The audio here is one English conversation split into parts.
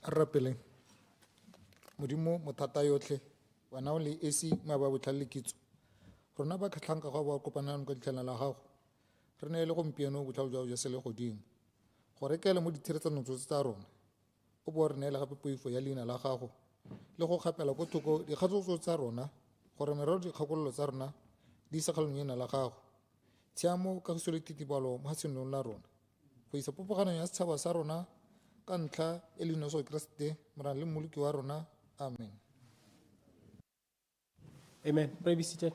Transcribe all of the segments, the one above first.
Rapeleng modimo mothata yotlhe wa nao le esi maaba botlhale le kitso rona ba kgatlhanka go ba kopanang ka ditlhana la gago re ne le gompieno botlhale jwa ja se le godimo go rekela mo dithiretsano tsa rona o bo re neela gape poifo ya leina la gago le go kgapela ko thoko dikgatsotso tsa rona gore merero dikgakololo tsa rona di isa kgalong leina la gago tshiamo kagiso le titibalo mo gatshenong la rona go isa popoganong ya setšhaba sa rona ka ntlha e le noso Keresete morang le mmoloki wa rona amen. Amen. Pray be seated.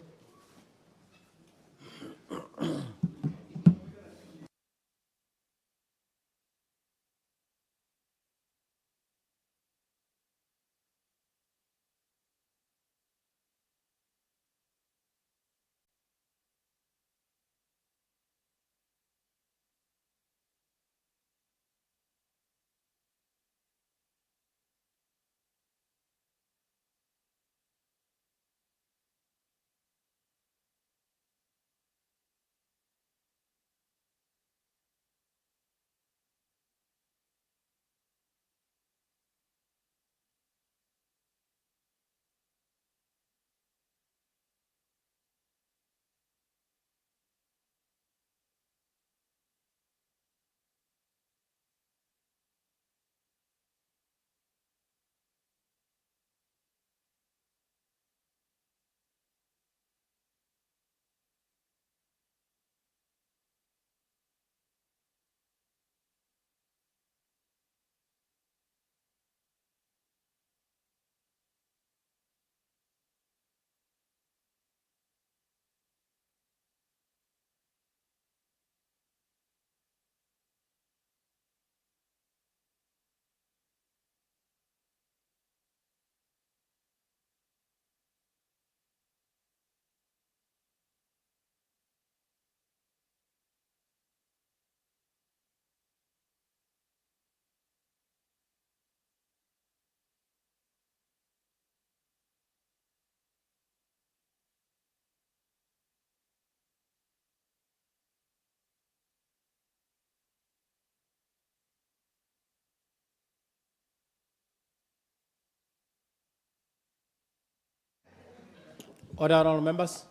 Order, honorable members.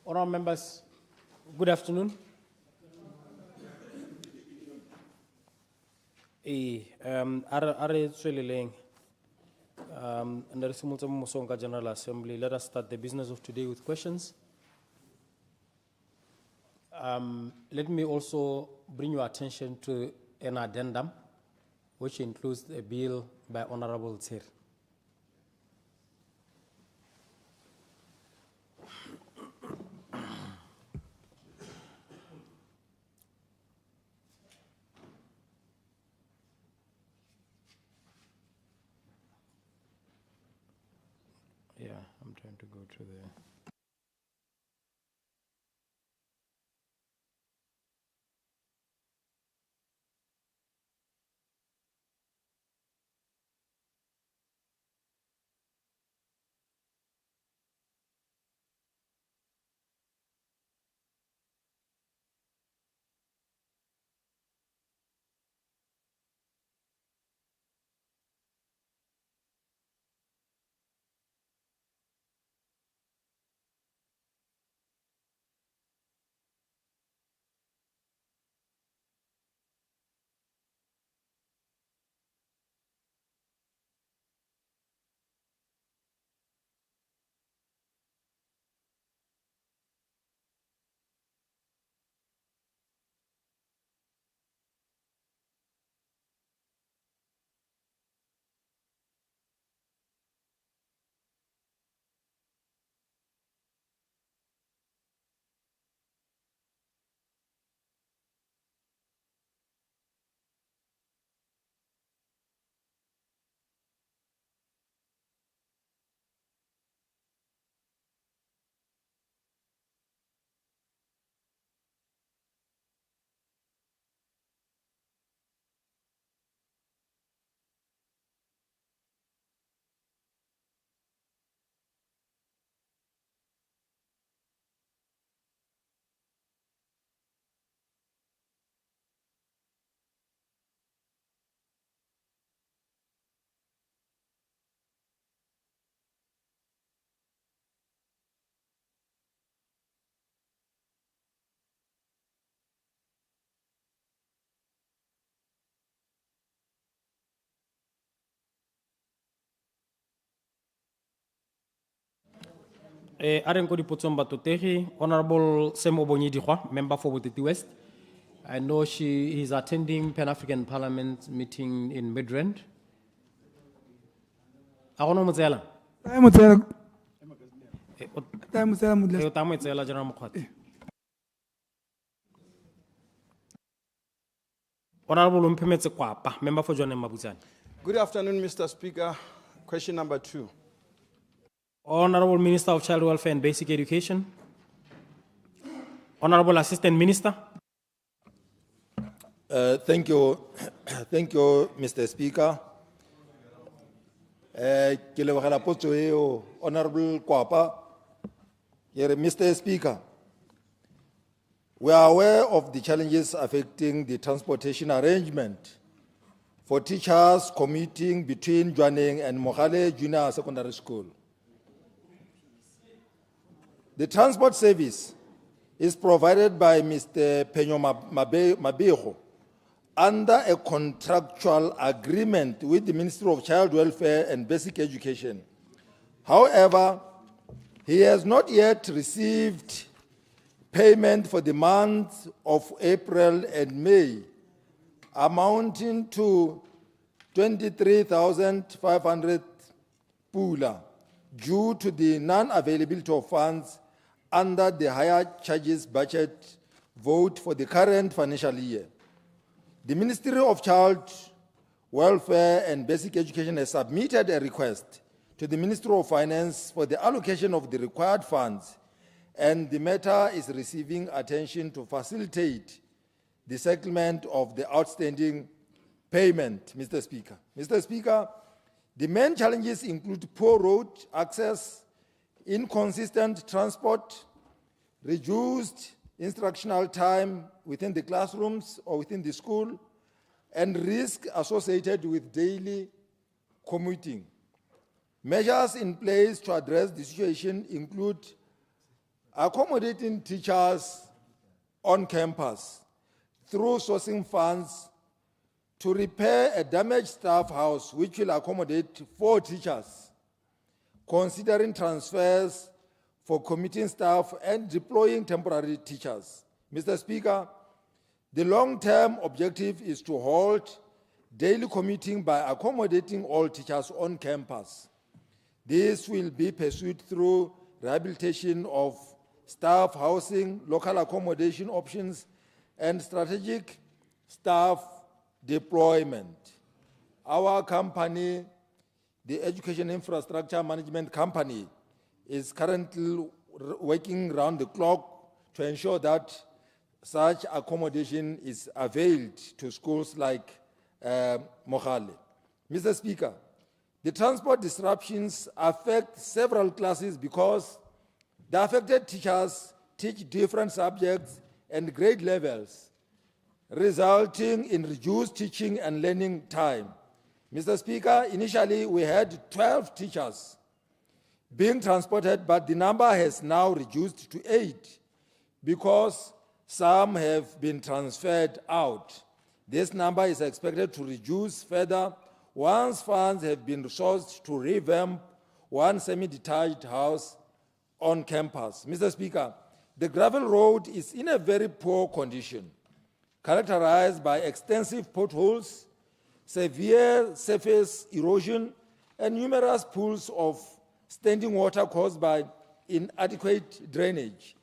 Honorable members, good afternoon. Are tsweleleng under simultaneous Mosonga General Assembly, let us start the business of today with questions. Let me also bring your attention to an addendum, which includes a bill by Honorable Tzir. Yeah, I'm trying to go through the. Arenko dipotsong batotegi, Honorable 𝗬𝗠𝗡𝗦𝗡𝗦, member for Boteti West. I know she is attending Pan-African Parliament meeting in Midrand. Agono motsela. General Mokhwati. Honorable 𝗬𝗠𝗡𝗦𝗧𝗜𝗢𝗡, member for John Mabutsane. Good afternoon, Mr. Speaker. Question number 2. Honorable Minister of Child Welfare and Basic Education. Honorable Assistant Minister. Thank you, Mr. Speaker. Honorable Kwapa, Mr. Speaker, we are aware of the challenges affecting the transportation arrangement for teachers commuting between Jwaneng and Mogale Junior Secondary School. The transport service is provided by Mr. 𝗬𝗠𝗡𝗦𝗡𝗦 under a contractual agreement with the Ministry of Child Welfare and Basic Education. However, he has not yet received payment for the months of April and May, amounting to 23,500 pula, due to the non-availability of funds under the higher charges budget vote for the current financial year. The Ministry of Child Welfare and Basic Education has submitted a request to the Ministry of Finance for the allocation of the required funds, and the matter is receiving attention to facilitate the settlement of the outstanding payment, Mr. Speaker. Mr. Speaker, the main challenges include poor road access, inconsistent transport, reduced instructional time within the classrooms or within the school, and risk associated with daily commuting. Measures in place to address the situation include accommodating teachers on campus through sourcing funds to repair a damaged staff house which will accommodate 4 teachers, considering transfers for commuting staff and deploying temporary teachers. Mr. Speaker, the long-term objective is to halt daily commuting by accommodating all teachers on campus. This will be pursued through rehabilitation of staff housing, local accommodation options, and strategic staff deployment. Our company, the Education Infrastructure Management Company, is currently working round the clock to ensure that such accommodation is availed to schools like Mogale. Mr. Speaker, the transport disruptions affect several classes because the affected teachers teach different subjects and grade levels, resulting in reduced teaching and learning time. Mr. Speaker, initially we had 12 teachers being transported, but the number has now reduced to 8 because some have been transferred out. This number is expected to reduce further once funds have been resourced to revamp one semi-detached house on campus. Mr. Speaker, the gravel road is in a very poor condition, characterized by extensive potholes, severe surface erosion, and numerous pools of standing water caused by inadequate drainage.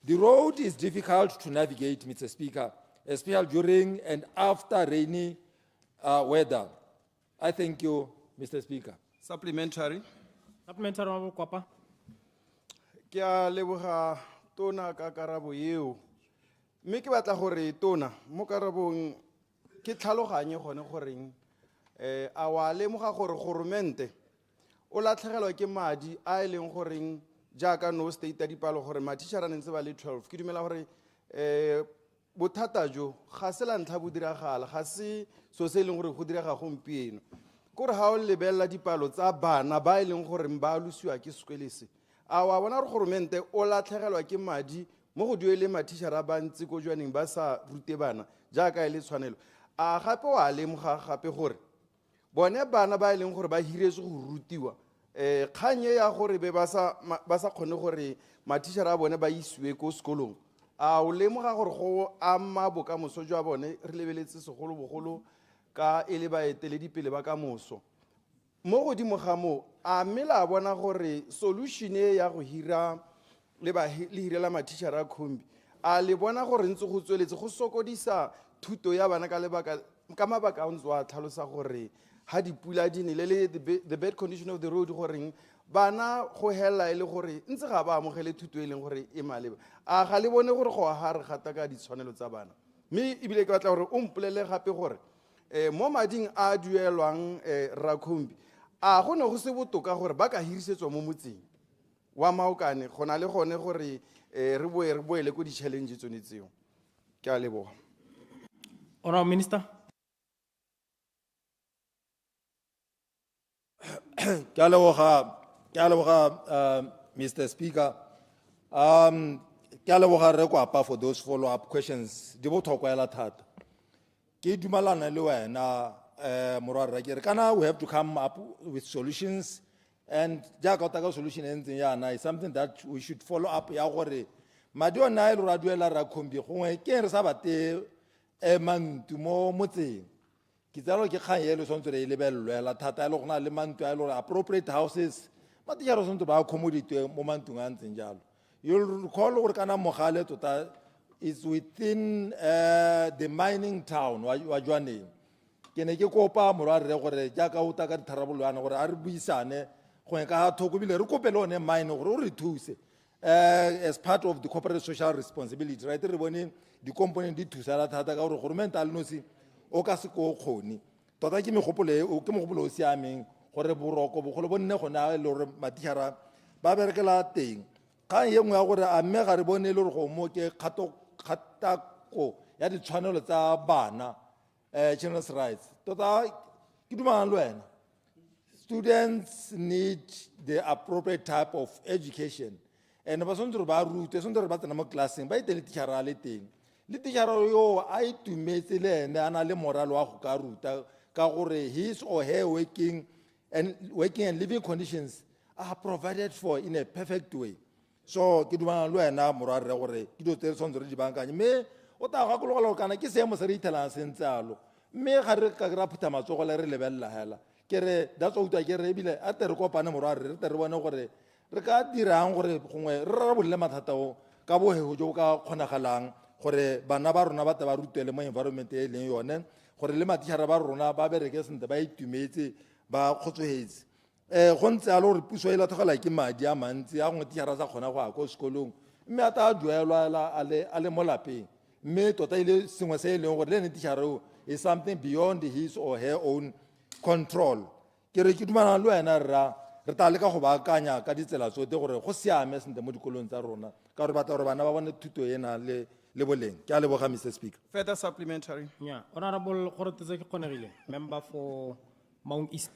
The road is difficult to navigate, Mr. Speaker, especially during and after rainy weather. I thank you, Mr. Speaker. Supplementary. Supplementary, Honorable Kwapa. Kia leboga tona ka karabo yeo. Mme ke batla gore tona mo karabong ke tlhaloganye gone goreng a wa lemoga gore goromente o latlhegelwa ke madi a leng goreng jaaka no state ya dipalo gore matishara ne ntse ba le 12 ke dumela gore bothata jo ga se la ntlha bo diragala ga se so se leng gore go diraga gompieno gore ha o lebella dipalo tsa bana ba leng gore ba lusiwa ke sekwelese a wa bona gore goromente o latlhegelwa ke madi mo go duele matishara ba ntse ko jwaneng ba sa rute bana jaaka ile tshwanelo a gape wa lemoga gape gore bone bana ba leng gore ba hiretse go rutiwa kgang e ya gore be ba sa kgone gore matitšhara a bone ba isiwe ko sekolong a o lemoga gore go ama bokamoso jwa bone re lebeletse segolobogolo ka e le baeteledipele ba kamoso mo godimo ga moo a mme la bona gore solution e ya go hira le hirela matitšhara a khombi a le bona gore ntse go tsweletse go sokodisa thuto ya bana ka mabaka a ntse wa tlhalosa gore ha dipula di nele le the bad condition of the road goreng bana go hela e le gore ntse ga ba amogele thuto e leng gore e maleba a ga le bone gore go ha re gata ka ditshwanelo tsa bana mme ebile ke batla gore o mpolele gape gore mo mading a duelwang rakhombi a go ne go se botoka gore ba ka hirisetswa mo motseng wa maokane go na le gone gore re boele ko di-challenge tsone tseo ke a leboga. Honourable Minister. Ke a leboga, Mr. Speaker. Ke a leboga re kwapa for those follow-up questions. Di botlhokwa hela thata. Ke dumalana le wena morwarra ke re kana we have to come up with solutions and jaaka ta ka solution e ntseng yana is something that we should follow up ya gore madi ona e le ra duela ra khombi gongwe ke re sa bate mantu mo motseng ke tsalo ke kgang e le sontse re lebellwe la thata le gona le mantu a le appropriate houses mati ya re sontse ba accommodate mo mantung a ntseng jalo you'll recall gore kana mogale tota is within the mining town wa Jwaneng ke ne ke kopa morwarre gore jaaka o ta ka ditharabolwana gore a re buisane go ka thoko bile re kopele one mine gore o re thuse as part of the corporate social responsibility right re bone di component di thusa la thata ka gore government a le nosi o ka se go khoni tota ke mogopolo o siameng gore boroko bogolo bonne gona le gore matihara ba berekela teng ga ye ngwe ya gore a mme ga re bone le gore go mo ke kgatako ya ditshwanelo tsa bana children's rights tota ke dumana le wena students need the appropriate type of education and ba sontse ba rute sontse ba tsena mo classeng ba itele tishara le teng le tishara yo a itumetse le ene ana le moral wa go ka ruta ka gore his or her working and living conditions are provided for in a perfect way so ke dumana le wena morwarre gore ke do tsere sontse re di bankanye me o ta ga kologala kana ke seemo se re itelang sentsalo me ga re ka ra phutha matsogo le re lebella hela kere that's what ke re bile a tere kopane morwarre re tere bone gore re ka dirang gore gongwe re ra bolle mathata o ka bohego jo ka khonagalang gore bana ba rona ba ta ba rutele mo environment e leng yone gore le matihara ba rona ba bereke sente ba itumetse ba khotsohetse go ntse a le gore puso e latlhogela ke madi a mantsi a gongwe tihara sa kgona go ya ko sekolong mme a ta duelwa a le mo lapeng mme tota ile sengwe se e leng gore le ene tihara is something beyond his or her own control ke re ke dumana le wena re ta leka go baakanya ka ditsela tsote gore go siame sente mo dikolong tsa rona ka gore batla gore bana ba bone thuto ena le boleng ke a leboga Mr. Speaker. Further supplementary. Yeah, Honorable Khorotse ke Konegile, member for Mount East.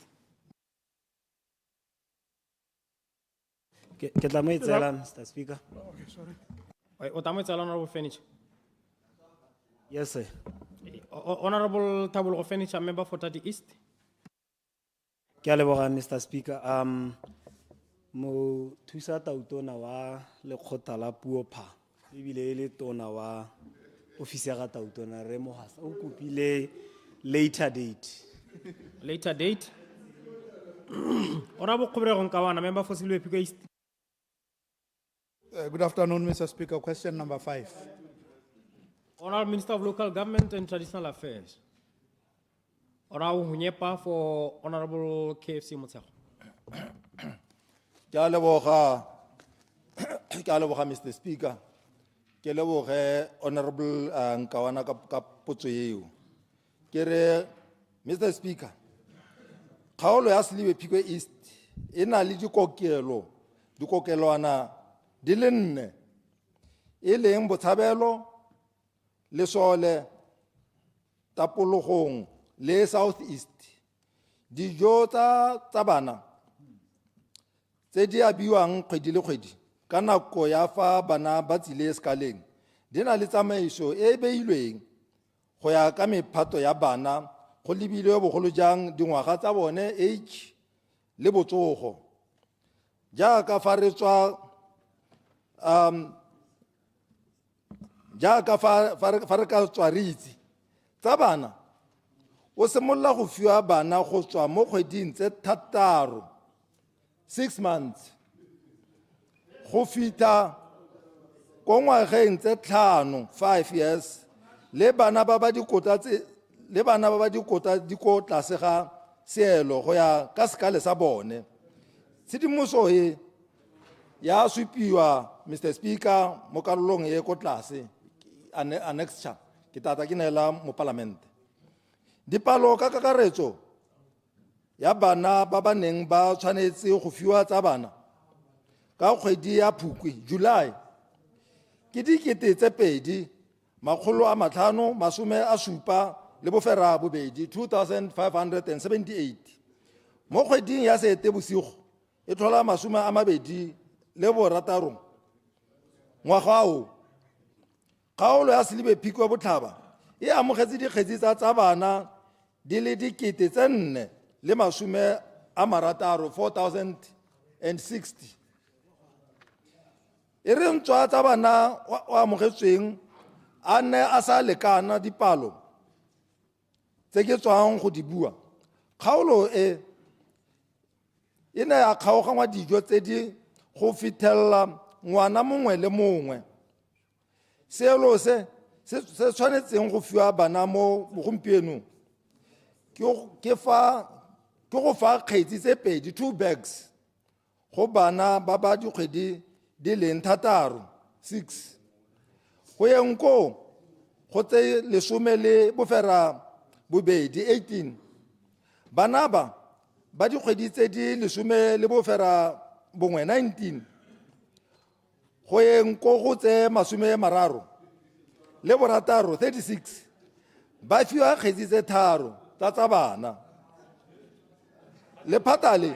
Ke tla mo itsela Mr. Speaker. Okay, sorry. O tamo itsela Honorable Furniture. Yes sir. Honorable Tabolo Furniture, member for 30 East. Ke a leboga Mr. Speaker. Mo thusa tautona wa lekgotla la puo pha ebile le tona wa ofisi ya ga tautona re mo hasa o kopile later date. Later date. Honorable Khobrego Nkawana, member for Silwe Phiko East. Good afternoon, Mr. Speaker. Question number 5. Honorable Minister of Local Government and Traditional Affairs. Honorable Hunyepa for Honorable KFC Motsego. Ke a leboga Mr. Speaker. Ke leboge Honorable Nkawana ka potso eo. Ke re Mr. Speaker, kgaolo ya Silwe Phiko East e na le dikokelwana di le 4 e leng Botshabelo, Lesole, Tapologong le South East. Dijo tsa bana tse di abiwang kgwedi le kgwedi ka nako ya fa bana ba tsile sekaleng di na le tsamaiso e beilweng go ya ka mephato ya bana go lebilwe bogolo jang dingwaga tsa bone age le botsogo jaaka fa re tswa jaaka fa re ka tswa re itse tsa bana o simolola go fiwa bana go tswa mo kgweding tse 6 months go fita ko ngwageng tse 5 years le bana ba ba dikota di ko tlase ga seelo go ya ka sekale sa bone. Tshedimoso e ya supiwa Mr. Speaker mo karolong e ko tlase annexure ke tata ke nela mo parlamente. Dipalo ka kakaretso ya bana ba ba neng ba tshwanetse go fiwa tsa bana ka kgwedi ya Phukwi July ke 2,578 mo kgweding ya Seetebosigo e tlhola 26 ngwaga o kgaolo ya Selibe Phiko ya Botlhaba e amogetse dikgetse tsa bana di le 4,060 e re ntswa tsa bana o amogetsweng a ne a sa lekana dipalo tse ke tswang go di bua. Kgaolo e ne ya kgaoganngwa dijo tse di go fitlhelela ngwana mongwe le mongwe. Seelo se tshwanetseng go fiwa bana mo bogompienong ke go fa kgetsi tse 2 bags go bana ba ba dikgwedi di leng 6 go yeng ko go tse 18 bana ba dikgwedi tse di 19 go yeng ko go tse 36 ba fiwa kgetsi tse 3 tsa bana. Lephata le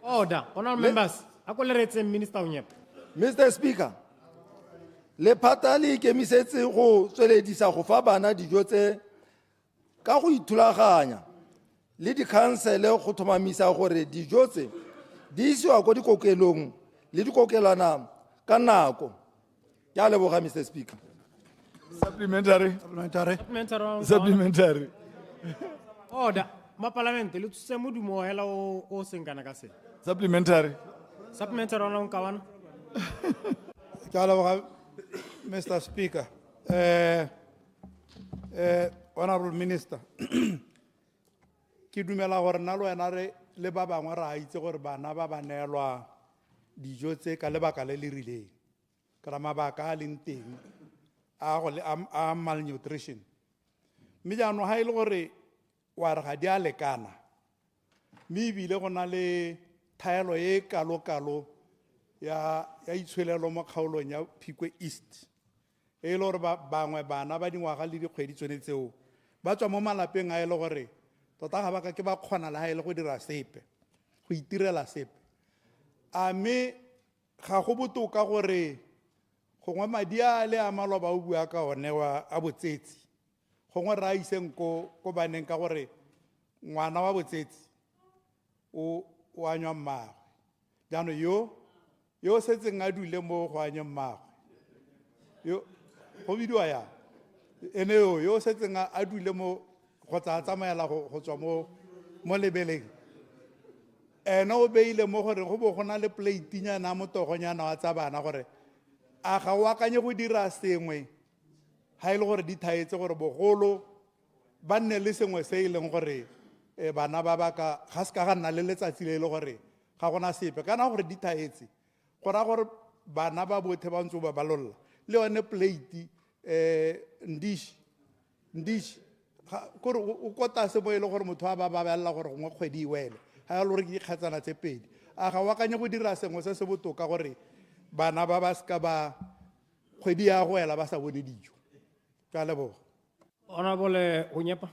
Order. Honorable members, akoleretse Minister Onyepa. Mr. Speaker, lephata le ikemisetse go tsweledisa go fa bana dijo tse ka go ithulaganya le dikhansele go thomamisa gore dijo tse di isiwa ko dikokelong le dikokelwana ka nako. Ke a leboga Mr. Speaker. Supplementary. Order. Ma parlamente le tsuse modumo hela o senkana ka se. Supplementary. Supplementary ona nkawana. Mr. Speaker. Honorable Minister. Ke dumela gore nna le wena le ba bangwe ra itse gore bana ba ba neelwa dijo tse ka lebaka le le rileng. Ka mabaka a leng teng a malnutrition. Mme jaanong ha ile gore wa re ga di a lekana mme ebile go na le thaelo e kalo ya itshwelelo mo kgaolong ya Phikwe East e le gore bangwe bana ba dingwaga le dikgwedi tsone tseo ba tswa mo malapeng a ile gore tota ga ba ka ke ba kgona le ha ile go dira sepe go itirela sepe a mme ga go botoka gore gongwe madi a le a maloba o bua ka one a botsetsi gongwe ra iseng ko baneng ka gore ngwana wa botsetsi o a nywa mmagwe jaanong yo setseng a dule mo go a nywa mmagwe yo go bidiwa ya ene yo setseng a dule mo go tsamaela go tswa mo lebeleng ene o beile mo gore go bo go na le plate-nyana mo togonyana wa tsa bana gore a ga o akanye go dira sengwe ha ile gore di thaetse gore bogolo ba nne le sengwe se e leng gore bana ba baka ga se ka ga nna le letsatsi le ile gore ga gona sepe kana gore di thaetse gora gore bana ba bothe ba ntse ba balolla le one plate ndish gore o kota se mo ile gore motho a ba balla gore gongwe kgwedi wele ha ile gore ke dikgatsana tse pedi a ga wa kanye go dira sengwe se se botoka gore bana ba ba ska ba kgwedi ya go ela ba sa bone dijo. Ka leboga. Honorable Onyepa.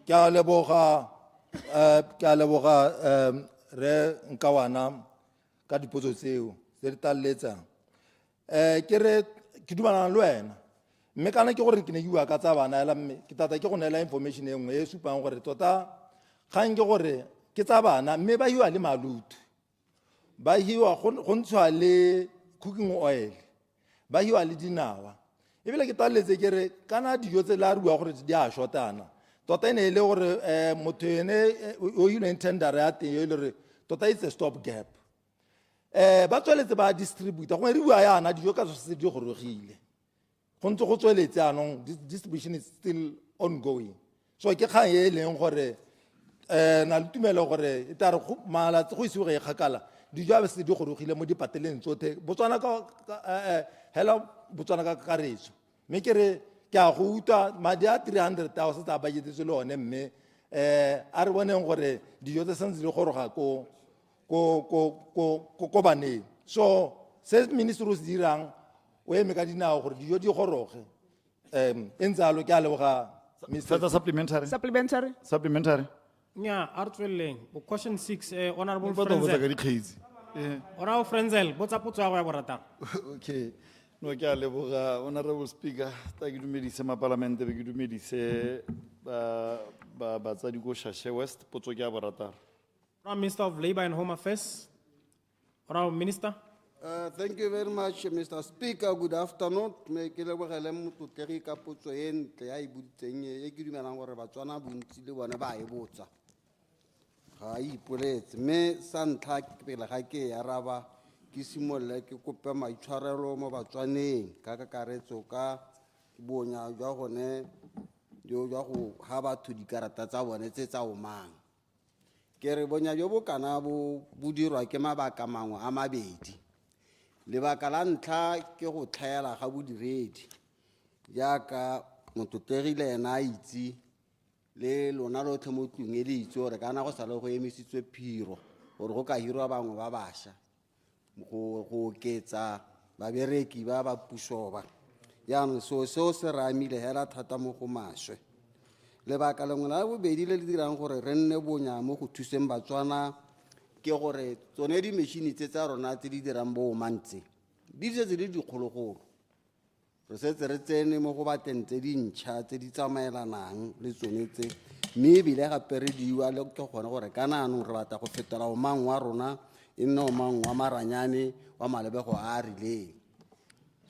Ke a leboga re nkawana ka dipotso tseo tse di taletsang. Ke re ke dumana le wena mme kana ke gore ke ne bua ka tsa bana ela mme ke tata ke go nela information e nngwe e supang gore tota ga nke gore ke tsa bana mme ba hiwa le malutu ba hiwa go ntshwa le cooking oil ba hiwa le dinawa ebile ke taletse ke re kana dijo tse la rua gore di a shotana tota ene le gore motho ene o ile tender ya teng ile re tota it's a stop gap ba tsweletse ba distributor go re bua yana dijo ka se di gorogile go ntse go tsweletse anong distribution is still ongoing so ke kgang e leng gore na le tumelo gore e tare go mala go isiwe ge kgakala dijo ba se di gorogile mo dipateleng tsote botswana ka hela botswana ka karetso mme ke re ke a go uta madi a 300,000 tsa budget le one mme a re boneng gore dijo tse sentse di goroga ko baneng so se minister o se dirang o eme ka dinao gore dijo di goroge enzalo ke a leboga Further supplementary. Supplementary. Yeah, Artwelling. Question 6, Honorable But over Frenzel. the crazy. Honorable Frenzel, what's up with our borata? Okay. No, ke a leboga Honorable Speaker. Ta ke dumedise ma parliament be ke dumedise ba tsa di go Shashe West potso ke a borata. Honorable Minister of Labor and Home Affairs. Honorable Minister. Thank you very much, Mr. Speaker. Good afternoon. Me ke lebogele motlotegi ka potso e ntle ya e butseng e ke dumelang gore batswana bontsi le bone ba e botsa. Ga ipoletse me sa ntlha pele ga ke ya raba ke simolle ke kope maitshwarelo mo batswaneng ka kakaretso ka bonya jwa gone jo jwa go ha batho dikarata tsa bone tse tsa omang. Ke re bonya jo bo kana bo dirwa ke mabaka mangwe a mabedi. Lebaka la ntlha ke go tlhaela ga bodiredi jaaka motlotegi le ena a itse le lona lotlhe mo tlung e le itse gore kana go sale go emisitswe phiro gore go ka hirwa bangwe ba bašwa go oketsa babereki ba ba puso ba jaanong seo se ramile hela thata mo go maswe. Lebaka lengwe la bobedi le le dirang gore re nne bonya mo go thuseng batswana ke gore tsone di machine tsa rona tse di dirang bo mantse di setse di dikgologolo re setse re tsene mo go bateng tse dintšha tse di tsamaelanang le tsone tse mme ebile gape re diwa le ke gone gore kana anong re batla go fetola o mang wa rona e nne o mang wa maranyane wa malebego a a rileng.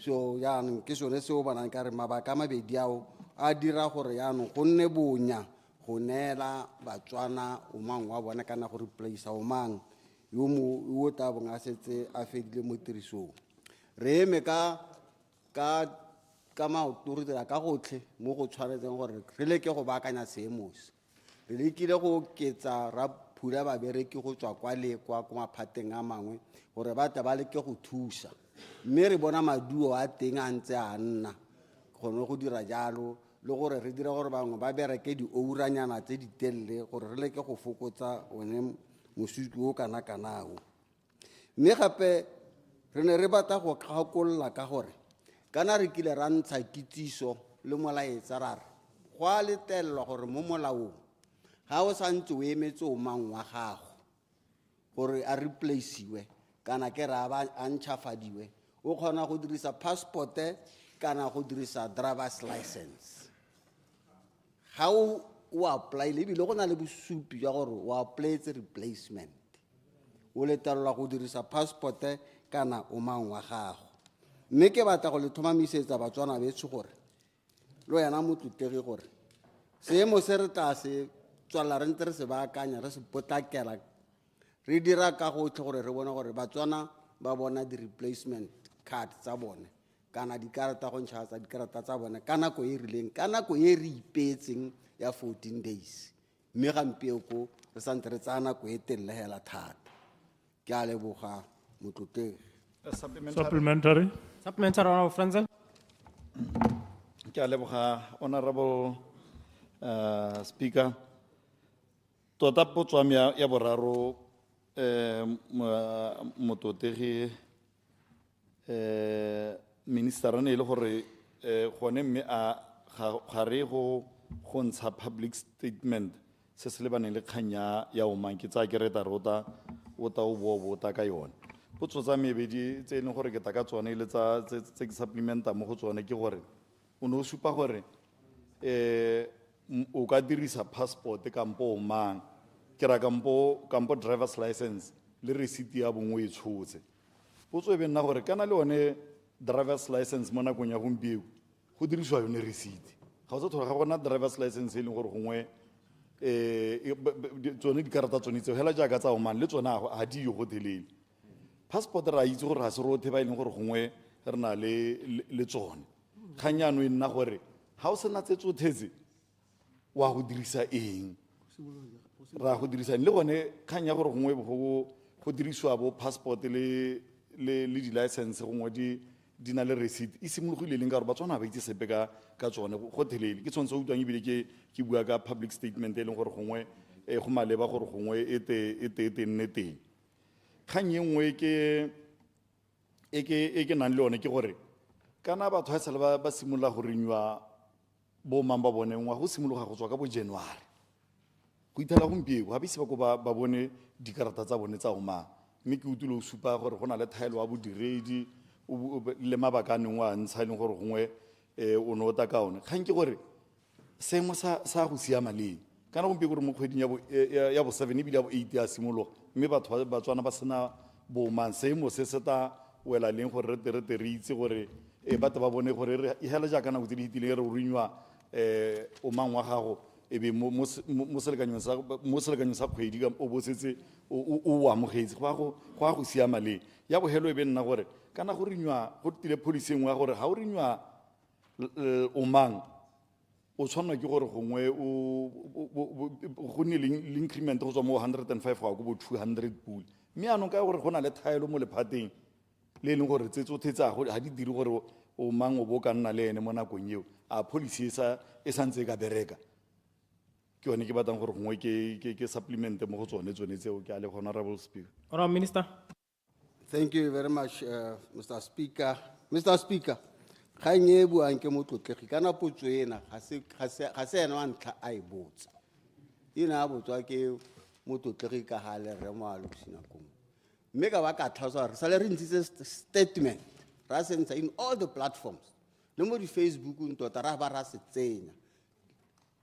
So yaanong ke sone seo bonang ka re mabaka a mabedi ao a dira gore yaanong go nne bonya go neela batswana o mang wa bona kana go replace o mang yo ta bonga setse a fedile mo tirisong. Re eme ka maoto re dira ka gotlhe mo go tshwanetseng gore re leke go baakanya seemos re lekile go oketsa ra phula babereki go tswa kwa le kwa maphateng a mangwe gore ba tla ba leke go thusa mme re bona maduo a teng a ntse a nna gone go dira jalo le gore re dira gore bangwe ba bereke di-ouranyana tse di telele gore re leke go fokotsa one mosuki o kana-kanao. Mme gape re ne re batla go kgakolola ka gore kana re kile ra ntsha kitsiso le molaetsa ra re go a letelelwa gore mo molaong ga o santse o emetse o mang wa gago gore a replaceiwe kana ke ra ba a ntšhafadiwe o kgona go dirisa passport kana go dirisa driver's license. Ga o apply le bile go na le bosupi jwa gore o applyetse replacement o letelelwa go dirisa passport kana o mang wa gago. Mme ke batla go le thomamisetsa batswana betso gore lo yana motlotegi gore seemo se re tla se tswala re ntse re se baakanya re se potlakela re dira ka gotlhe gore re bone gore batswana ba bona di-replacement card tsa bone kana dikarata go ntšha tsa dikarata tsa bone ka nako e rileng ka nako e re ipeetseng ya 14 days mme gampeo ko re santse re tsaya nako e telele hela thata. Ke a leboga motlotegi. Supplementary. Supplementary, Honorable Frenzel. Ke a leboga Honorable Speaker. Tota potso ya boraro motlotegi minister ne ile gore gone mme a ga re go ntsha public statement se se lebaneng le kganya ya o mang ke tsa ke reta rota o ta o bota ka yone potso tsa mebedi tse ene gore ke ta ka tsone le tsa tse ke supplementa mo go tsone ke gore o no supa gore o ka dirisa passport kampo o mang ke ra kampo driver's license le receipt ya bongwe e tshotse potso e be nna gore kana le one driver's license mo nakong ya gompieno go dirisiwa yone receipt ga o sa tlhola ga gona driver's license e leng gore gongwe tsone dikarata tsone tseo hela jaaka tsa omang le tsone ga di yo gotelele passport ra itse gore ga se rothe ba e leng gore gongwe re na le tsone kganyano e nna gore ga o sena tse tsothetse wa go dirisa eng ra go dirisa le gone kgang ya gore gongwe go dirisiwa bo passport le di-license gongwe di na le receipt e simologile leng ka gore ba tswana ba itse sepe ka tsone go thelele ke tshwane se utlwang ebile ke bua ka public statement e leng gore gongwe go maleba gore gongwe e nne teng kgang e nngwe e ke nang le yone ke gore kana batho ga sale ba simolola go renewa bo mang ba bone ngwa go simologa go tswa ka bo January go ithela gompieno ga bise ba ko ba bone dikarata tsa bone tsa omang mme ke utlwile o supa gore go na le thaelo wa bodiredi le mabaka a nengwe a ntsha leng gore gongwe o ne o ta ka one kgang ke gore seemo sa go siama leng kana gompieno gore mo kgweding ya bo 7 ebile ya bo 8 ya simologa mme batho ba tswana ba sena bomang seemo se se ta wela leng gore re re itse gore batho ba bone gore re hela jaaka nako tse di hitileng re o renewa o mang wa gago e be mo selekanyong sa kgwedi o bosetse o amogetse go a go siama leng ya bogelo e be nna gore kana go renewa go tile policy engwe ya gore ga o renewa o mang o tshwanwa ke gore gongwe go nne le increment go tswa mo 105 go ya ko bo 200 pula mme anong ka gore go na le thaelo mo lephateng le e leng gore tse tsotlhe tsago ga di dire gore o mang o bo ka nna le ene mo nakong eo a policy e santse e ka bereka ke yone ke batlang gore gongwe ke supplemente mo go tsone tseo ke a le honorable speaker. Honourable Minister. Thank you very much, Mr. Speaker. Mr. Speaker, kgang e buang ke motlotlegi kana potso ena ga se ena wa ntlha a e botsa ena a botswa ke motlotlegi ka gale re mo a losinakong mme ka ba ka tlhalosa re sale re ntshitse statement ra sentsha in all the platforms le mo di-Facebook tota ra ba ra se tsenya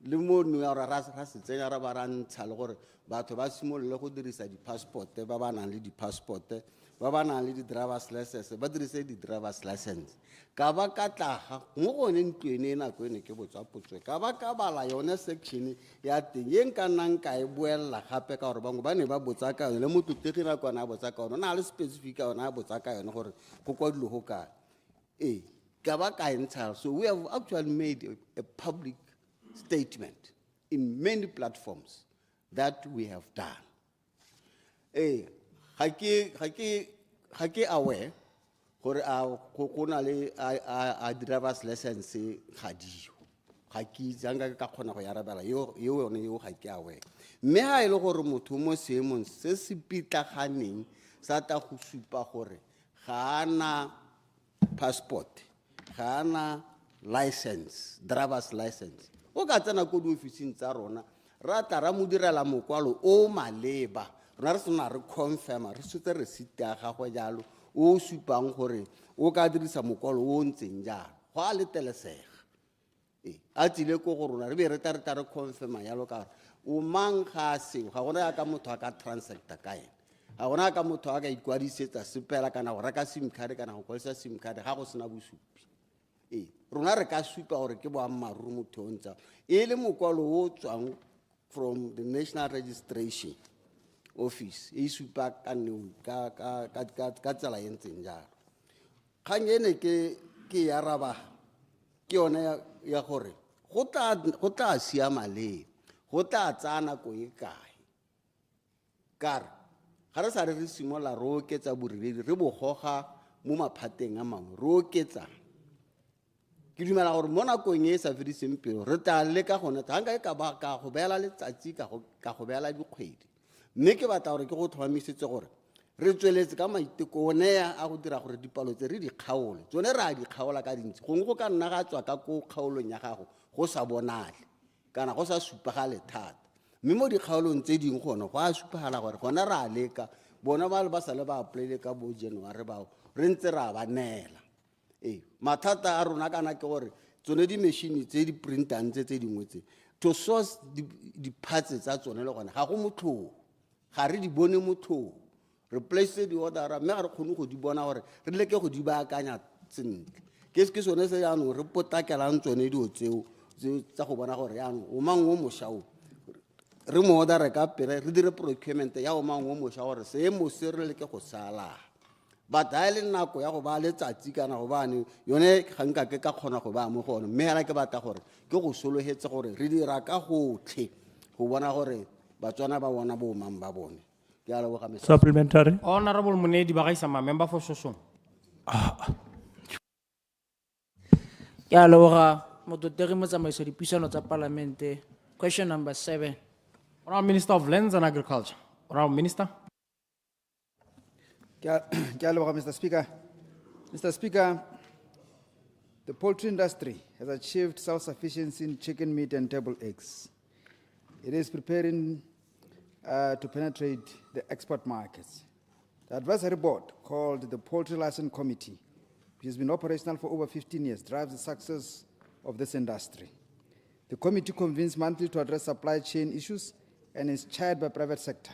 le mo ra se tsenya ra ba ra ntsha le gore batho ba simolole go dirisa di-passport ba ba nang le di-passport ba ba nang le di-drivers license ba dirise di-drivers license ka ba ka tlaga mo gone ntlo ene nako ene ke botswa potso ka ba ka bala yone section ya teng e nka nnang ka e boelela gape ka gore bangwe ba ne ba botsa ka yone le motlotlegi nako yone a botsa ka yone o na le specific yone a botsa ka yone gore go kwadilo go kae ka ba ka e ntsha so we have actually made a public statement in many platforms that we have done ga ke aware gore go na le a driver's license ga dio ga ke janga ka kgona go yarabela yo yone yo ga ke aware mme ha ile gore motho mo seemong se se pitlaganeng sa ta go supa gore ga ana passport ga ana license driver's license o ka tsena ko diofising tsa rona ra tla ra mo direla mokwalo o maleba rona re sena re confirma re setse receipt ya gagwe jalo o supang gore o ka dirisa mokwalo o ntseng jalo go a letelesega a tsile ko go rona re be re ta re confirma jalo ka o mang ga seo ga gona ka motho a ka transacta ka ene ga gona ka motho a ka ikwadisetsa sepela kana go reka sim card kana go kwalisa sim card ga go sena bosupi rona re ka supa gore ke boammaaruri motho o ntsa e le mokwalo o tswang from the National Registration Office e supa ka tsela e ntseng jalo kgang ene ke ya raba ke yone ya gore go tla siama le go tla tsaya nako e kae kare ga re sa re simola re oketsa boriledi re bogoga mo maphateng a mangwe re oketsa ke dumela gore mo nakong e sa fediseng pelo re tla leka gone ga nka ka go beela letsatsi ka go beela dikgwedi mme ke batla gore ke go tlhomamisetse gore re tsweletse ka maiteko one a go dira gore dipalo tse re di kgaole tsone re a di kgaola ka dintsi gongwe go ka nna ga tswa ka ko kgaolong ya gago go sa bonale kana go sa supagale thata mme mo dikgaolong tse dingwe gone go a supagala gore gona re a leka bona ba le ba sale ba apply ka bo January bao re ntse ra ba neela mathata a rona kana ke gore tsone di machine tse di printang tse dingwe tse to source the parts tsa tsone le gone ga go motlho ga re di bone motlho re place di order mme ga re kgone go di bona gore re leke go di baakanya sentle ke sone se yaanong re potakelang tsone dio tseo tsa go bona gore yaanong o mang o mošao re mo order ka pele re dire procurement ya o mang o mošao gore seemo se re leke go sala but ha ile nako ya go ba letsatsi kana go bane yone ga nka ke ka kgona go ba mo gone mme ala ke batla gore ke go solohetse gore re dira ka gotlhe go bona gore batswana ba bona bo mang ba bone ke a leboga Mr. Supplementary. Honorable Munedi Bagaisama, member for Shoshone. Ke a leboga mototegi motsamaiso dipuisano tsa parlamente. Question number 7. Honorable Minister of Lands and Agriculture. Honorable Minister. Mr. Speaker. Mr. Speaker, the poultry industry has achieved self-sufficiency in chicken meat and table eggs. It is preparing to penetrate the export markets. The advisory board, called the Poultry License Committee, which has been operational for over 15 years, drives the success of this industry. The committee convenes monthly to address supply chain issues and is chaired by private sector,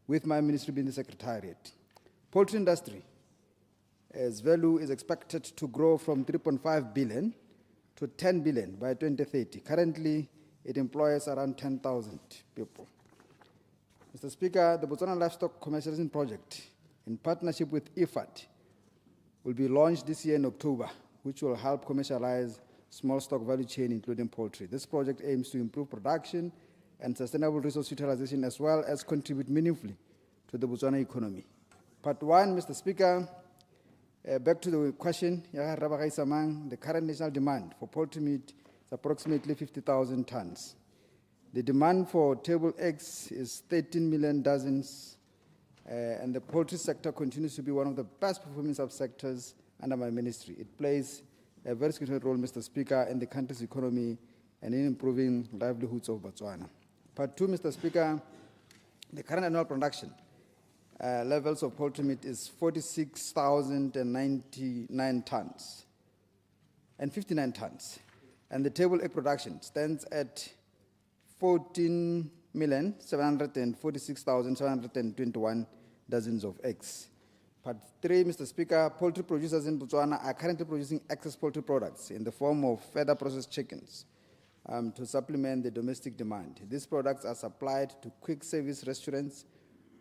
with my ministry being the secretariat. Poultry industry, as value is expected to grow from 3.5 billion to 10 billion by 2030. Currently, it employs around 10,000 people. Mr. Speaker, the Botswana Livestock Commercialization Project, in partnership with IFAD, will be launched this year in October, which will help commercialize small stock value chain, including poultry. This project aims to improve production and sustainable resource utilization, as well as contribute meaningfully to the Botswana economy. Part 1, Mr. Speaker, back to the question, the current national demand for poultry meat is approximately 50,000 tons. The demand for table eggs is 13 million dozens, and the poultry sector continues to be one of the best performing subsectors under my ministry. It plays a very significant role, Mr. Speaker, in the country's economy and in improving livelihoods of Botswana. Part 2, Mr. Speaker, the current annual production levels of poultry meat is 46,099 tons and 59 tons. And the table egg production stands at 14,746,721 dozens of eggs. Part 3, Mr. Speaker, poultry producers in Botswana are currently producing excess poultry products in the form of further processed chickens to supplement the domestic demand. These products are supplied to quick service restaurants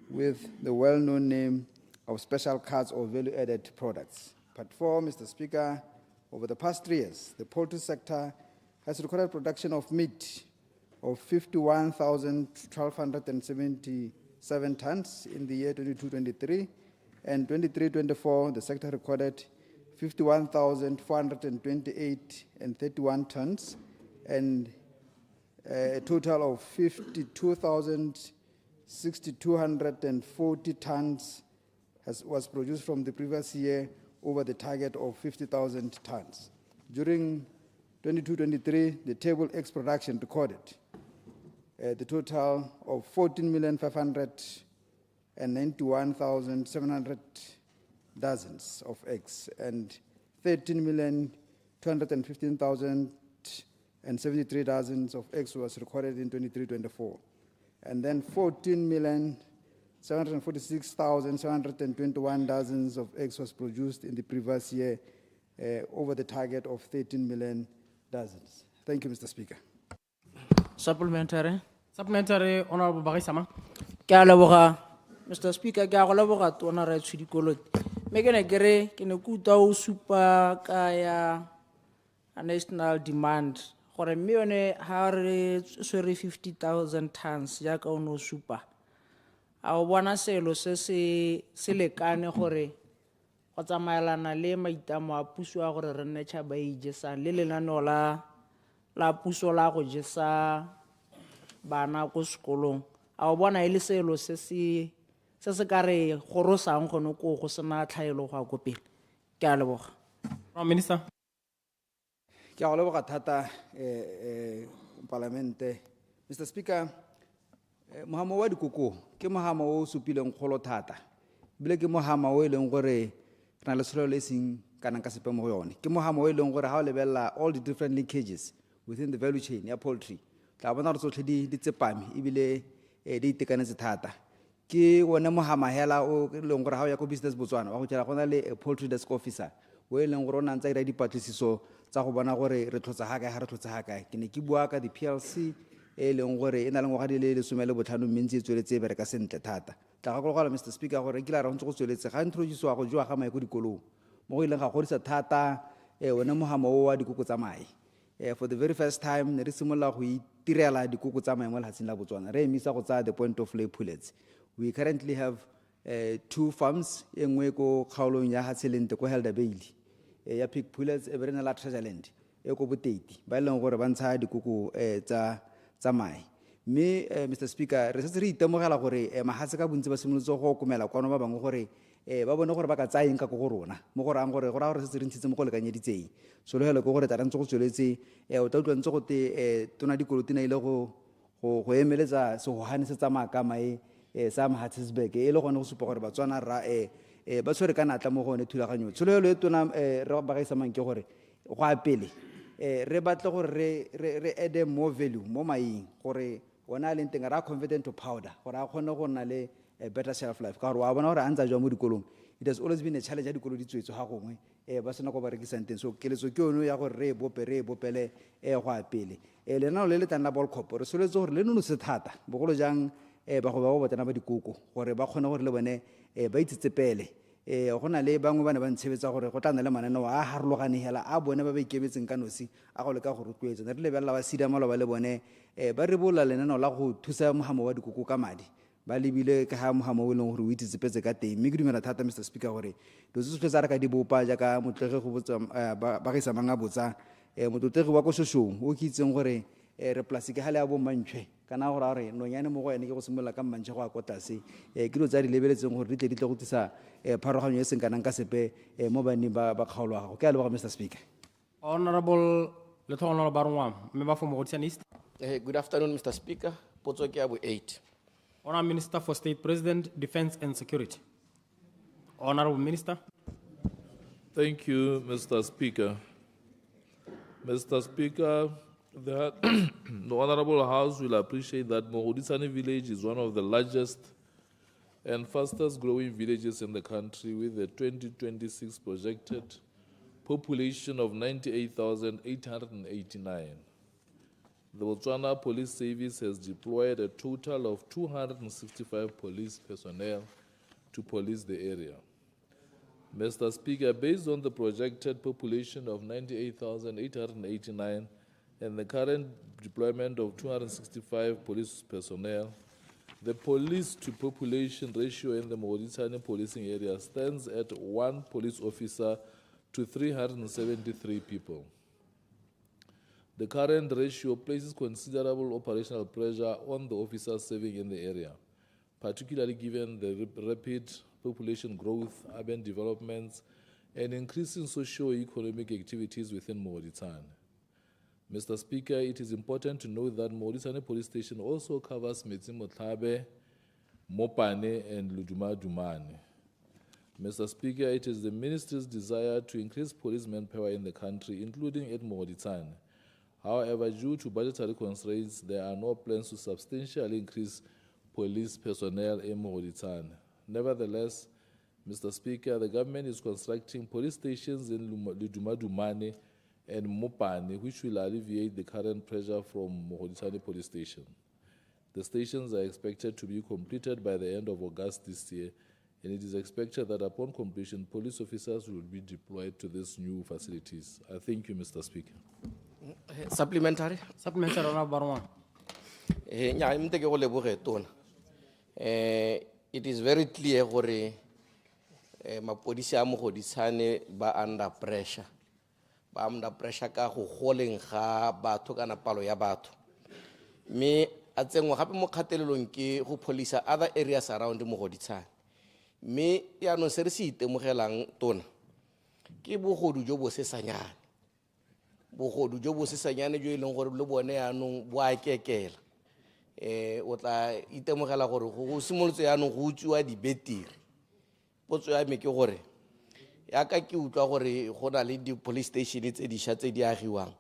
with the well-known name of special cuts or value-added products. Part 4, Mr. Speaker, over the past 3 years, the poultry sector has recorded production of meat of 51,1277 tons in the year 22-23, and 23-24, the sector recorded 51,428 and 31 tons, and a total of 52,640 tons was produced from the previous year over the target of 50,000 tons. During 22-23, the table eggs production recorded the total of 14,591,700 dozens of eggs, and 13,215,073 dozens of eggs was recorded in 23-24. And then 14,746,721 dozens of eggs was produced in the previous year over the target of 13 million dozens. Thank you, Mr. Speaker. Supplementary. Supplementary, Honorable Bagaisama. Ke a leboga Mr. Speaker, ke a go leboga tona re tshwedikolot. Me ke ne kere ke ne kuta o supa ka ya a national demand gore mme yone ha re swere 50,000 tons ya ka ono supa. A o bona selo se lekane gore go tsamaelana le maitamo a puso a gore re nne tšha ba ijesa le lenaneo la puso la go jesa bana ko sekolong. A o bona ile selo se se ka re gorosang gone ko go sena tlhaelo go a go pele. Ke a leboga. Minister. Ke a go leboga thata parlamente. Mr. Speaker, mohama wa dikoko ke mohama o supileng kgolo thata. Bile ke mohama o eleng gore re na le selo le seng kana ka sepe mo go yone. Ke mohama o eleng gore ha o lebella all the different linkages within the value chain ya poultry tla bona gore tsotlhe di tsepame ebile di itekanetse thata. Ke one mohama hela o leng gore ha o ya go business Botswana wa go tšela gona le a poultry desk officer o e leng gore o na ntse a dira dipatlisiso tsa go bona gore re tlhotsa ha kae ha re tlhotsa ha kae. Ke ne ke bua ka di PLC e leng gore e na le ngwaga di le 15 mme ntse e tsweletse e bereka sentle thata. Tla gakologelwa Mr. Speaker gore ke la re ntse go tsweletse ga introduce wa go jwa ga mae go dikolong mo go ileng ga godisa thata one mohama o wa dikoko tsa mae. For the very first time ne re simolla go itirela dikoko tsa mae mo lehatsheng la Botswana re emisa go tsaya the point of lay pullets. We currently have 2 farms engwe ko kgaolong ya Hatselente ko Helder Bailey ya pig pullets e berena la Treasureland e ko Boteti ba ileng gore ba ntsha dikoko tsa mae. Mme Mr. Speaker re setse re itemogela gore mahatse ka bontsi ba simolotse go komela kwano ba bangwe gore ba bone gore ba ka tsayeng ka go rona mo gore ang gore go ra gore se re ntshitse mo go lekanyeditseng so le hele go gore tla ntse go tsweletse o tla utlwa ntse go te tona dikolotina ile go emeletsa se go hanise tsa makamae sa Mahatsisburg e le gone go supa gore Batswana ra ba tshwere ka natla mo gone thulaganyo tsholelo e tona re ba gaisa mang ke gore go a pele re batle gore re add more value mo maeng gore ona le nteng ra converted to powder gore a khone go na le a better shelf life ka gore wa bona gore a ntsa jwa mo dikolong. It has always been a challenge ya dikolo di tswetso ga gongwe ba sena go ba rekisang teng so keletso ke yone ya gore re bopele go a pele le nna le tana ball cop re soletse gore le nono se thata bogolo jang ba go ba botana ba dikoko gore ba khone gore le bone ba itsetsepele go na le bangwe bana ba ntshebetsa gore go tla nna le mananeo a harologane hela a bone ba ikemetseng ka nosi a go le ka go rotloetsa re le bella ba sida malo ba le bone ba re bola lenaneo la go thusa mohamo wa dikoko ka madi ba lebile ka ha mohamo o leng gore o itsetsepetse ka teng mme ke dumela thata Mr. Speaker gore do se tshotse re ka di bopa ja ka motlege go botsa ba ga isa manga botsa motlege wa go shoshong o ke itseng gore re plastic ha le a bo mantšhwe kana gore re nonyane mo go ene ke go simolla ka mantšhe go a kotase ke do tsa di lebeletseng gore di tle go tlisa pharoganyo e seng kana ka sepe mo baneng ba kgaolwa go ke a leboga Mr. Speaker. Honorable Lethono Barngwa, member for Mogodisane East. Good afternoon, Mr. Speaker. Potso ke abu 8. Honorable Minister for State President, Defense and Security. Honorable Minister. Thank you, Mr. Speaker. Mr. Speaker, the Honorable House will appreciate that Mogodisane village is one of the largest and fastest growing villages in the country with a 2026 projected population of 98,889. The Botswana Police Service has deployed a total of 265 police personnel to police the area. Mr. Speaker, based on the projected population of 98,889 and the current deployment of 265 police personnel, the police to population ratio in the Mogodisane policing area stands at 1 police officer to 373 people. The current ratio places considerable operational pressure on the officers serving in the area, particularly given the rapid population growth, urban developments, and increasing socio-economic activities within Mogodisane. Mr. Speaker, it is important to note that Mogodisane Police Station also covers Metsimotlabe, Mopane, and Luduma-Dumane. Mr. Speaker, it is the Ministry's desire to increase police manpower in the country, including at Mogodisane. However, due to budgetary constraints, there are no plans to substantially increase police personnel in Mogodisane. Nevertheless, Mr. Speaker, the government is constructing police stations in Luduma-Dumane and Mopane, which will alleviate the current pressure from Mogodisane Police Station. The stations are expected to be completed by the end of August this year, and it is expected that upon completion, police officers will be deployed to these new facilities. I thank you, Mr. Speaker. Supplementary? Supplementary, Honorable Barngwa. It is very clear gore mapodisi a Mogodisane ba under pressure. Ba under pressure ka go goleng ga batho kana palo ya batho. Me a tsengwa gape mo kgatelelong ke go police other areas around Mogodisane. Me ya no se re se itemogelang tona ke bogodu jo bo sesanyane. Bogodu jo bo sesanyane jo ileng gore le bone ya no bo a kekela. O tla itemogela gore go simolotse ya no go utsiwa di betiri. Potso ya me ke gore ya ka ke utlwa gore go na le di police station tse di sha tse di agiwang.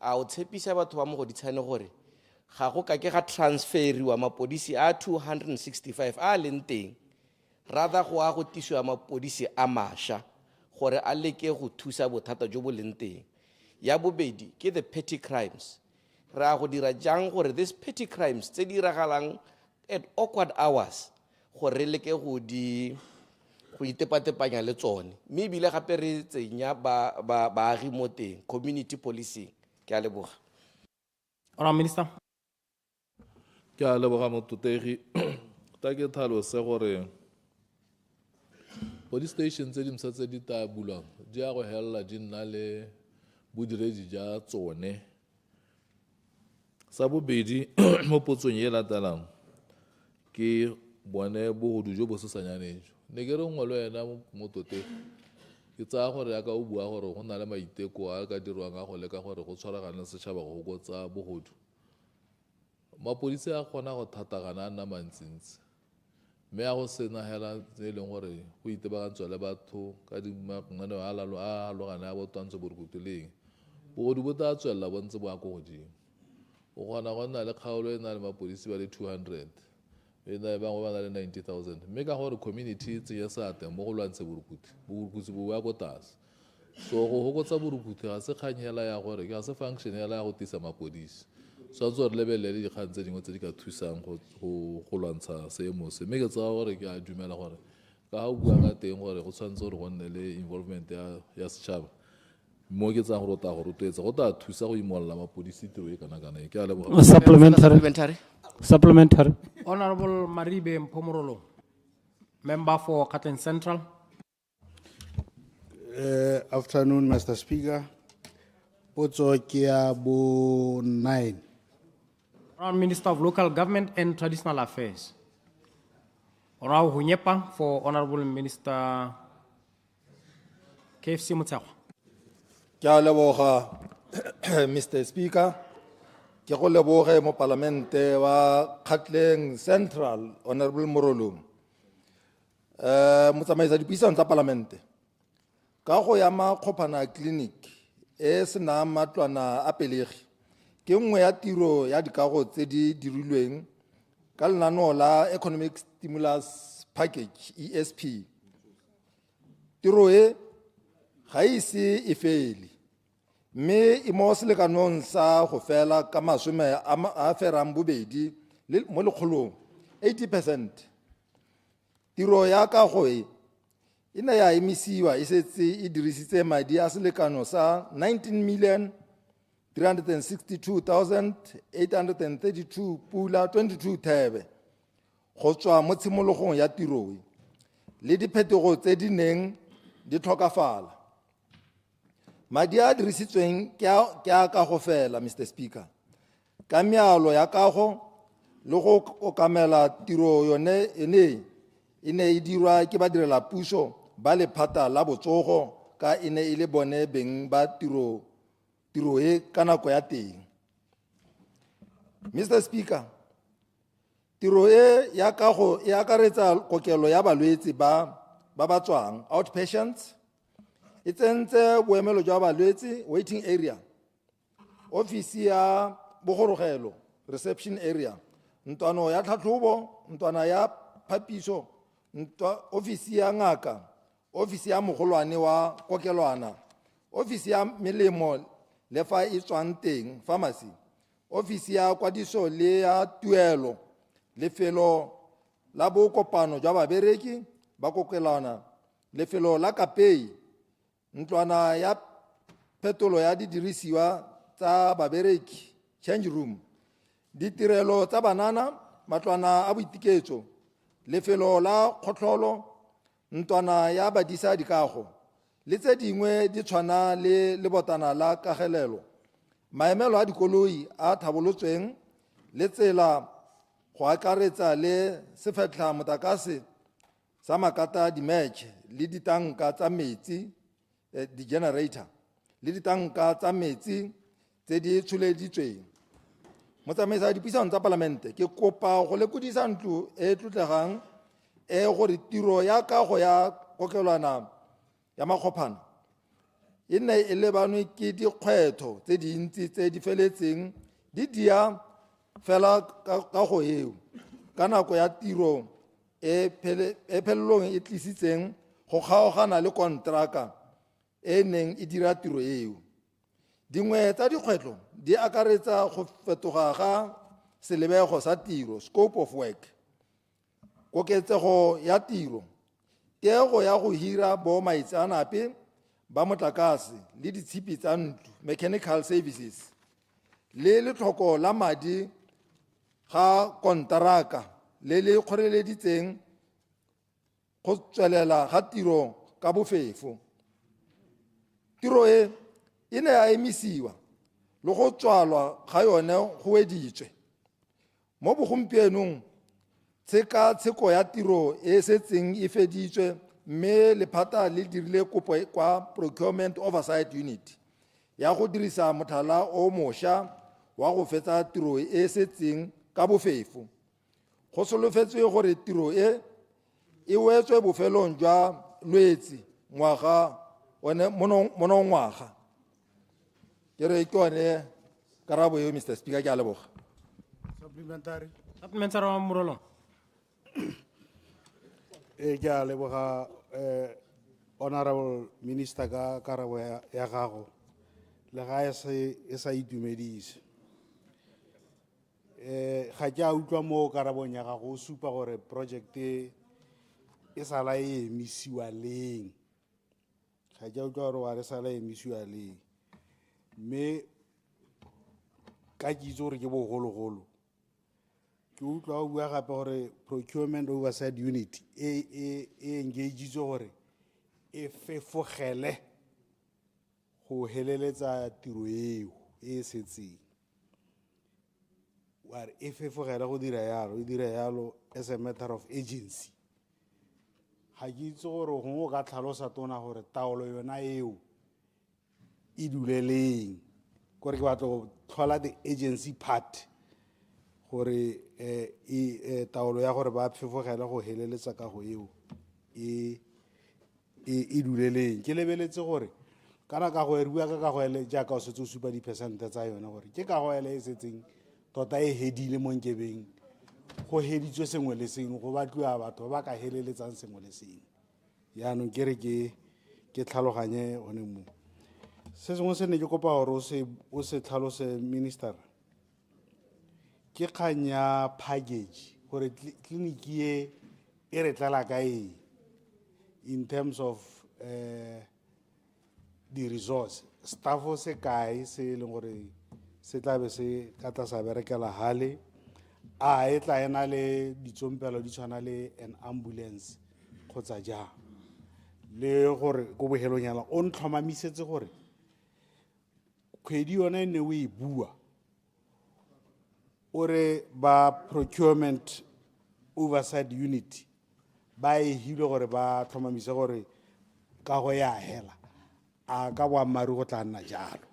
A o tshepisa batho ba Mogodisane gore ga go ka ke ga transferiwa mapodisi a 265 a leng teng rather go a go tisiwa mapodisi a mašwa gore a leke go thusa bothata jo bo leng teng. Ya bobedi ke the petty crimes. Ra go dira jang gore these petty crimes tse di iragalang at awkward hours gore re leke go itepatepanya le tsone, mme ebile gape re tsenya baagi mo teng, community policing. Ke a leboga. Honourable Minister. Ke a leboga mototegi ta ke tlhalose gore police station tse dimsa tse di ta bulwang di a go helela di nna le bodiredi ja tsone. Sa bobedi mo potsong e latelang ke bone bogodu jo bo sesanyaneng jo. Ne ke re nngwe le wena mototegi ke tsaya gore ya ka o bua gore go na le maiteko a ka dirwang a go leka gore go tshwaragane setšhaba go fokotsa bogodu. Mapodisi a kgona go thatagana a nna mantsintsi, mme a go sena hela tse e leng gore go itebagantswa le batho ka mananeo a alogane a botwantsho borukutlhi le eng. Bogodu bo tla tswelela bo ntse bo ya ko godimo. O kgona go nna le kgaolo e na le mapodisi ba le 200 e na bangwe ba na le 90,000, mme ka gore community e tsenye seateng mo go lwantshe borukutlhi bo ya ko tlase. So go fokotsa borukutlhi ga se kgang hela ya gore ga se function hela ya go tisa mapodisi. Tshwanetse re lebelele dikgang tse dingwe tse di ka thusang go lwantsha seemo se, mme ke tsaya gore ke a dumela gore ka ga o bua ka teng gore go tshwanetse gore go nne le involvement ya setšhaba mo ke tsayang gore o tla go rotloetsa go tla thusa go imolola mapodisi tiro e kana-kana e. Ke a leboga. Supplementary. Honourable Maribe Mpomorolo, member for Gatland Central. Afternoon, Mr. Speaker. Potso ke ya bo 9. Minister of Local Government and Traditional Affairs. Honorable 𝗤𝗨𝗘𝗦𝗧𝗜𝗍𝗍 for Honorable Minister 𝗓𝗓𝗦𝗧𝗜𝗍𝗍. Ke a leboga Mr. Speaker. Ke go leboge mo parlamente wa Gatland Central Honorable Morolo. Motsamaisa dipuisano tsa parlamente. Ka go ya Makgopana clinic e sena matlwana a pelegi. Ke nngwe ya tiro ya dikago tse di dirilweng ka lenaneo la Economic Stimulus Package ESP. Tiro e ga ise e fele, mme e mo selekanong sa go fela ka masome a ferang bobedi mo lekgolong 80%. Tiro ya kago e ina ya emisiwa e setse e dirisitse madi a selekano sa 19,362,832 pula 22 thebe go tswa mo tshimologong ya tiro le diphetogo tse di neng di tlhokafala. Madi a dirisitsweng ke a kago fela, Mr. Speaker, ka mealo ya kago le go okamela tiro yone e ne e dirwa ke badirela puso ba lephata la botsogo ka e ne e le bone beng ba tiro e ka nako ya teng. Mr. Speaker, tiro e ya kago e akaretsa kokelo ya balwetse ba tswang outpatients, e tsentse boemelo jwa balwetse waiting area, ofisi ya bogorogelo reception area, ntwano ya tlhatlhobo, ntwana ya phapiso, ofisi ya ngaka, ofisi ya mogolwane wa kokelwana, ofisi ya melemo le fa e tswang teng pharmacy, ofisi ya kwadiso le ya tuelo, lefelo la bokopano jwa babereki ba kokelwana, lefelo la kapei, ntlwana ya phetolo ya didirisiwa tsa babereki change room, ditirelo tsa banana, matlwana a boitiketso, lefelo la kgotlholo, ntwana ya badisa dikago le tse dingwe di tshwana le lebotana la kagelelo, maemelo a dikoloi a thabolotsweng le tsela go akaretsa le sefetlha motakase sa makata di-match le ditanka tsa metsi di-generator le ditanka tsa metsi tse di tsholeditsweng. Motsamaisa dipuisano tsa parlamente ke kopa go lekodisa ntlo e tlotlegang e gore tiro ya kago ya kokelwana ya Makgopana e ne e lebanwe ke dikgwetlho tse dintsi tse di feletseng di dia fela ka go eo ka nako ya tiro e phelelong e tlisitseng go kgaogana le kontraka e neng e dira tiro eo. Dingwe tsa dikgwetlho di akaretsa go fetoga ga selebego sa tiro, scope of work, koketsego ya tiro, tiego ya go hira bo maitsanape ba motlakase le ditshipi tsa ntlo, mechanical services, le letlhoko la madi ga kontraka le le kgoreleditseng go tswelela ga tiro ka bofefo. Tiro e ne ya emisiwa le go tswalwa ga yone go weditswe. Mo bogompienong tshekatsheko ya tiro e setseng e feditswe mme lephata le dirile kopo kwa Procurement Oversight Unit ya go dirisa motlhala o mošwa wa go fetsa tiro e setseng ka bofefo. Go solofetswe gore tiro e wetswe bofelong jwa Lwetse ngwaga monongwaga. Ke re ke one karabo eo, Mr. Speaker, ke a leboga. Supplementary. Supplementary wa Morolong. Ke a leboga Honorable Minister ka karabo ya gago le ga e sa itumedise. Ga ke a utlwa mo karabong ya gago o supa gore project e sala e emisiwa leng. Ga ke a utlwa gore wa re sala e emisiwa leng. Mme ka kitso gore ke bogologolo ke utlwa o bua gape gore Procurement Oversight Unit e engagetswe gore e fefogele go heleletsa tiro eo e setseng. Ware e fefogele go dira yalo as a matter of agency. Ga ke itse gore gongwe o ka tlhalosa tona gore taolo yona eo e duleleng gore ke batla go tlhola the agency part gore taolo ya gore ba fefogela go heleletsa ka go eo e duleleng. Ke lebeletse gore kana ka go erua ka go ele jaaka o setse o supa di-percent tsa yone gore ke ka go ele e setseng tota e hedile mo nkebeng go heditswe sengwe le sengwe go batliwa batho ba ka heleletsang sengwe le sengwe. Yaanong ke re ke tlhaloganye one mo. Se sengwe se ne ke kopa gore o se tlhalose minister ke kgang ya package gore tleliniki e re tlela ka eng in terms of the resource, staff se kae se leng gore se tla be se ka tla sa berekela hale a e tla ena le ditsompelo di tshwana le an ambulance kgotsa jang le gore go bohelonyana o ntlhomamisetse gore kgwedi yona e ne o e bua ore ba Procurement Oversight Unit ba e hile gore ba tlhomamise gore ka go ya hela a ka boammaaruri go tla nna jalo.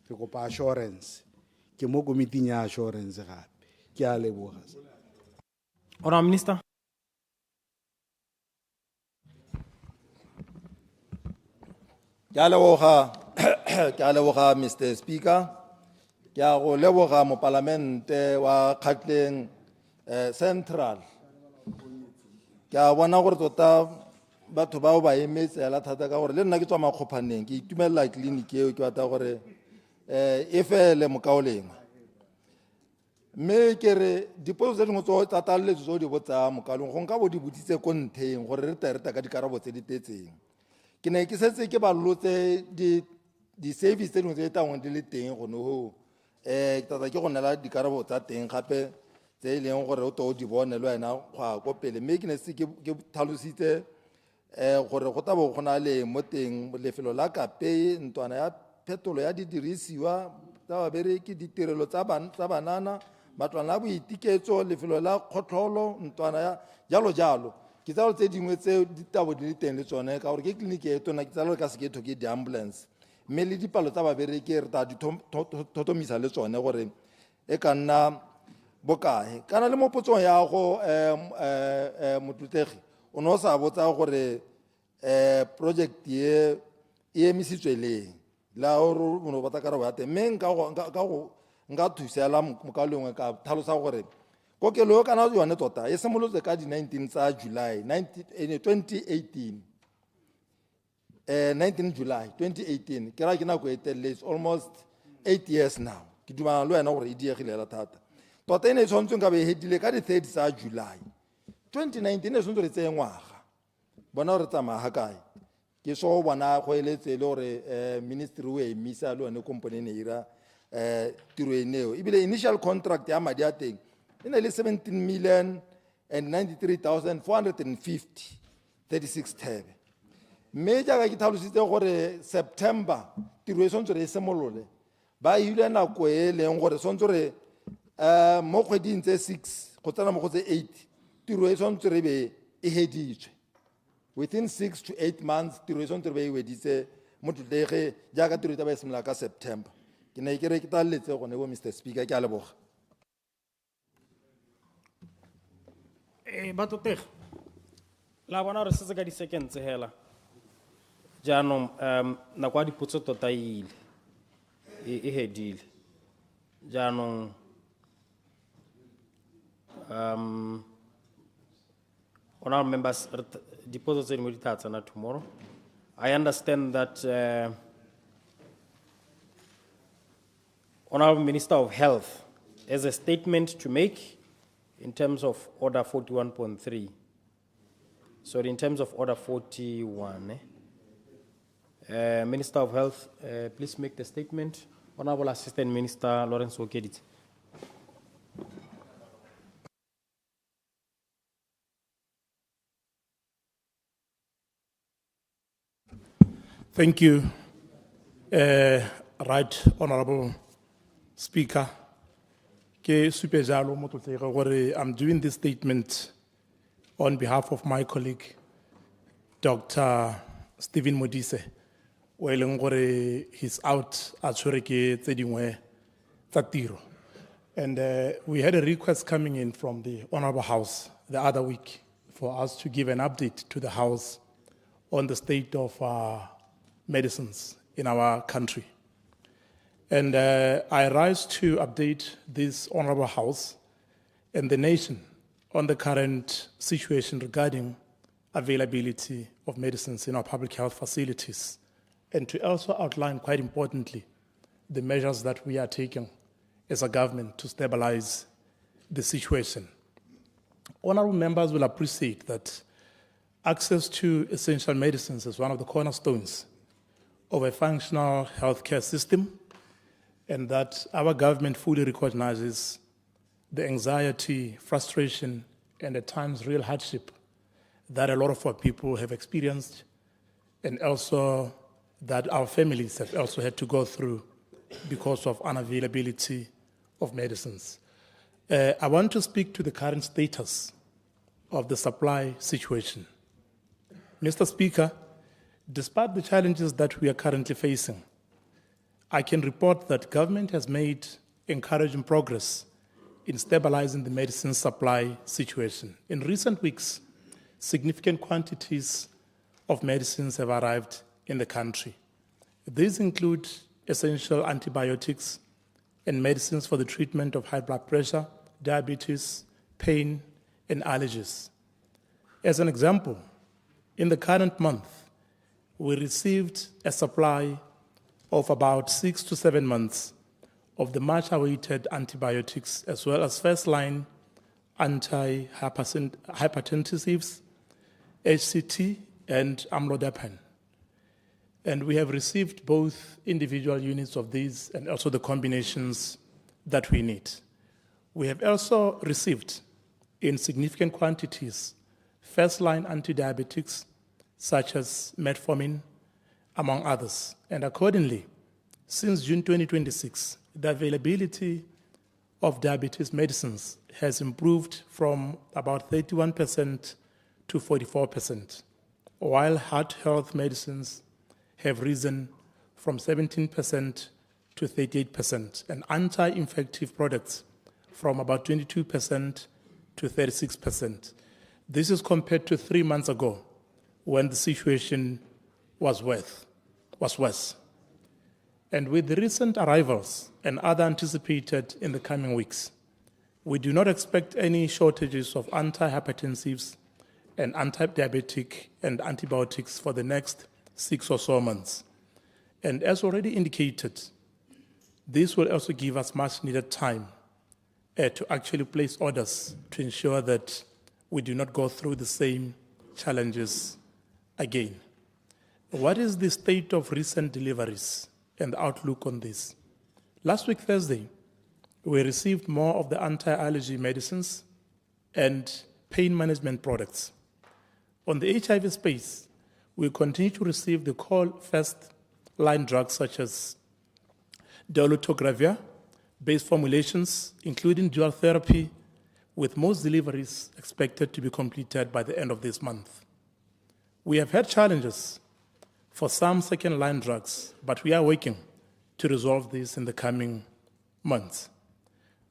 Ke kopa assurance ke mo komiting ya assurance gape. Ke a leboga. Honorable Minister. Ke a leboga Mr. Speaker. Ke a go leboga mo parlamente wa Gatling Central. Ke a bona gore tota batho bao ba emetsela thata ka gore le nna ke tswa makgophaneng ke itumelela clinic eo ke batla gore e fele mokaolengwe. Mme ke re dipotso tse dingwe tsa taletso tse o di botsa mokaoleng go nka bo di botsitse ko ntheng gore re tereta ka dikarabo tse di tetseng. Ke ne ke setse ke ba lotse di-service tse dingwe tse tangwe di le teng go no tata ke go nela dikarabo tsa teng gape tse e leng gore o to o di bone le wena go ko pele. Mme ke ne se ke tlhalositse gore go tabo go na le mo teng lefelo la Kape ntwana ya phetolo ya didirisiwa tsa babereki ditirelo tsa banana matlwana a boitiketso lefelo la kgotlholo ntwana ya jalo ke tsalo tse dingwe tse ditabo di le teng le tsone ka gore ke kliniki e tona ke tsalo ka seketho ke di-ambulance mme le dipalo tsa babereki re ta di thotomisa le tsone gore e ka nna bokae kana le mo potsong ya go motlotegi o no sa botsa gore project e emisitswe leng la o no batla karabo ya teng mme nka go nka thusela mokalongwe ka tlhalosa gore kokelo yo kana yone tota e simolotse ka di 19 tsa July 2018 19 July 2018 ke ra ke nako e telele, it's almost 8 years now. Ke dumana le wena gore e diegile la thata tota ene e tshwantsweng ka be e hedile ka di 3 tsa July 2019 e tshwantswe re tseye ngwaga bona gore tsamaya ga kae ke so bona go eletse le gore ministry o emisa le one company ene ira tiro eneo ebile initial contract ya madi a teng ene le 17,093,450 36 thebe mme jaaka ke tlhalositse gore September tiro e tshwantswe re e simolole ba ile nako e leng gore tshwantswe re mo kgweding tse 6 go tsena mo go tse 8 tiro e tshwantswe re be e heditswe within 6 to 8 months tiro e tshwantswe re be e weditse mo tlege jaaka tiro e tla ba e simolola ka September. Ke ne ke re ke taletse gone bo Mr. Speaker ke a leboga. Batoteg la bona re setse ka di seconds hela jaanong nako a dipotso tota e hedile jaanong honorable members dipotso tse dingwe di tla tsena tomorrow. I understand that Honorable Minister of Health has a statement to make in terms of Order 41.3. Sorry, in terms of Order 41. Minister of Health, please make the statement. Honorable Assistant Minister Lawrence Okedit. Thank you, Right Honorable Speaker. I'm doing this statement on behalf of my colleague, Dr. 𝗬𝗓𝗦𝗧𝗜𝗍, where he's out at Tshwereke and we had a request coming in from the Honorable House the other week for us to give an update to the House on the state of medicines in our country. And I rise to update this Honorable House and the nation on the current situation regarding availability of medicines in our public health facilities, and to also outline, quite importantly, the measures that we are taking as a government to stabilize the situation. Honorable members will appreciate that access to essential medicines is one of the cornerstones of a functional healthcare system, and that our government fully recognizes the anxiety, frustration, and at times real hardship that a lot of our people have experienced, and also that our families have also had to go through because of unavailability of medicines. I want to speak to the current status of the supply situation. Mr. Speaker, despite the challenges that we are currently facing, I can report that government has made encouraging progress in stabilizing the medicine supply situation. In recent weeks, significant quantities of medicines have arrived in the country. These include essential antibiotics and medicines for the treatment of high blood pressure, diabetes, pain, and allergies. As an example, in the current month, we received a supply of about 6 to 7 months of the much-awaited antibiotics, as well as first-line antihypertensives, HCT, and amlodipine. And we have received both individual units of these and also the combinations that we need. We have also received, in significant quantities, first-line antidiabetics, such as metformin, among others. And accordingly, since June 2026, the availability of diabetes medicines has improved from about 31% to 44%, while heart health medicines have risen from 17% to 38%, and anti-infective products from about 22% to 36%. This is compared to 3 months ago, when the situation was worse. And with the recent arrivals and other anticipated in the coming weeks, we do not expect any shortages of antihypertensives and anti-diabetic and antibiotics for the next 6 or so months. And as already indicated, this will also give us much needed time to actually place orders to ensure that we do not go through the same challenges again. What is the state of recent deliveries and the outlook on this? Last week, Thursday, we received more of the anti-allergy medicines and pain management products. On the HIV space, we continue to receive the core first-line drugs such as dolutegravir, based formulations, including dual therapy, with most deliveries expected to be completed by the end of this month. We have had challenges for some second-line drugs, but we are working to resolve this in the coming months.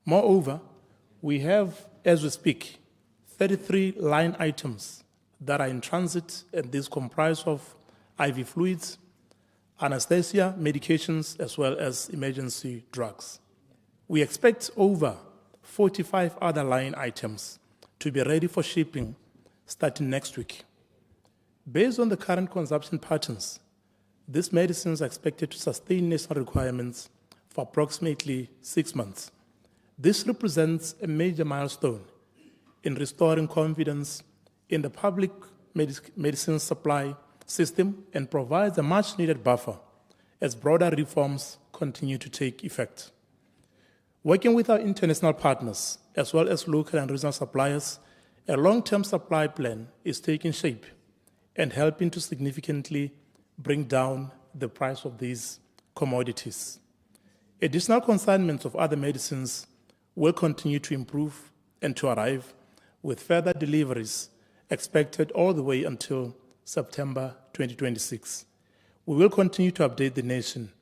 Moreover, we have, as we speak, 33 line items that are in transit, and these comprise of IV fluids, anesthesia, medications, as well as emergency drugs. We expect over 45 other line items to be ready for shipping starting next week. Based on the current consumption patterns, these medicines are expected to sustain national requirements for approximately 6 months. This represents a major milestone in restoring confidence in the public medicine supply system and provides a much-needed buffer as broader reforms continue to take effect. Working with our international partners, as well as local and regional suppliers, a long-term supply plan is taking shape and helping to significantly bring down the price of these commodities. Additional consignments of other medicines will continue to improve and to arrive, with further deliveries expected all the way until September 2026. We will continue to update the nation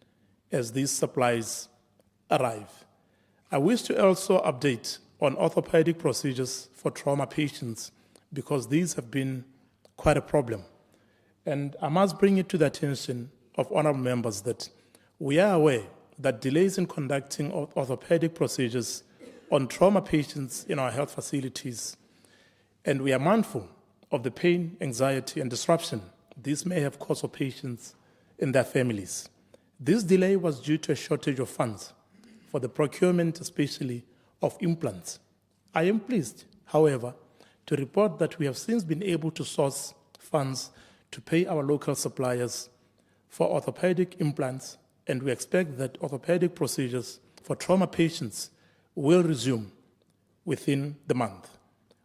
as these supplies arrive. I wish to also update on orthopedic procedures for trauma patients because these have been quite a problem. And I must bring it to the attention of honorable members that we are aware that delays in conducting orthopedic procedures on trauma patients in our health facilities, and we are mindful of the pain, anxiety, and disruption this may have caused for patients and their families. This delay was due to a shortage of funds for the procurement, especially of implants. I am pleased, however, to report that we have since been able to source funds to pay our local suppliers for orthopedic implants, and we expect that orthopedic procedures for trauma patients will resume within the month.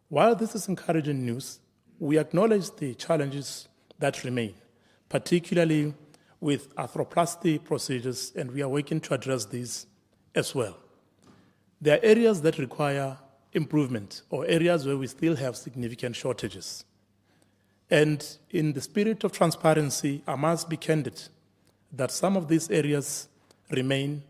While this is encouraging news, we acknowledge the challenges that remain, particularly with arthroplasty procedures, and we are working to address these as well. There are areas that require improvement or areas where we still have significant shortages. And in the spirit of transparency, I must be candid that some of these areas remain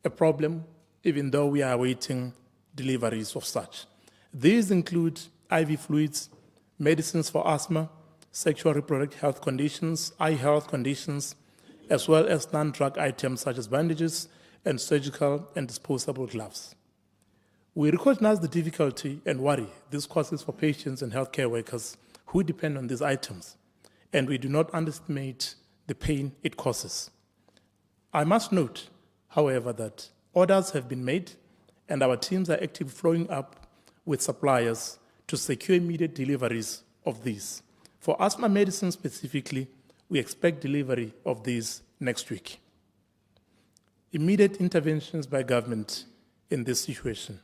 a problem, even though we are awaiting deliveries of such. These include IV fluids, medicines for asthma, sexual reproductive health conditions, eye health conditions, as well as non-drug items such as bandages and surgical and disposable gloves. We recognize the difficulty and worry this causes for patients and healthcare workers who depend on these items, and we do not underestimate the pain it causes. I must note, however, that orders have been made and our teams are actively following up with suppliers to secure immediate deliveries of these. For asthma medicine specifically, we expect delivery of these next week. Immediate interventions by government in this situation.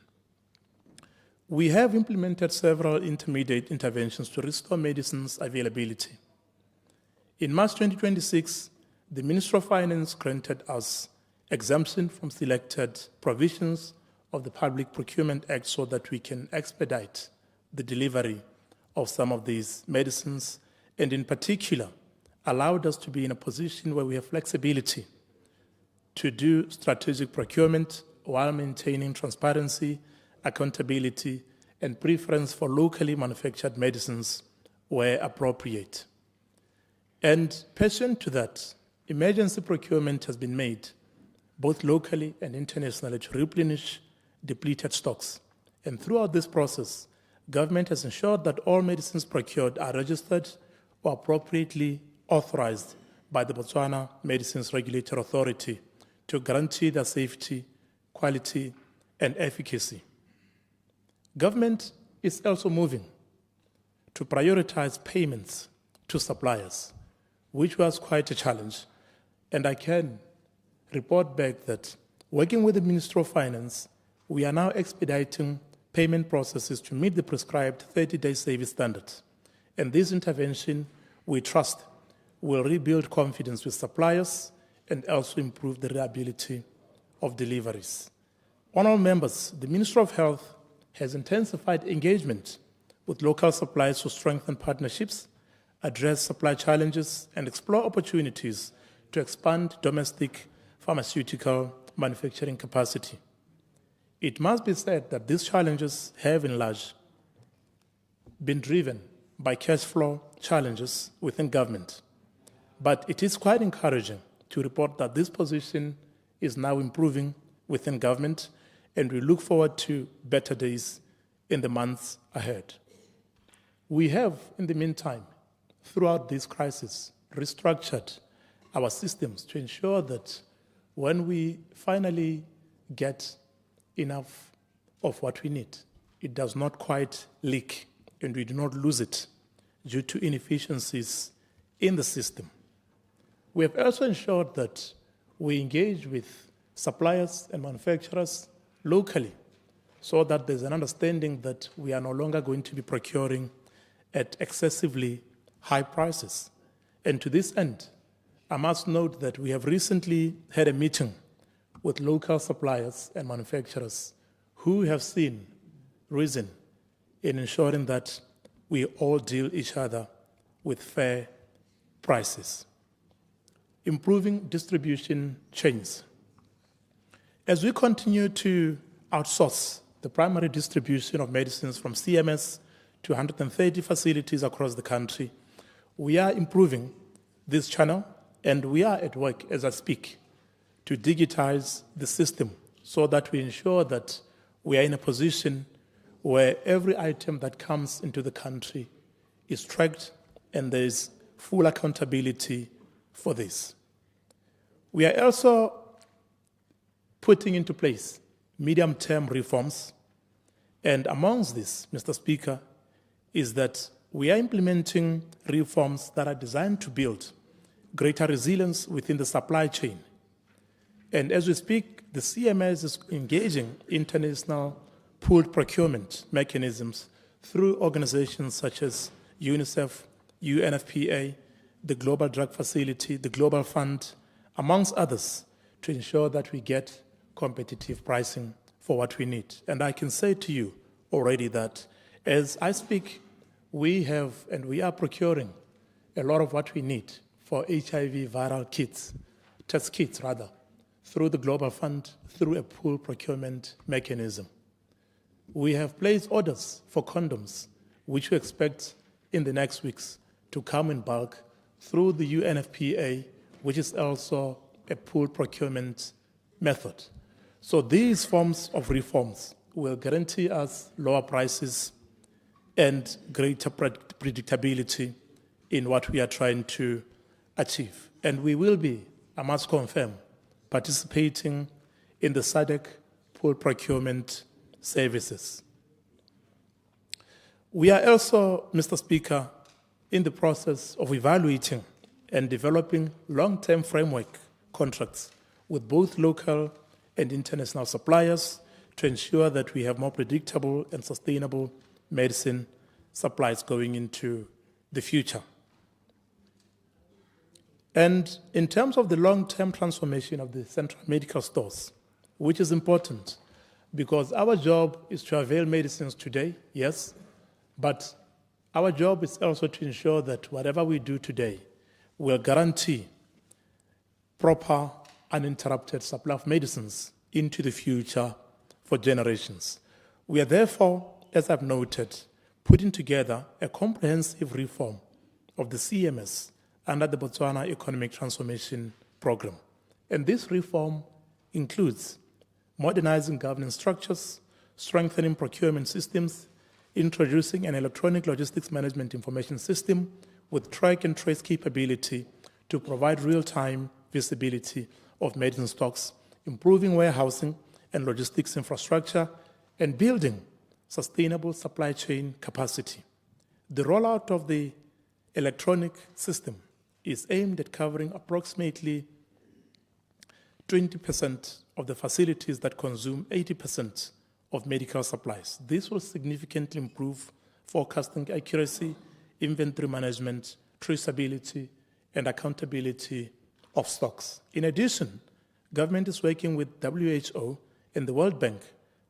We have implemented several intermediate interventions to restore medicines availability. In March 2026, the Ministry of Finance granted us exemption from selected provisions of the Public Procurement Act so that we can expedite the delivery of some of these medicines, and in particular, allowed us to be in a position where we have flexibility to do strategic procurement while maintaining transparency, accountability, and preference for locally manufactured medicines where appropriate. And pursuant to that, emergency procurement has been made both locally and internationally, to replenish depleted stocks. And throughout this process, government has ensured that all medicines procured are registered or appropriately authorized by the Botswana Medicines Regulatory Authority to guarantee their safety, quality, and efficacy. Government is also moving to prioritize payments to suppliers, which was quite a challenge. And I can report back that working with the Ministry of Finance, we are now expediting payment processes to meet the prescribed 30-day service standards. And this intervention, we trust, will rebuild confidence with suppliers and also improve the reliability of deliveries. Honourable members, the Ministry of Health has intensified engagement with local suppliers to strengthen partnerships, address supply challenges, and explore opportunities to expand domestic pharmaceutical manufacturing capacity. It must be said that these challenges have in large been driven by cash flow challenges within government. But it is quite encouraging to report that this position is now improving within government, and we look forward to better days in the months ahead. We have, in the meantime, throughout this crisis, restructured our systems to ensure that when we finally get enough of what we need, it does not quite leak and we do not lose it due to inefficiencies in the system. We have also ensured that we engage with suppliers and manufacturers locally so that there's an understanding that we are no longer going to be procuring at excessively high prices. And to this end, I must note that we have recently had a meeting with local suppliers and manufacturers who have seen reason in ensuring that we all deal each other with fair prices. Improving distribution chains. As we continue to outsource the primary distribution of medicines from CMS to 130 facilities across the country, we are improving this channel, and we are at work as I speak to digitize the system so that we ensure that we are in a position where every item that comes into the country is tracked and there is full accountability for this. We are also putting into place medium-term reforms, and amongst this, Mr. Speaker, is that we are implementing reforms that are designed to build greater resilience within the supply chain. And as we speak, the CMS is engaging international pooled procurement mechanisms through organizations such as UNICEF, UNFPA, the Global Drug Facility, the Global Fund, amongst others, to ensure that we get competitive pricing for what we need. And I can say to you already that as I speak, we have and we are procuring a lot of what we need for HIV viral kits, test kits rather, through the Global Fund, through a pool procurement mechanism. We have placed orders for condoms, which we expect in the next weeks to come in bulk through the UNFPA, which is also a pool procurement method. So these forms of reforms will guarantee us lower prices and greater predictability in what we are trying to achieve. And we will be, I must confirm, participating in the SADC pool procurement services. We are also, Mr. Speaker, in the process of evaluating and developing long-term framework contracts with both local and international suppliers to ensure that we have more predictable and sustainable medicine supplies going into the future. And in terms of the long-term transformation of the central medical stores, which is important because our job is to avail medicines today, yes, but our job is also to ensure that whatever we do today will guarantee proper, uninterrupted supply of medicines into the future for generations. We are therefore, as I've noted, putting together a comprehensive reform of the CMS under the Botswana Economic Transformation Program. And this reform includes modernizing governance structures, strengthening procurement systems, introducing an electronic logistics management information system with track and trace capability to provide real-time visibility of medicine stocks, improving warehousing and logistics infrastructure, and building sustainable supply chain capacity. The rollout of the electronic system is aimed at covering approximately 20% of the facilities that consume 80% of medical supplies. This will significantly improve forecasting accuracy, inventory management, traceability, and accountability of stocks. In addition, government is working with WHO and the World Bank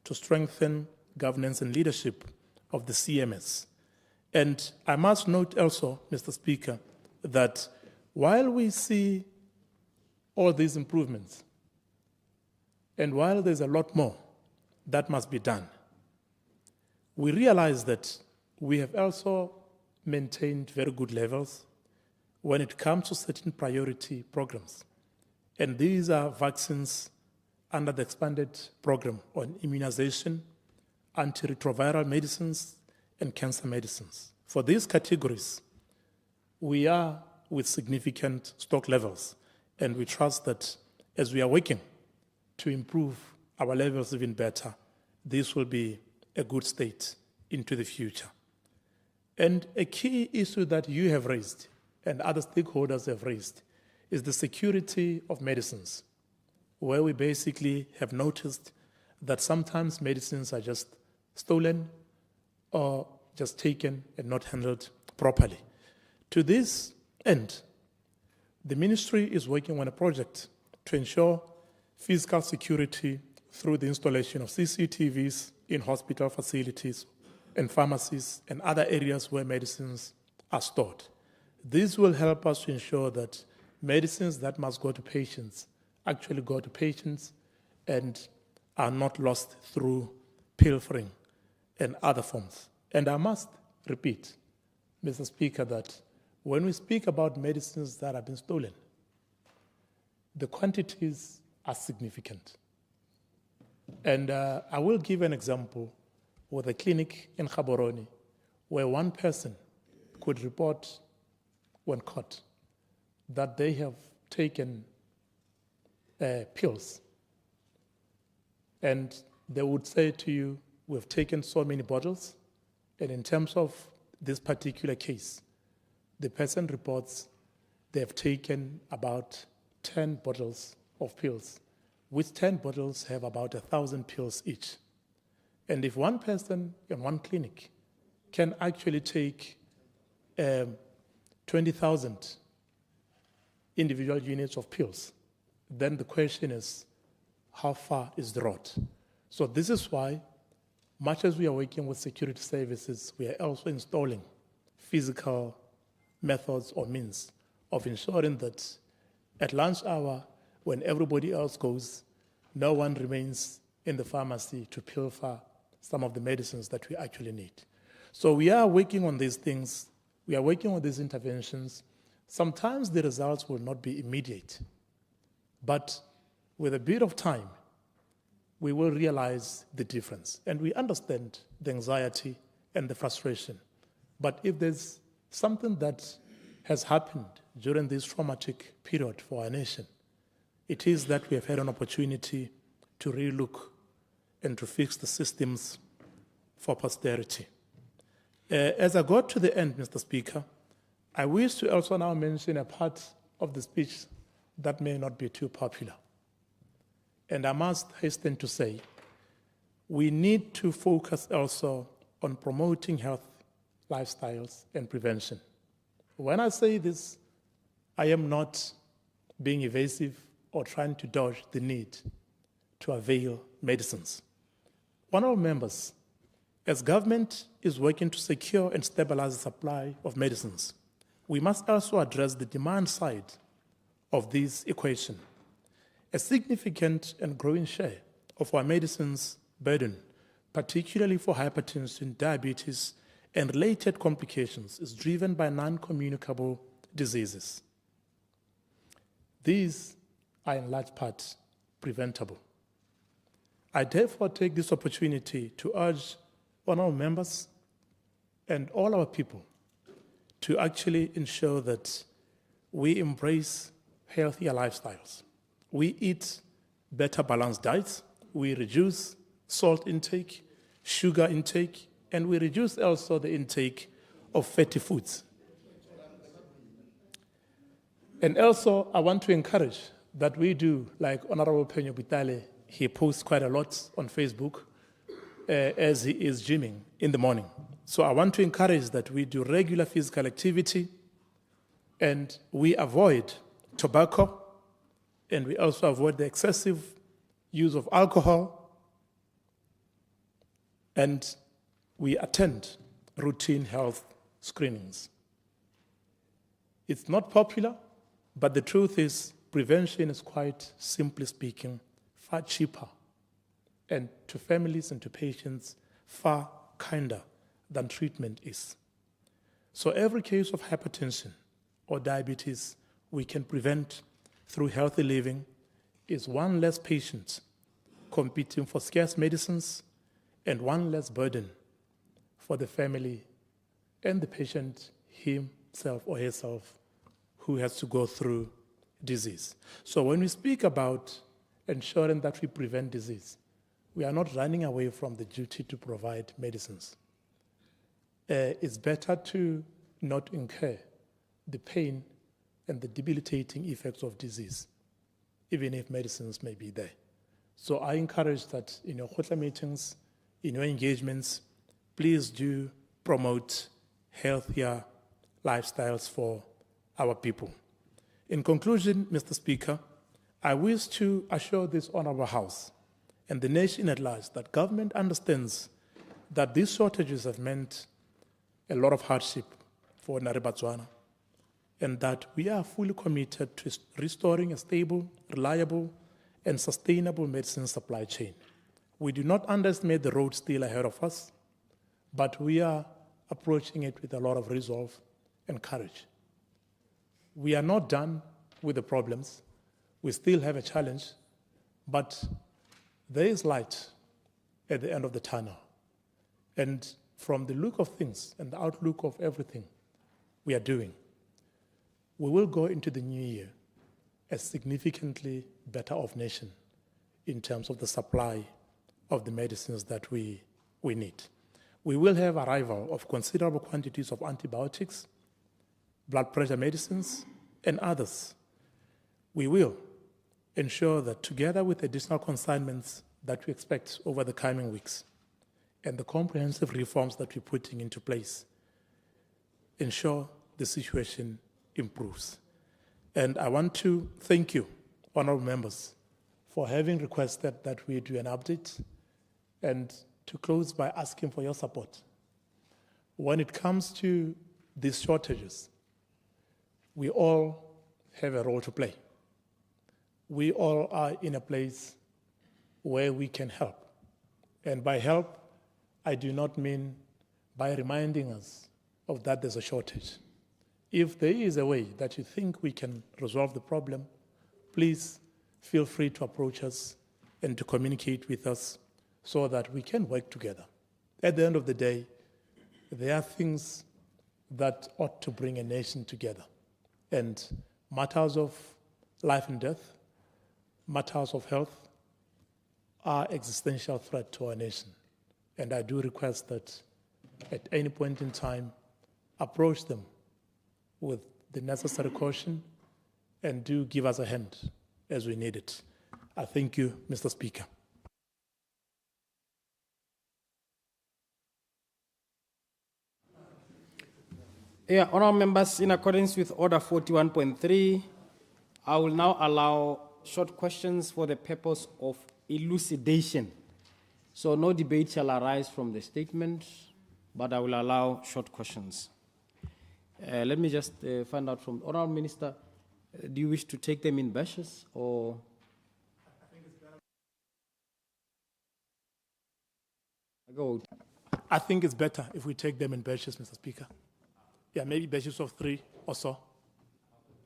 to strengthen governance and leadership of the CMS. And I must note also, Mr. Speaker, that while we see all these improvements, and while there's a lot more that must be done, we realize that we have also maintained very good levels when it comes to certain priority programs. And these are vaccines under the expanded program on immunization, antiretroviral medicines, and cancer medicines. For these categories, we are with significant stock levels, and we trust that as we are working to improve our levels even better, this will be a good state into the future. And a key issue that you have raised and other stakeholders have raised is the security of medicines, where we basically have noticed that sometimes medicines are just stolen or just taken and not handled properly. To this end, the ministry is working on a project to ensure physical security through the installation of CCTVs in hospital facilities and pharmacies and other areas where medicines are stored. This will help us to ensure that medicines that must go to patients actually go to patients and are not lost through pilfering and other forms. And I must repeat, Mr. Speaker, that when we speak about medicines that have been stolen, the quantities are significant. And I will give an example with a clinic in Gaborone where one person could report when caught that they have taken pills. And they would say to you, we've taken so many bottles, and in terms of this particular case, the person reports they have taken about 10 bottles of pills, which 10 bottles have about 1,000 pills each. And if one person in one clinic can actually take 20,000 individual units of pills, then the question is, how far is the road? So this is why, much as we are working with security services, we are also installing physical methods or means of ensuring that at lunch hour, when everybody else goes, no one remains in the pharmacy to pilfer some of the medicines that we actually need. So we are working on these things. We are working on these interventions. Sometimes the results will not be immediate, but with a bit of time, we will realize the difference. And we understand the anxiety and the frustration. But if there's something that has happened during this traumatic period for our nation, it is that we have had an opportunity to relook and to fix the systems for posterity. As I got to the end, Mr. Speaker, I wish to also now mention a part of the speech that may not be too popular. And I must hasten to say, we need to focus also on promoting health lifestyles and prevention. When I say this, I am not being evasive or trying to dodge the need to avail medicines. Honourable members, as government is working to secure and stabilize the supply of medicines, we must also address the demand side of this equation. A significant and growing share of our medicines burden, particularly for hypertension, diabetes, and related complications, is driven by non-communicable diseases. These are in large part preventable. I therefore take this opportunity to urge honorable members and all our people to actually ensure that we embrace healthier lifestyles. We eat better balanced diets, we reduce salt intake, sugar intake, and we reduce also the intake of fatty foods. And also, I want to encourage that we do, like Honorable 𝗤𝗨𝗘𝗦𝗧𝗜𝗢𝗡, he posts quite a lot on Facebook as he is gymming in the morning. So I want to encourage that we do regular physical activity and we avoid tobacco and we also avoid the excessive use of alcohol and we attend routine health screenings. It's not popular, but the truth is prevention is quite, simply speaking, far cheaper and to families and to patients far kinder than treatment is. So every case of hypertension or diabetes we can prevent through healthy living is one less patient competing for scarce medicines and one less burden for the family and the patient himself or herself who has to go through disease. So when we speak about ensuring that we prevent disease, we are not running away from the duty to provide medicines. It's better to not incur the pain and the debilitating effects of disease, even if medicines may be there. So I encourage that in your 𝗤𝗨𝗘𝗦𝗧𝗜𝗢𝗡 meetings, in your engagements, please do promote healthier lifestyles for our people. In conclusion, Mr. Speaker, I wish to assure this honorable House and the nation at large that government understands that these shortages have meant a lot of hardship for Botswana, and that we are fully committed to restoring a stable, reliable, and sustainable medicine supply chain. We do not underestimate the road still ahead of us, but we are approaching it with a lot of resolve and courage. We are not done with the problems. We still have a challenge, but there is light at the end of the tunnel. And from the look of things and the outlook of everything we are doing, we will go into the new year a significantly better off nation in terms of the supply of the medicines that we need. We will have arrival of considerable quantities of antibiotics, blood pressure medicines, and others. We will ensure that together with additional consignments that we expect over the coming weeks and the comprehensive reforms that we're putting into place, ensure the situation improves. And I want to thank you, honorable members, for having requested that we do an update, and to close by asking for your support. When it comes to these shortages, we all have a role to play. We all are in a place where we can help. And by help, I do not mean by reminding us of that there's a shortage. If there is a way that you think we can resolve the problem, please feel free to approach us and to communicate with us so that we can work together. At the end of the day, there are things that ought to bring a nation together. And matters of life and death, matters of health, are existential threat to our nation. And I do request that at any point in time, approach them with the necessary caution and do give us a hand as we need it. I thank you, Mr. Speaker. Yeah, honorable members, in accordance with Order 41.3, I will now allow short questions for the purpose of elucidation. So no debate shall arise from the statement, but I will allow short questions. Let me just find out from Honorable Minister, do you wish to take them in batches or? I think it's better if we take them in batches, Mr. Speaker. Yeah, maybe batches of 3 or so.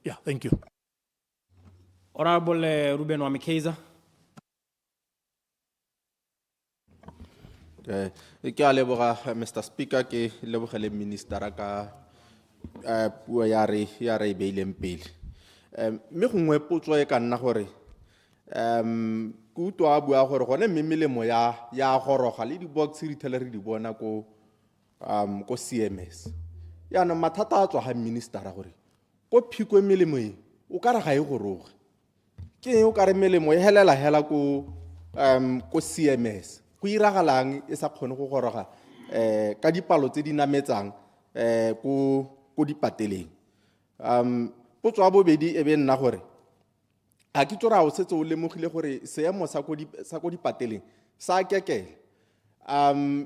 Yeah, thank you. Honorable Ruben Wamikeza. Ke a leboga Mr. Speaker ke lebogele minister ka puo ya re e beileng pele. Mme gongwe potso e ka nna gore ke utlwa a bua gore gone mme melemo ya goroga le di-box re ithele re di bona ko CMS. Yaanong mathata a tswa ga ministera gore ko phiko melemo e o ka re ga e goroge. Ke eng o ka re melemo e helela hela ko CMS go iragalang e sa kgone go goroga ka dipalo tse di nametsang ko dipateleng. Potso ya bobedi e be nna gore a ke tsora o setse o lemogile gore seemo sa ko dipateleng sa kekele.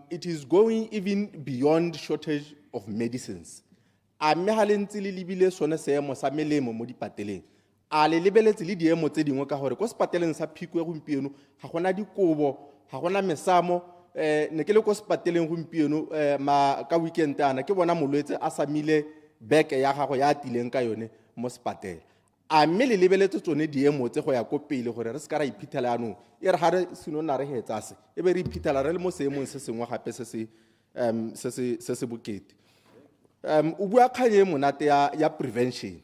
It is going even beyond shortage of medicines. A mme ha le ntse le lebile sone seemo sa melemo mo dipateleng a le lebeletse le diemo tse dingwe ka gore ko sepateleng sa phiko e gompieno ga gona dikobo ga gona mesamo ne ke le ko sepateleng gompieno ka weekend ana ke bona molwetse a samile beke ya gago ya atileng ka yone mo sepatela. A mme le lebeletse tsone diemo tse go ya ko pele gore re se ka ra iphithela yanong e re ga re senona re hetsa se e be re iphithela re le mo seemong se sengwe gape se se bokete. O bua kgang e monate ya prevention.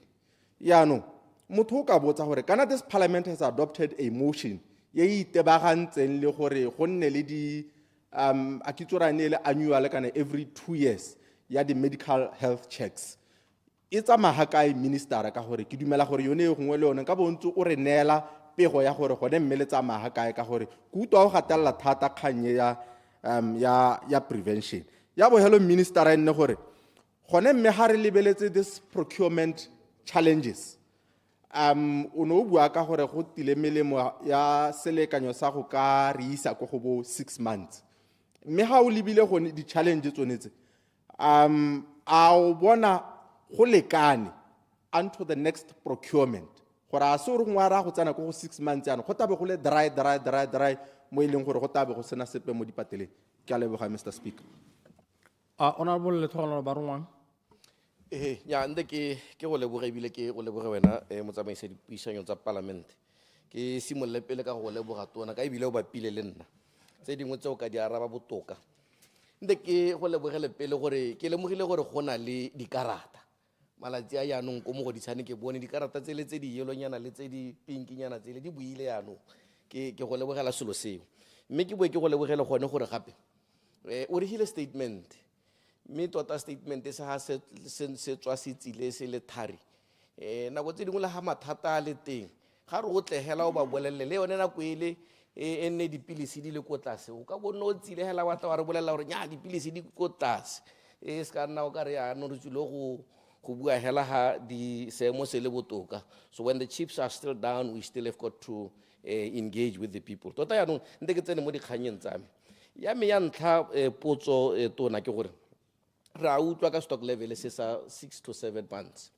Yaanong motho o ka botsa gore kana this parliament has adopted a motion ye e itebagantseng le gore go nne le di a ke tsorane le annual kana every 2 years ya di medical health checks. E tsamaya kae minister ka gore ke dumela gore yone e gongwe le yone ka bontse o re neela pego ya gore gone mme le tsamaya kae ka gore ke utlwa o gatella thata kganye ya prevention. Ya bo hello minister a nne gore gone mme ha re lebeletse this procurement challenges o no bua ka gore go tile melemo ya selekanyo sa go ka re isa go bo 6 months. Mme ha o lebile gone di challenge tsonetse a o bona go lekane unto the next procurement gore a se re ngwara go tsana go 6 months yana go tabe go le dry mo ileng gore go tabe go sena sepe mo dipateleng. Ke a leboga Mr. Speaker. Honorable Letsholo Barongwang. Ya nde ke go leboga ebile ke go leboga wena motsamaisi dipuisano tsa parliament. Ke simolle pele ka go leboga tona ka ebile o ba pile le nna tse dingwe tse o ka di araba botoka. Nde ke go lebogele pele gore ke lemogile gore go na le dikarata malatsi a yaanong ko mo go ditshane ke bone dikarata tse le tse di yelonyana le tse di pinkinyana tse le di buile yaanong ke go lebogela selo seo. Mme ke boe ke go lebogela gone gore gape o regile statement mme tota statement se ha se tswa se tsile se le thari nako tse dingwe le ha mathata a le teng ga re go tlehela o ba bolelle le yone nako ile enne dipilisi di le ko tlase o ka bona o tsile hela wa tla wa re bolella gore nya dipilisi di ko tlase ska nna o ka re ya no re tsilo go bua hela ha di seemo se le botoka. So when the chips are still down we still have got to engage with the people. Tota ya no nte ke tsene mo dikganyeng tsa me ya me ya ntlha potso tona ke gore ra utlwa ka stock level se sa 6 to 7 months.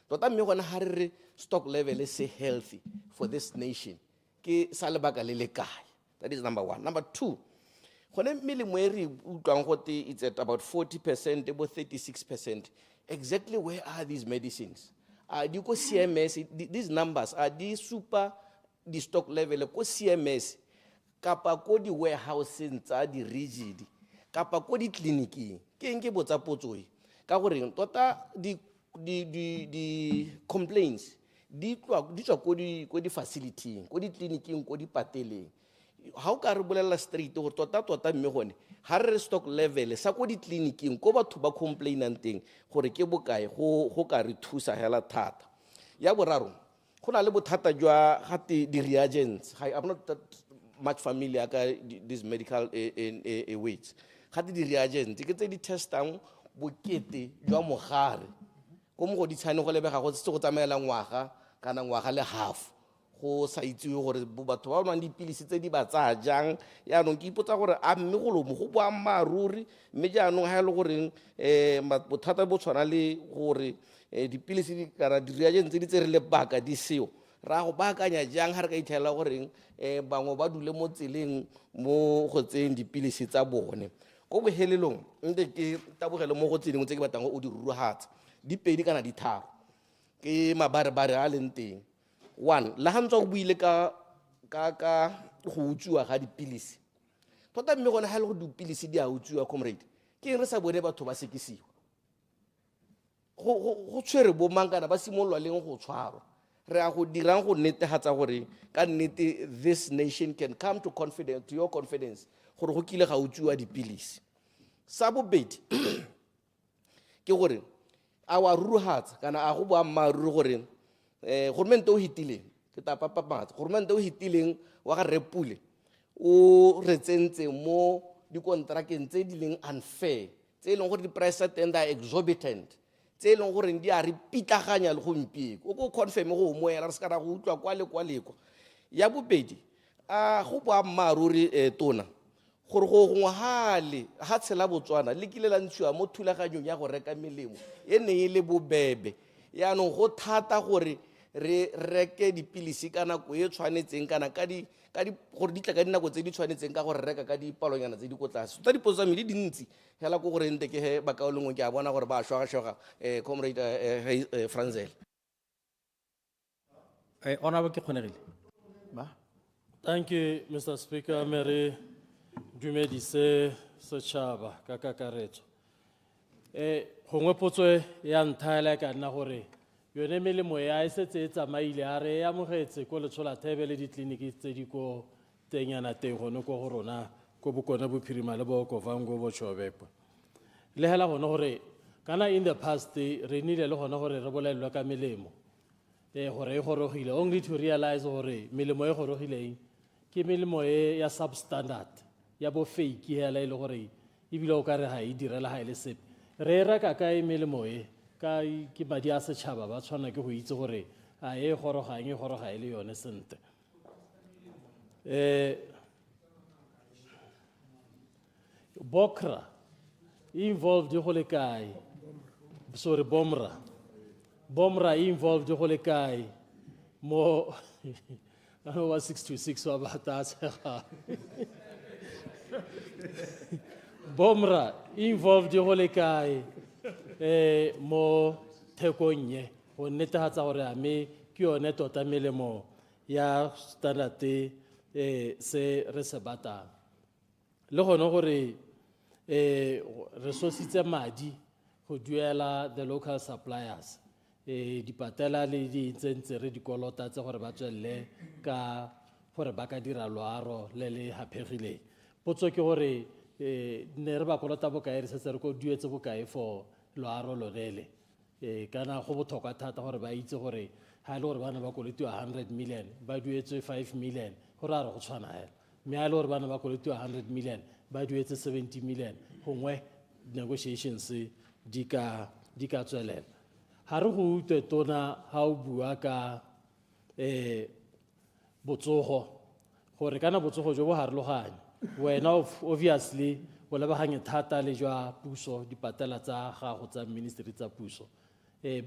Tota mme gona ha re stock level se healthy for this nation ke sa lebaka le le kae. That is number 1. Number 2, gone melemo e re utlwang gote it's at about 40%, about 36%. Exactly where are these medicines? Are di ko CMS, these numbers are di super di stock level ko CMS kapa ko di warehousing tsa di rigid kapa ko di clinic ke eng ke botsa potso e ka gore tota di complaints di tswa ko di facility ko di clinicing ko di pateleng ha o ka re bolela straight gore tota mme gone ha re stock level sa ko di clinicing ko batho ba complainang teng gore ke bokae go ka re thusa hela thata. Ya boraro go na le bothata jwa gate di reagents. I'm not that much familiar ka these medical weights. Gate di reagents ke tse di testang bokete jwa mogare ko mo go di tshane go lebega go se go tsamaela ngwaga kana ngwaga le half go sa itsewe gore batho ba nang dipilisi tse di ba tsa jang yaanong ke ipotsa gore a mme go lomo go bua maruri mme jaanong ha ile gore bothata bo tshwana le gore dipilisi di kana di reagents di tse re le baka di seo ra go baakanya jang ha re ka ithela gore bangwe ba dule mo tseleng mo go tseng dipilisi tsa bone go bohelelong nte ke tabogele mo go tseding tse ke batlang o di ruruhatsa di pedi kana di tharo ke mabarebare a leng teng. 1, la ha ntse o buile ka go utswiwa ga dipilisi tota mme gone ga le go dipilisi di a utswiwa comrade ke eng re sa bone batho ba sekisiwa go tshwere bo mangana ba simololwa leng go tshwarwa re a go dirang go netegatsa gore ka nnete this nation can come to confidence, to your confidence gore go kile ga utswiwa dipilisi. Sa bobedi ke gore a wa ruruhatsa kana a go boammaaruri gore gormente o hitileng ke tapapamatsa gormente o hitileng wa ga Repule o re tsentse mo dikontrakeng tse di leng unfair tse e leng gore di-price tsa teng are exorbitant tse e leng gore di a re pitlaganya le gompieko o ko confirm go moela re se ka ra go utlwa kwa le kwa lekwa. Ya bobedi a go boammaaruri tona gore go ngwagale ga tshela Botswana le kile la ntshiwa mo thulaganyong ya go reka melemo e ne e le bobebe yaanong go thata gore re reke dipilisi ka nako e tshwanetseng kana gore di tla ka dinako tse di tshwanetseng ka gore reka ka dipalonyana tse di ko tlase tsa dipotso tsa me di dintsi hela ko gore nte ke he bakao lengwe ke a bona gore ba shwaga comrade Franzel. Honorable ke kgonegile. Thank you, Mr. Speaker. Mary dumedise setšhaba ka kakaretso. Gongwe potso ya ntlha ka nna gore yone melemo ya e setse e tsamaile a re e amogetse ko Letsholathebe le ditleliniki tse di ko tenyana teng gone ko go rona ko Bokone Bophirima le Bokovango Bochobekwa. Le hela gone gore kana in the past re nile le gone gore re bolelwa ka melemo gore e gorogile only to realize gore melemo e gorogileng ke melemo e ya substandard ya bo fake hela e le gore ebile o ka re ga e direla ga e le sepe re reka ka e melemo e ka ke madi a setšhaba ba tshwana ke go itse gore a e goroga e le yone sente. Bokra involved go le kae sorry bomra involved go le kae mo I know what 626 wa batsa bomra involved go le kae mo thekonye go netefatsa gore a me ke yone tota melemo ya standard se re se batang le gone gore re sositse madi go duela the local suppliers di patela le di tsentse re dikolota tse gore ba tswelle ka gore ba ka dira loaro le le hapegileng. Potso ke gore ne re ba kolota bokae re setse re ko duetse bokae for loaro lolele kana go botlhokwa thata gore ba itse gore ha le gore bana ba kolotiwa 100 million ba duetse 5 million gore a re go tshwana hela mme ha le gore bana ba kolotiwa 100 million ba duetse 70 million gongwe negotiations di ka tswelela. Ha re go utlwe tona ha o bua ka botsogo gore kana botsogo jo bo harologane wena obviously o lebaganye thata le jwa puso dipatela tsa gago tsa ministry tsa puso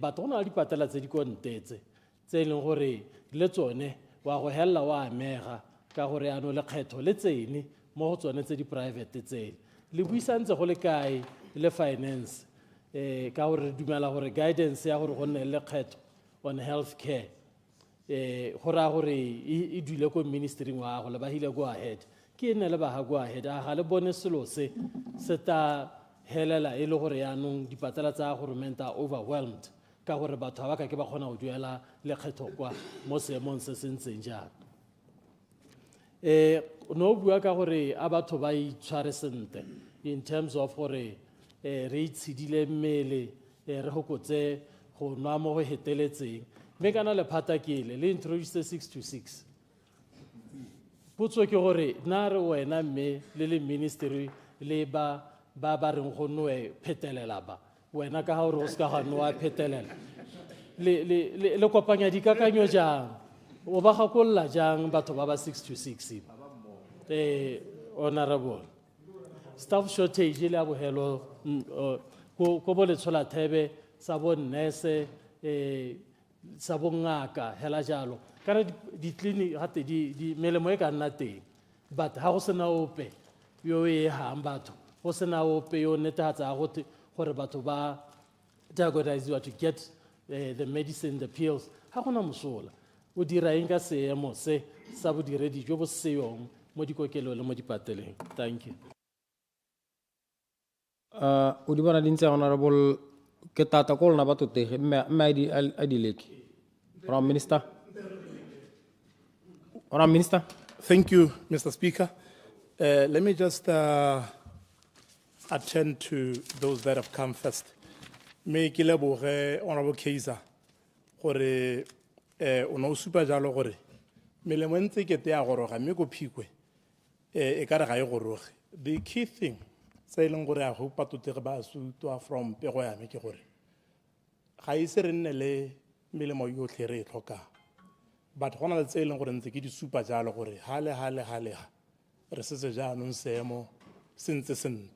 batho go na le dipatela tse di kontetse tse e leng gore le tsone wa go hella wa amega ka gore ano lekgetho le tsene mo go tsone tse di private tsene le buisantse go le kae le finance ka gore re dumela gore guidance ya gore go nne le lekgetho on health care go raya gore e dule ko ministering wa go le bahile go ahead ke ne le ba ha go ahead a ga le bone selo se ta helela e le gore yaanong dipatela tsa government overwhelmed ka gore batho ba ka ke ba kgona go duela lekgetho kwa mo seemong se se ntseng jang. No bua ka gore a batho ba itshware sente in terms of gore re itshidile mmele re gokotse go nwa mo go heteletseng mme kana lephata ke le introduce 626 potso ke gore na re wena mme le ministry le ba reng go noe phetelela ba wena ka gore o se ka ga noa phetelela le kopanya dikakanyo jang o ba gakolola jang batho ba 626 honorable staff shortage le a bogelo ko bo Letsholathebe sa bo nurse sa bongaka hela jalo kana di-clinic gate di melemo e ka nna teng but ha go sena ope yo e hang batho go sena ope yo netefatsa gore batho ba diagoniziwa to get the medicine, the pills ha gona mosola o dira eng ka seemo se sa bodiredi jo bo seyong mo dikokelong le mo dipateleng. Thank you. O di bona di ntse honorable ke tata ko lona ba totege mme a di leke. Honorable Minister. Honorable Minister. Thank you, Mr. Speaker. Let me just attend to those that have come first. Me ke leboge Honorable Kezar gore o no supa jalo gore melemo e ntse ke te ya goroga mme go phikwe e ka re ga e goroge. The key thing se e leng gore a go patotege ba sutwa from pego ya me ke gore ga e se re nne le melemo yotlhe re e tlhokang, but go na le tse e leng gore ntse ke di supa jalo gore hale re setse jaanong seemo se ntse sentle.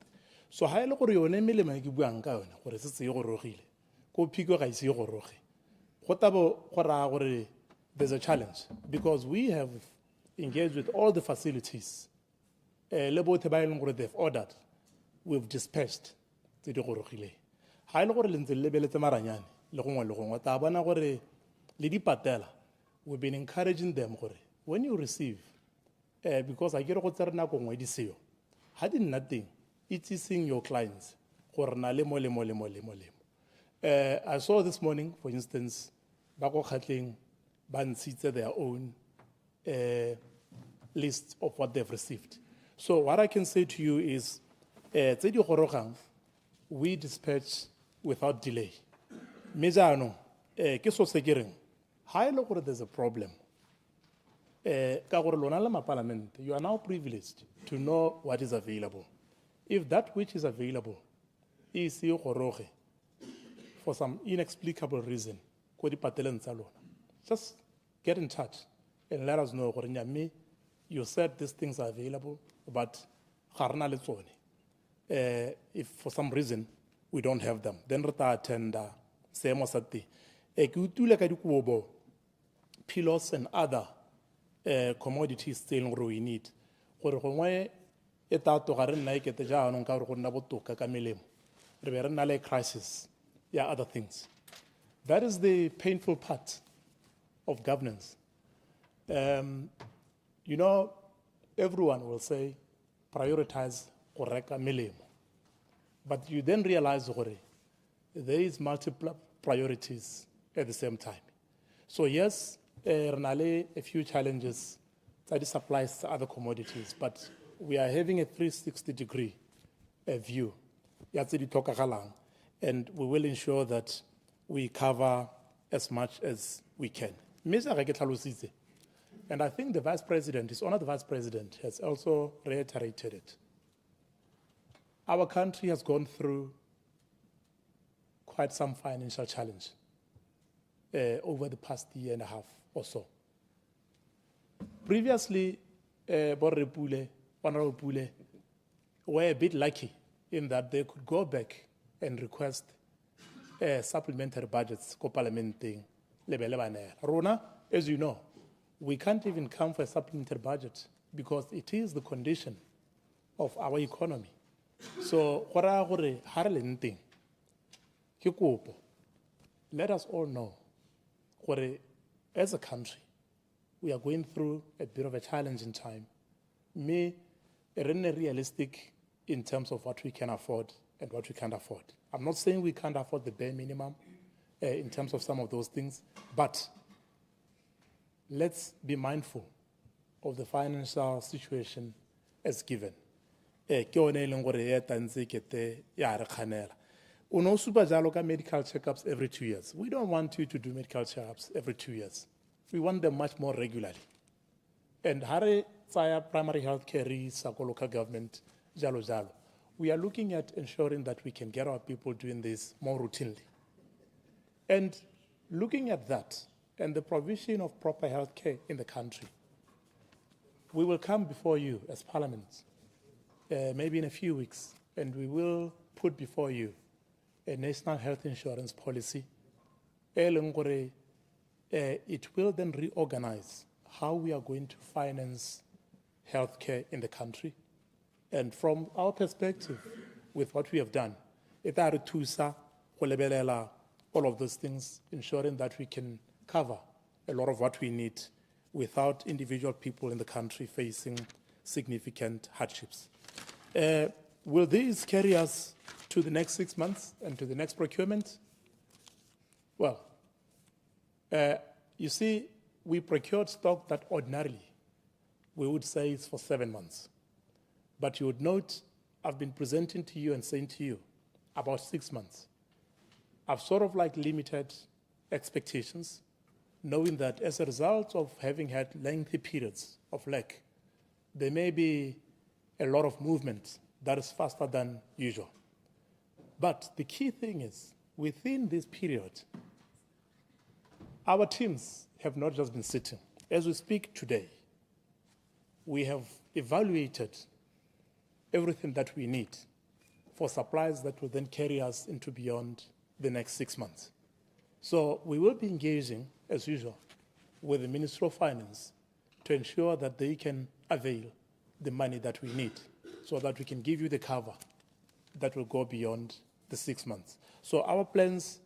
So ha e le gore yone melemo e ke buang ka yone gore setse e gorogile ko phiko ga ise e goroge go tabo go raya gore there's a challenge because we have engaged with all the facilities le bothe ba e leng gore they've ordered, we've dispatched tse di gorogile. Ha e le gore le ntse le lebeletse maranyane le gongwe ta bona gore le di patela, we've been encouraging them gore when you receive because I get go tsere nako ngwe di seo ha di nna teng itsiseng your clients gore na le mo. I saw this morning, for instance, ba go khatleng ba ntshitse their own list of what they've received. So what I can say to you is tse di gorogang we dispatch without delay. Me jaanong ke so se ke reng ha e le gore there's a problem ka gore lona le parliament, you are now privileged to know what is available. If that which is available is goroge for some inexplicable reason, ko di pateleng tsa lona, just get in touch and let us know gore nyame you said these things are available but ga rena le tsone. If for some reason we don't have them, then re ta attend seemo sa teng. Ke utule ka dikobo pillows and other commodities tse leng gore we need gore gongwe e ta toga re nna e kete jaanong ka gore go nna botoka ka melemo re be re nna le crisis ya other things. That is the painful part of governance. You know, everyone will say prioritize go reka melemo, but you then realize gore there is multiple priorities at the same time. So yes, a few challenges that supplies to other commodities, but we are having a 360-degree view, and we will ensure that we cover as much as we can. And I think the Vice President, His Honor the Vice President, has also reiterated it. Our country has gone through quite some financial challenge over the past year and a half or so. Previously, Honorable Pule were a bit lucky in that they could go back and request supplementary budgets ko parliamenting lebele banela. Rona, as you know, we can't even come for a supplementary budget because it is the condition of our economy. So, let us all know, as a country, we are going through a bit of a challenging time. Me, realistic in terms of what we can afford and what we can't afford. I'm not saying we can't afford the bare minimum in terms of some of those things, but let's be mindful of the financial situation as given. Uno super jaloka medical checkups every 2 years. We don't want you to do medical checkups every 2 years. We want them much more regularly. And Hare Tsaya primary health care is local government, jalo. We are looking at ensuring that we can get our people doing this more routinely. And looking at that and the provision of proper health care in the country, we will come before you as Parliament, maybe in a few weeks, and we will put before you a national health insurance policy. It will then reorganize how we are going to finance healthcare in the country. And from our perspective, with what we have done, all of those things, ensuring that we can cover a lot of what we need without individual people in the country facing significant hardships. Will these carry us to the next 6 months and to the next procurement? Well, you see, we procured stock that ordinarily we would say is for 7 months. But you would note I've been presenting to you and saying to you about 6 months. I've sort of like limited expectations, knowing that as a result of having had lengthy periods of lack, there may be a lot of movement that is faster than usual. But the key thing is, within this period, our teams have not just been sitting. As we speak today, we have evaluated everything that we need for supplies that will then carry us into beyond the next 6 months. So we will be engaging, as usual, with the Ministry of Finance to ensure that they can avail the money that we need so that we can give you the cover that will go beyond the 6 months. So our plans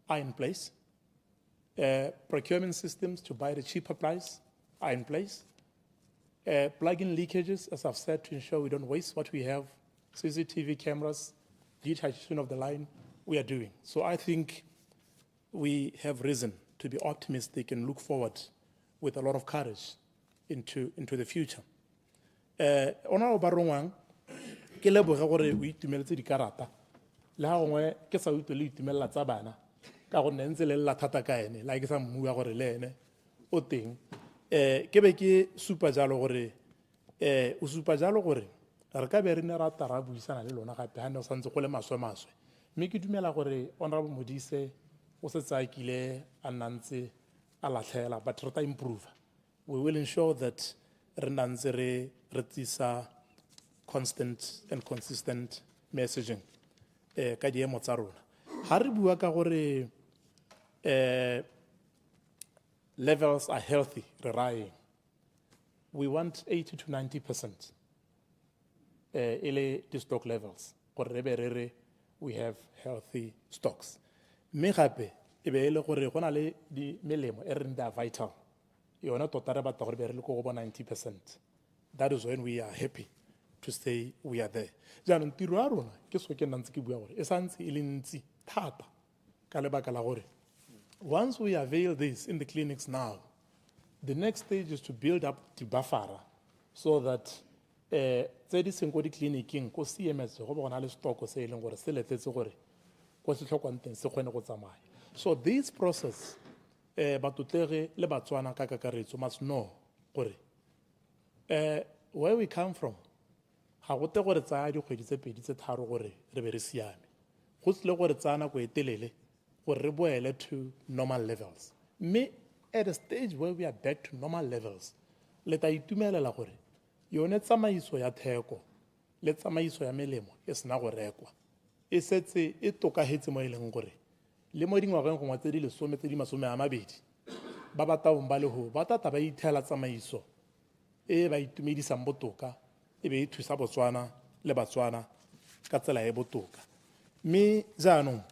are in place. Procurement systems to buy the cheaper price are in place. Plug-in leakages, as I've said, to ensure we don't waste what we have. CCTV cameras, digitization of the line, we are doing. So I think we have reason to be optimistic and look forward with a lot of courage into the future. Ona o barongwang ke leboge gore o itumeletse dikarata le ha gongwe ke sa utlwe le itumelela tsa bana ka go ntse le lla thata ka ene la ke sa mmua gore le ene o teng ke be ke supa jalo gore o supa jalo gore re ka be re ne ra tara buisana le lona gape ha ne o santse go le maswe mme ke dumela gore honorable Modise o se tsakile a nantse a latlhela but re ta improve. We will ensure that re nantse re tsisa constant and consistent messaging ka diemo tsa rona. Ha re bua ka gore levels are healthy, we want 80 to 90% the stock levels. We have healthy stocks. Me gape e be ele gore go na le di melemo e reng da vital. Yona tota re batla gore be re le go go 90%. That is when we are happy to say we are there. Jaanong tiro ya rona ke so ke nantse ke bua gore e santse e le ntsi thata ka lebaka la gore once we avail this in the clinics now, the next stage is to build up the buffer so that tse di seng ko di clinicing ko CMS go bona le stock se e leng gore se letetse gore ko se tlhokwanteng se kgone go tsamaya. So this process batutlege le Batswana ka kakaretso must know gore where we come from ga go te gore tsaya dikgwedi tse pedi tse tharo gore re be re siame go tsile gore tsana go etelele gore re boele to normal levels. Me at a stage where we are back to normal levels le ta itumelela gore yone tsamaiso ya theko le tsamaiso ya melemo e sena go rekwa e setse e tokahetse mo e leng gore le mo dingwageng gongwe tse di lesome tse di masome a mabedi ba bataong ba leho ba tata ba ithela tsamaiso e ba itumedisang botoka e be e thusa Botswana le Batswana ka tsela e botoka. Mme jaanong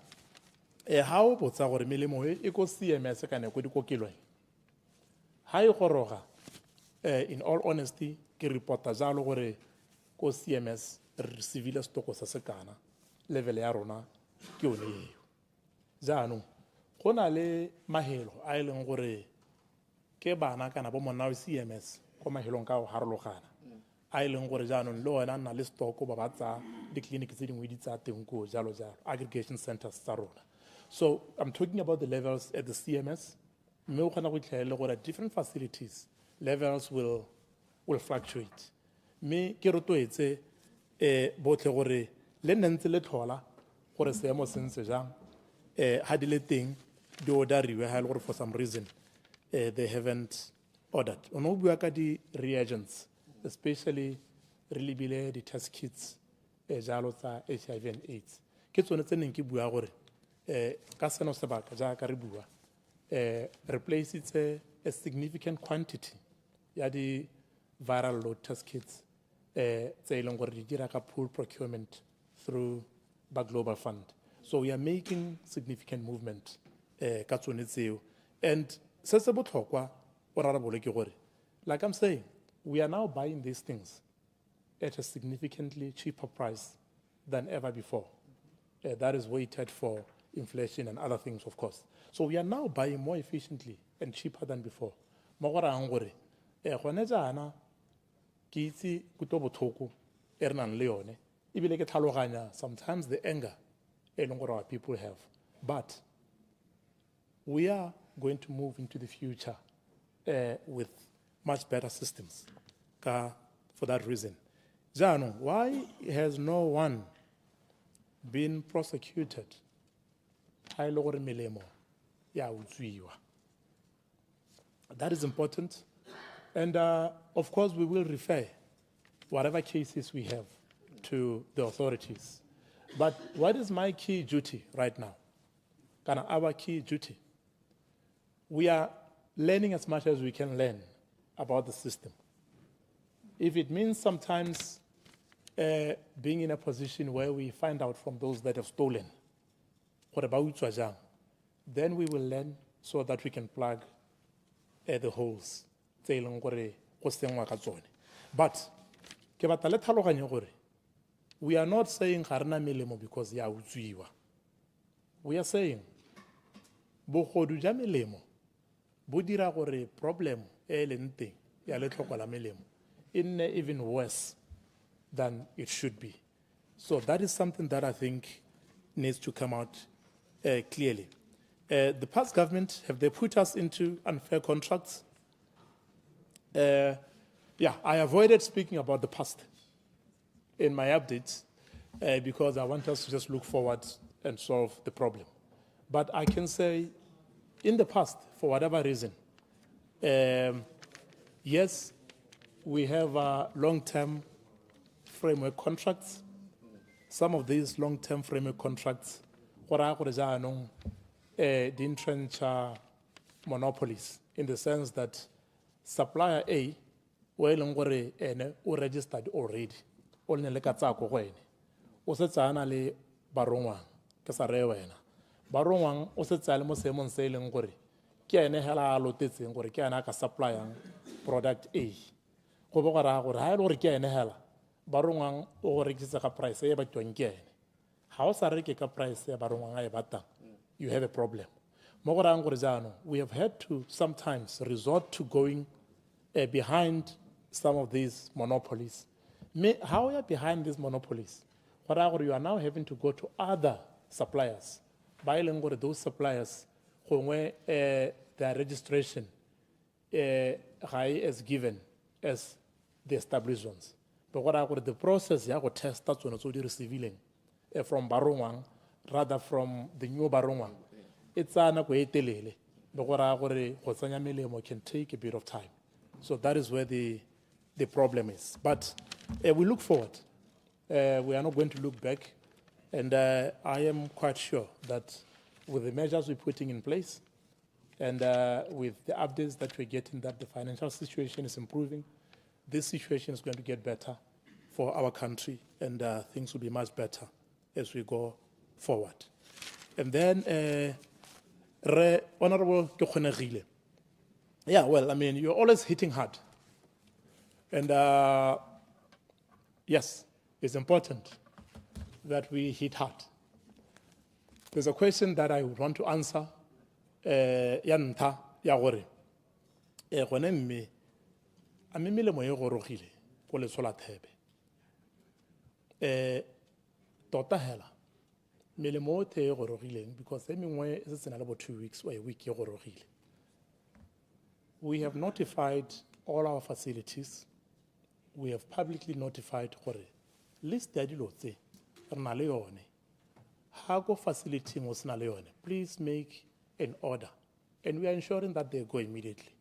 ha o botsa gore melemo e ko CMS ka ne ko dikokelong ha e goroga in all honesty ke reporta jalo gore ko CMS re receive stoko sa sekana level ya rona ke one eo. Jaanong go na le mahelo a e leng gore ke bana kana bo monna wa CMS go mahelong ka go harologana a e leng gore jaanong le wena nna le stoko ba batsa di-clinic tse dingwe di tsa teng ko jalo aggregation centers tsa rona. So I'm talking about the levels at the CMS. mme o kgona go itlhaela gore different facilities levels will fluctuate. Me ke rotloetse botlhe gore le nne ntse le tlhola gore seemo se ntse jang ha di le teng di orderiwe ha le gore for some reason they haven't ordered. O no bua ka di reagents, especially re lebile di test kits jalo tsa HIV and AIDS. Ke tsone tse neng ke bua gore ka seno sebaka jaaka re bua replace a significant quantity ya di viral load test kits tse e leng gore di dira ka pool procurement through the Global Fund. So we are making significant movement ka tsone tseo. And se se botlhokwa o rarabole ke gore like I'm saying we are now buying these things at a significantly cheaper price than ever before. That is weighted for inflation and other things, of course. So we are now buying more efficiently and cheaper than before. Mogora angore, gone jaana ke itse kuto botlhoko e re nang le yone ebile ke tlhaloganya sometimes the anger e leng gore our people have, but we are going to move into the future with much better systems for that reason. Jano, why has no one been prosecuted? That is important. And of course, we will refer whatever cases we have to the authorities. But what is my key duty right now? Our key duty? We are learning as much as we can learn about the system. If it means sometimes being in a position where we find out from those that have stolen, then we will learn so that we can plug the holes. But we are not saying because we are saying bogodu ja melemo bo dira gore problem e leng teng ya letlhoko la melemo e nne even worse than it should be. So that is something that I think needs to come out clearly. The past government, have they put us into unfair contracts? I avoided speaking about the past in my updates because I want us to just look forward and solve the problem. But I can say, in the past, for whatever reason, yes, we have long-term framework contracts. Some of these long-term framework contracts entrench monopolies in the sense that supplier A, registered already, only le katsako go ene o se tsana le barongwang ke sa re wena barongwang o se tsale mo seemong se leng gore ke ene hela a lotetseng gore ke ena ka supplyang product A go bo gara gore ha e le gore ke ene hela barongwang o go rekisa ka price e ba twang ke ene ha o sa reke ka price ya barongwang a e batang you have a problem. Mo go rang gore jano we have had to sometimes resort to going behind some of these monopolies. How are you behind these monopolies? You are now having to go to other suppliers. By those suppliers, their registration is given as the established ones. But the process, you have to test that's when it's receiving from Barongwang, rather from the new Barongwang. It's an akwelele. But can take a bit of time. So that is where the problem is. But we look forward. We are not going to look back. And I am quite sure that with the measures we're putting in place and with the updates that we're getting that the financial situation is improving, this situation is going to get better for our country and things will be much better as we go forward. And then, Honorable Kezhone. Yeah, well, I mean, you're always hitting hard. And yes, it's important that we hit hard. There's a question that I would want to answer. Yanta, Yagore. Mme, a mimile mo yorogile, ko le sola thebe. Tota hela. Mele mo te yorogile, because anyway, it's about 2 weeks or a week yorogile. We have notified all our facilities. We have publicly notified Hore. List the adilote, Naleone. Hago facility was Naleone. Please make an order. And we are ensuring that they go immediately.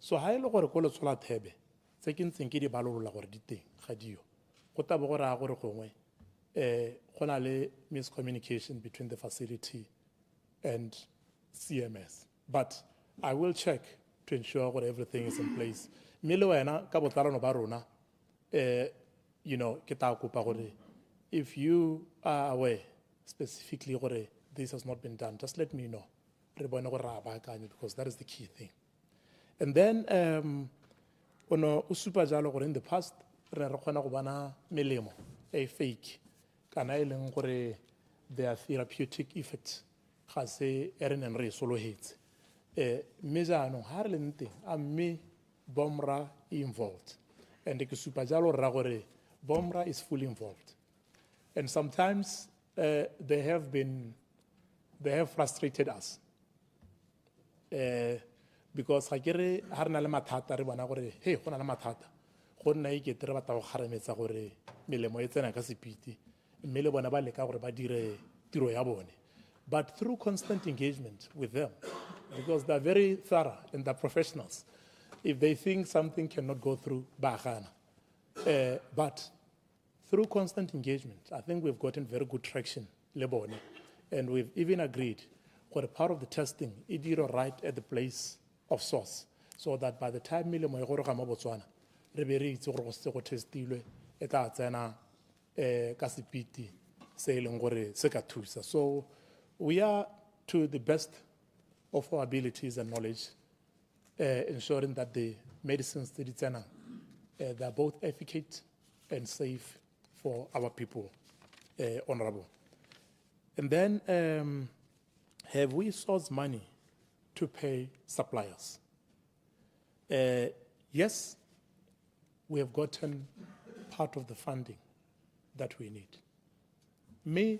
So, I look at the solar tebe. Second thing, the balloon or dite, Hadio. Cotabora Agorome. Honale miscommunication between the facility and CMS. But I will check to ensure that everything is in place. Miloena, Kabotaro no Barona, if you are aware specifically this has not been done, just let me know. Because that is the key thing. And then ono o supa jalo gore in the past re ne re kgona go bona melemo e fake kana e leng gore their therapeutic effects ga se e re neng re e sologetse mme jaanong ga re leng teng a mme BOMRA involved and ke supa jalo ra gore BOMRA is fully involved and sometimes they have frustrated us because ga ke re ha re na le mathata re bona gore hey go na le mathata go nna e kete re batla go kgarametsa gore melemo e tsena ka sepiti mme le bona ba leka gore ba dire tiro ya bone but through constant engagement with them because they're very thorough and they're professionals if they think something cannot go through ba gana but through constant engagement I think we've gotten very good traction le bone and we've even agreed for a part of the testing it did right at the place of source so that by the time melemo e goroga mo Botswana re be re itse gore go se go testilwe e tla tsena ka sepiti se e leng gore se ka thusa so we are to the best of our abilities and knowledge ensuring that the medicines that tsena they are both efficacious and safe for our people honorable and then have we sourced money to pay suppliers? Yes, we have gotten part of the funding that we need. Me,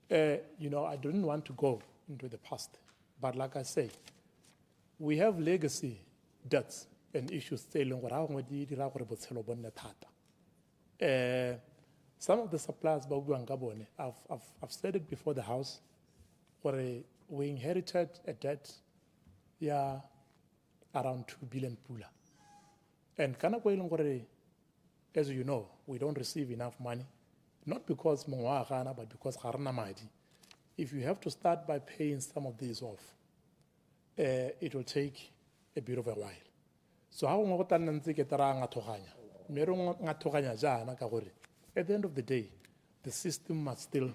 you know, I didn't want to go into the past, but like I say, we have legacy debts and issues still. Some of the suppliers, I've said it before the House, where we inherited a debt, around 2 billion pula. And as you know, we don't receive enough money, not because Mongwagana, but because Harna Madi. If you have to start by paying some of these off, it will take a bit of a while. So how at the end of the day, the system must still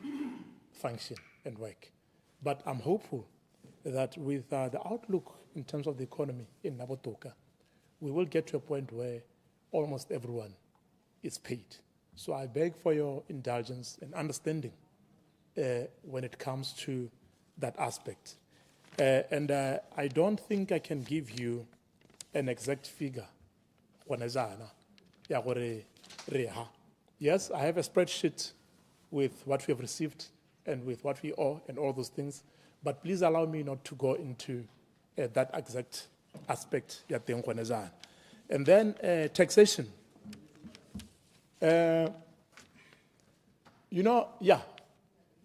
function and work. But I'm hopeful that with the outlook in terms of the economy in Nabotoka, we will get to a point where almost everyone is paid. So I beg for your indulgence and understanding when it comes to that aspect. And I don't think I can give you an exact figure. Yes, I have a spreadsheet with what we have received and with what we owe and all those things, but please allow me not to go into that exact aspect. And then taxation. You know,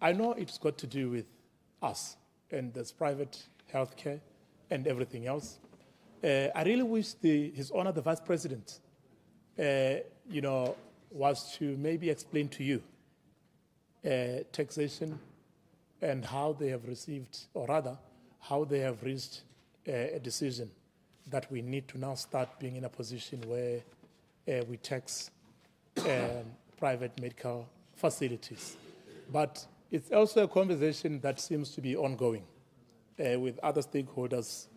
I know it's got to do with us and there's private healthcare and everything else. I really wish His Honor the Vice President, you know, was to maybe explain to you taxation and how they have received, or rather, how they have reached a decision that we need to now start being in a position where we tax private medical facilities. But it's also a conversation that seems to be ongoing with other stakeholders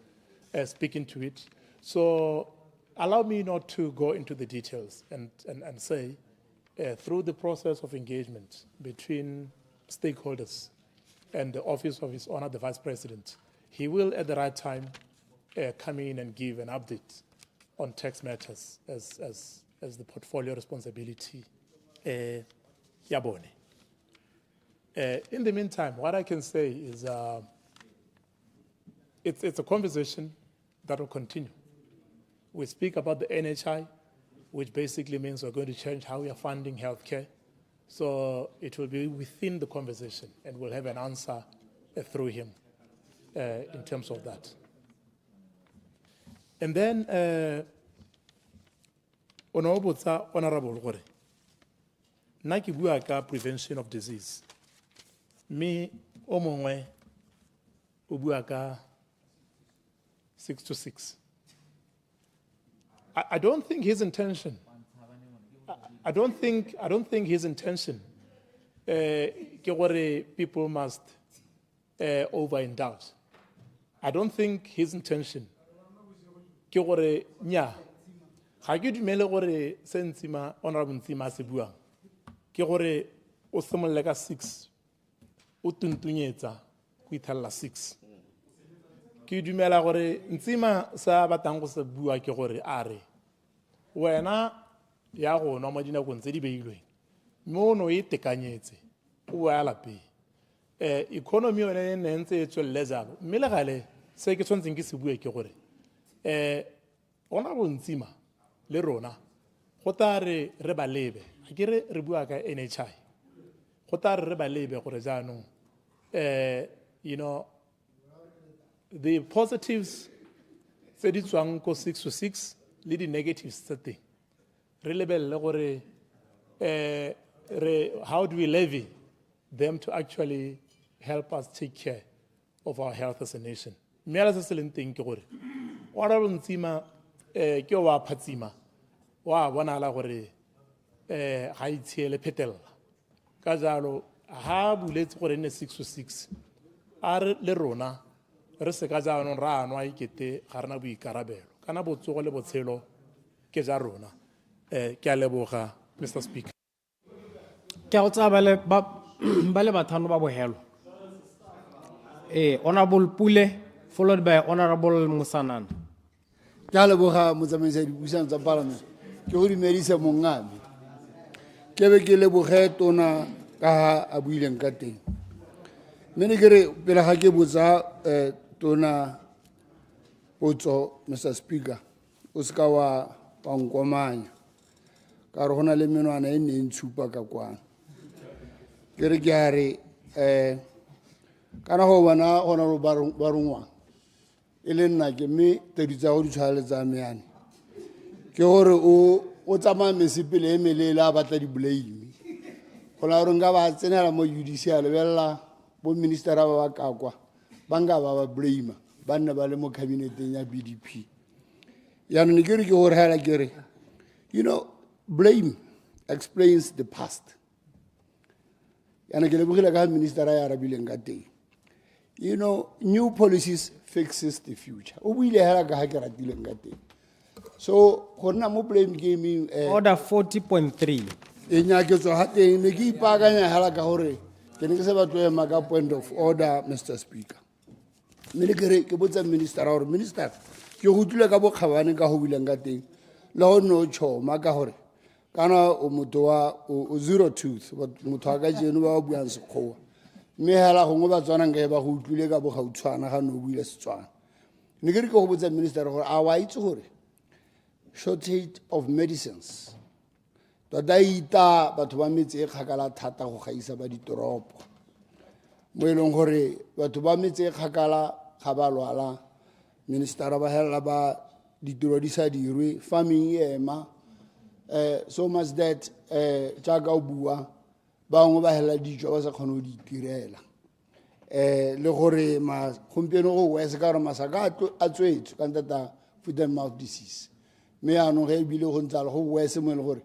speaking to it. So allow me not to go into the details and say, through the process of engagement between stakeholders and the Office of His Honor the Vice President, he will at the right time come in and give an update on tax matters as the portfolio responsibility. In the meantime, what I can say is it's a conversation that will continue. We speak about the NHI, which basically means we're going to change how we are funding healthcare. So it will be within the conversation, and we'll have an answer through him in terms of that. And then, Honorable Gore, Naki buaka prevention of disease. Me, omongwe, ubuaka 6 to 6. I don't think his intention. I don't think his intention. People must overindulge. I don't think his intention. ga ke dumele gore se Ntsima honorable Ntsima a se buang ke gore o simololle ka 6 o tuntunyetsa go ithelela 6 ke dumela gore Ntsima sa batang go se bua ke gore a re wena ya go nwa mo dinakong tse di beilweng mo no e tekanyetse o ya lapeng economy yone e ne ntse e tswelele jalo mme le gale se ke tshwantseng ke se bue ke gore ona go Ntsima le rona go ta re ba lebe ga ke re bua ka NHI go ta re ba lebe gore jaanong you know the positives tse di tswang ko 606 le di negatives tsa teng re lebelle gore how do we levy them to actually help us take care of our health as a nation. Mela se se leng teng ke gore ora Ntsima ke wa phatsima wa bona la gore ga itshiele phetella ka jalo ha buletse gore ne 606 a re le rona re se ka jaanong ra anwa ikete ga rena boikarabelo kana botsogo le botshelo ke ja rona ke a leboga Mr. Speaker. Ke a tsaba ba le bathano ba bohelo. Honorable Pule followed by Honorable Musanana. Ke a leboga motsamaisi dipuisano tsa parliament ke go dumedisa mongami ke be ke leboge tona ka a buileng ka teng mme ne ke re pele ga ke botsa tona potso Mr. Speaker o se ka wa nkomanya ka re gona le menwana e ne ntshupa ka kwana ke re ke a re kana go bona gona go ba rongwa e le nna ke mme tedi tsa go di tshwana le tsa meane ke gore o tsamaya mesepele e melele a batla di blame go la gore nka ba tsenela mo judicial lebelela bo ministera ba ba kakwa ba nka ba blame ba nne ba le mo cabineteng ya BDP yaanong ne ke re ke gore hela ke re you know blame explains the past yana ke lebogile ka ministera ya arabileng ka teng you know new policies fixes the future o buile hela ka ha ke ratileng ka teng so gona mo blame gaming Order 40.3 e nyaketswa ha teng ne ke ipakanya hela ka gore ke ne ke se batlo ema ka point of order Mr. Speaker mme le ke botsa minister gore minister ke go tlile ka bokgabane ka go bileng ka teng le go no choma ka gore kana o motho wa o zero tooth motho a ka jeno ba buang sekgowa mme hela gongwe ba tswanang ke ba go tlile ka bogautshwana ga no buile Setswana ne ke re ke go botsa minister gore a wa itse gore shortage of medicines tota ita batho ba metse e kgakala thata go gaisa ba ditoropo mo e leng gore batho ba metse e kgakala ga ba lwala minister ba hela ba ditiro di sa dirwe farming ema so much that jaaka o bua bangwe ba hela dijo ba sa kgone go di itirela le gore gompieno go wese ka gore masaka a tswetswe ka ntata foot and mouth disease mme yaanong ge ebile go ntse go wese mo e le gore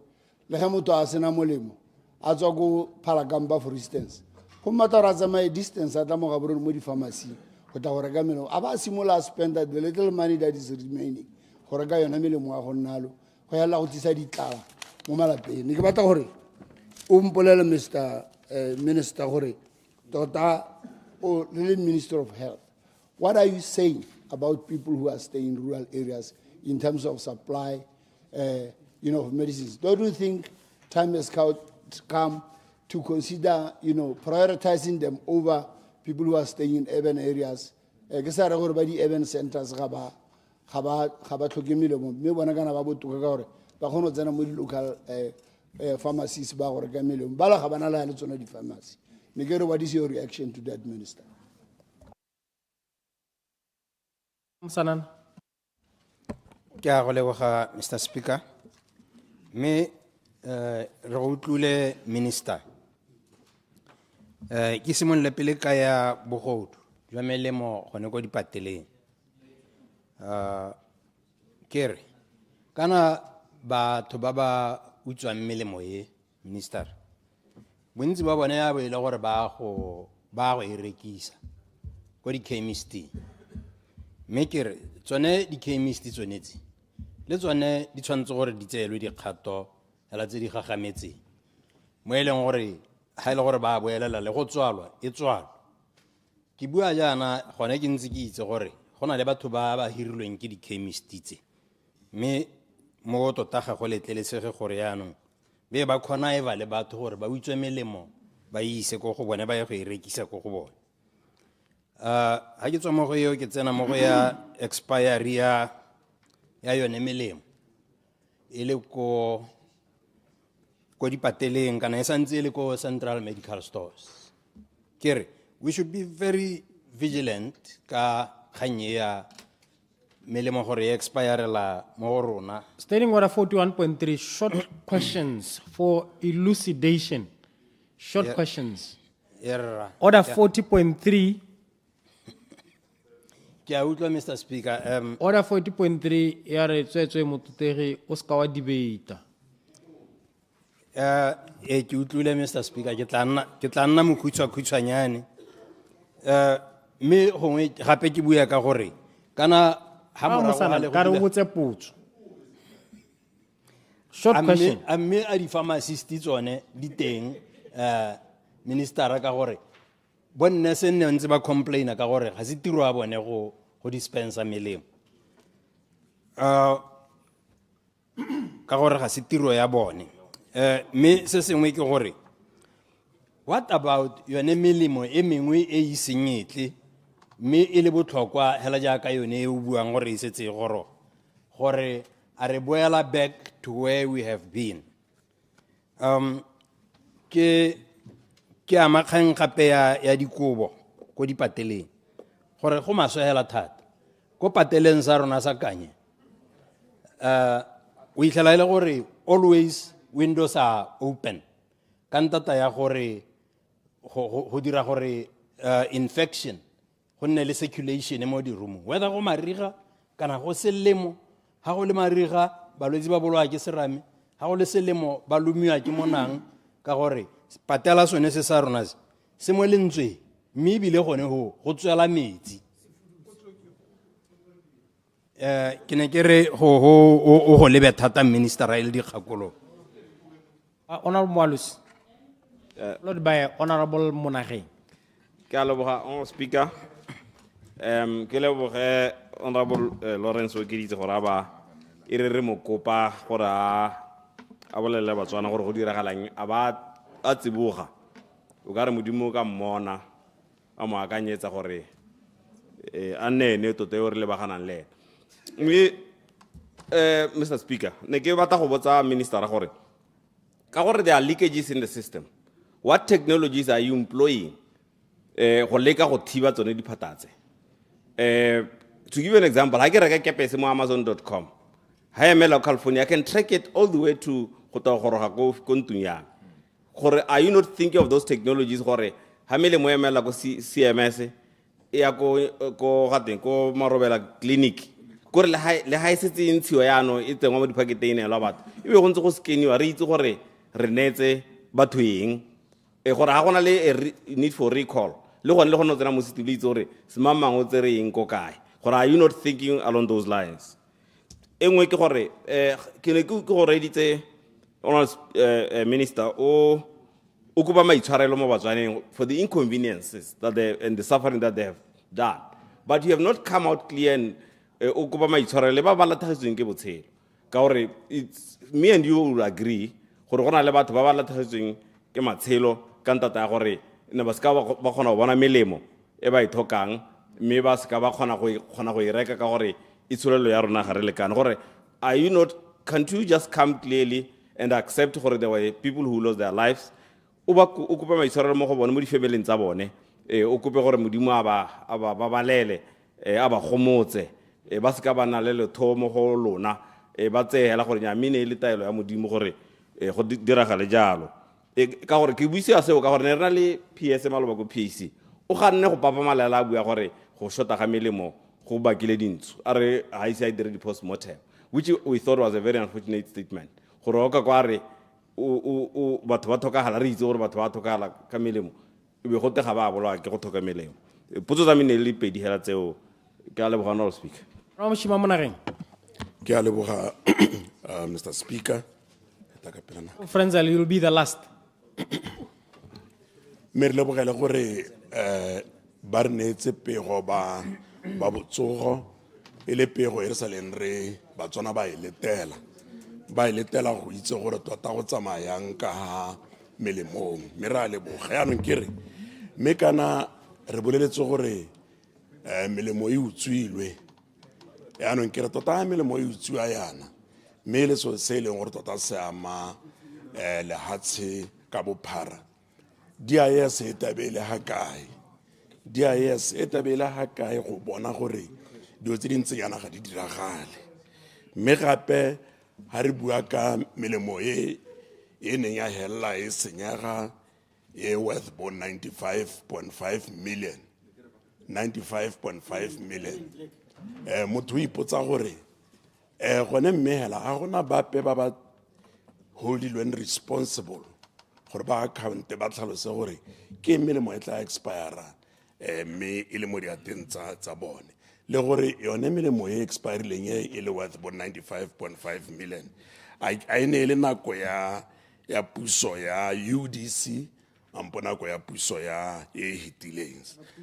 le ge motho a sena molemo a tswa ko Phalakamba for instance go mmata gore a tsamaye distance a tla mo ga borone mo di-pharmacy go tla go reka melemo a ba simola a spenda the little money that is remaining go reka yona melemo ya go nnalo go yalla go tsisa ditlala mo malapeng ne ke batla gore o mpolele Mr. Minister gore tota o le Minister of Health what are you saying about people who are staying in rural areas in terms of supply you know of medicines don't you think time has come to consider you know prioritizing them over people who are staying in urban areas ke sa re gore ba di urban centers ga ba tlhoke melemo mme bona kana ba botoka ka gore ba kgone go tsena mo di-local pharmacies ba gore ka melemo ba la ga bana le tsona di-pharmacy ne ke re what is your reaction to that minister Musanana. Ke a go leboga Mr. Speaker me re go utlwile minister ke simolle pele ka ya bogodu jwa melemo gone go dipateleng kere kana batho ba ba utswang melemo ye minister bontsi ba bone ya bo ile gore ba go e rekisa go di chemist me kere tsone di chemist tsonetse le tsone di tshwanetse gore di tseelwe dikgato hela tse di gagametseng mo e leng gore ha ile gore ba boelela le go tswalwa e tswalwa ke bua jaana gone ke ntse ke itse gore gona le batho ba hirilweng ke di-chemist tse mme mo tota ga go letlelesege gore yaanong be ba khona e ba le batho gore ba utswe melemo ba ise go go bone ba ye go e rekisa go go bone ha ke tswa mo go yo ke tsena mo go ya expiry ya yone melemo e le ko dipateleng kana e santse e le ko central medical stores kere we should be very vigilant ka kganye ya melemo gore e expire la mo go rona. Standing Order 41.3, short questions for elucidation. Short questions. Order 40.3. Mr. Speaker. Order 40.3, ya re tswetswe motutegi o ska wa debate. Ke utlwile Mr. Speaker ke tla nna mokhutswa-khutshwanyane. Me gongwe gape ke bua ka gore kana short question. Amme a di-pharmacist tsone di teng ministera ka gore bonne se nne ntse ba complaina ka gore ga se tiro ya bone go dispensa melemo ka gore ga se tiro ya bone me se sengwe ke gore what about yone melemo e mengwe e isenyetle me e le botlhokwa hela jaaka yone e o buang gore e setse gore a re boela back to where we have been ke amakgang gape ya dikobo ko dipateleng gore go maswe hela thata ko pateleng sa rona sa kanye o itlhela ile gore always windows are open ka ntata ya gore go dira gore infection go nne le circulation mo di room whether go mariga kana go selemo ha go le mariga balwetse ba bolwa ke serame ha go le selemo ba lumiwa ke monang ka gore patela sone se sa rona se mo lentswe mme bile gone go tswela metsi ke ne ke re go lebe thata minister ile di kgakolo Honorable Mwalusi Lord by Honorable Monageng. Ke a leboga on speaker ke leboge Honorable Lawrence o ke ditse gore aba e re mo kopa gore a bolele batswana gore go diragalang a tsiboga o ka re modimo ka mmona a mo akanyetsa gore a nene tota e o re lebaganang le mme Mr. Speaker ne ke batla go botsa minister gore ka gore there are leakages in the system what technologies are you employing go leka go thiba tsone diphatatse to give you an example ha ke reka kepese mo amazon.com ha emela California I can track it all the way to go ta goroga go ntung ya gore are you not thinking of those technologies gore ha mele mo emela go CMS ya go gateng go marobela clinic gore le ha setse intshiwa yano e tsengwa mo dipaketeng ela batho e be go ntse go skeniwa re itse gore re netse batho eng gore ha gona le need for recall le gone le go tsena mo setuli itse gore semamang o tsere eng ko kae gore are you not thinking along those lines engwe ke gore ke ne ke go reditse minister o kuba maitshwarelo mo batswaneng for the inconveniences that and the suffering that they have done but you have not come out clear and o kuba maitshwarelo le ba latlhegetsweng ke botshelo ka gore me and you will agree gore gona le batho ba latlhegetsweng ke matshelo ka ntata ya gore ne ba ska ba khona go bona melemo e ba ithokang mme ba ska ba khona go e reka ka gore itshulelo ya rona ga re lekane gore are you not can't you just come clearly and accept gore there were people who lost their lives o kupa maitshwarelo mo go bone mo difemeleng tsa bone o kupe gore modimo a ba balele a ba gomotse ba ska ba na le lethomo go lona ba tseela gore nya mine le taelo ya modimo gore go diragale jalo ka gore ke buise a seo ka gore ne rena le PS maloba go PC o ganne go papa malela a bua gore go shota ga melemo go bakile dintsu a re ha ise a dire di post mortem which we thought was a very unfortunate statement gore o ka kwa re o batho ba thokagala re itse gore batho ba thokagala ka melemo e be go tega ba bolwa ke go thoka melemo potso tsa mine le pedi hela tseo ke a leboga no speaker Ra mo shima Monageng Ke a leboga Mr. Speaker. Frenzel, you'll be the last. Me re lebogela gore ba re neetse pego ba botsogo e le pego e re sa leng re Batswana ba e letela go itse gore tota go tsamayang ka ha melemong me ra leboga yaanong ke re me kana re boleletse gore melemo e utswilwe yaanong ke re tota melemo e utswiwa yana me le so se leng gore tota se ama lehatshe ka bophara DIS e tabele ha kae DIS e tabele ha kae go bona gore dio tse dintse yana ga di diragale me gape ha re bua ka melemo e neng ya hella e senyega e worth bo 95.5 million 95.5 million motho o ipotsa gore gone mme hela ga gona bape ba ba holdilweng responsible gore ba account ba tlhalose gore ke melemo e tla expire mme e le mo diateng tsa bone le gore yone melemo e expirileng e le worth bo 95.5 million a ene le nako ya puso ya UDC ampo nako ya puso ya e hitileng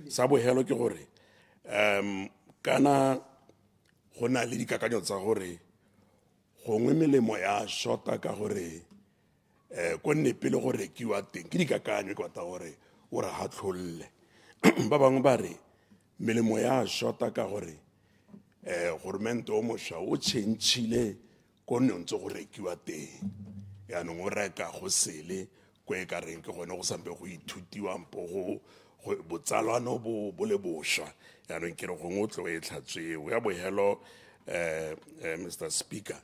sa bohelo ke gore kana go na le dikakanyo tsa gore gongwe melemo ya shota ka gore go nne pele go rekiwa teng ke dikakanyo ke batla gore o re hatlholle ba bangwe ba re melemo ya shota ka gore gormente o mosha o tšhentšhile ko nne ntse go rekiwa teng yaanong o reka go sele ko e ka reng ke gone go sampe go ithutiwa mpo go botsalano bo le bošwa yaanong ke re gongwe o tlo e tlhatsweo ya bohelo Mr. Speaker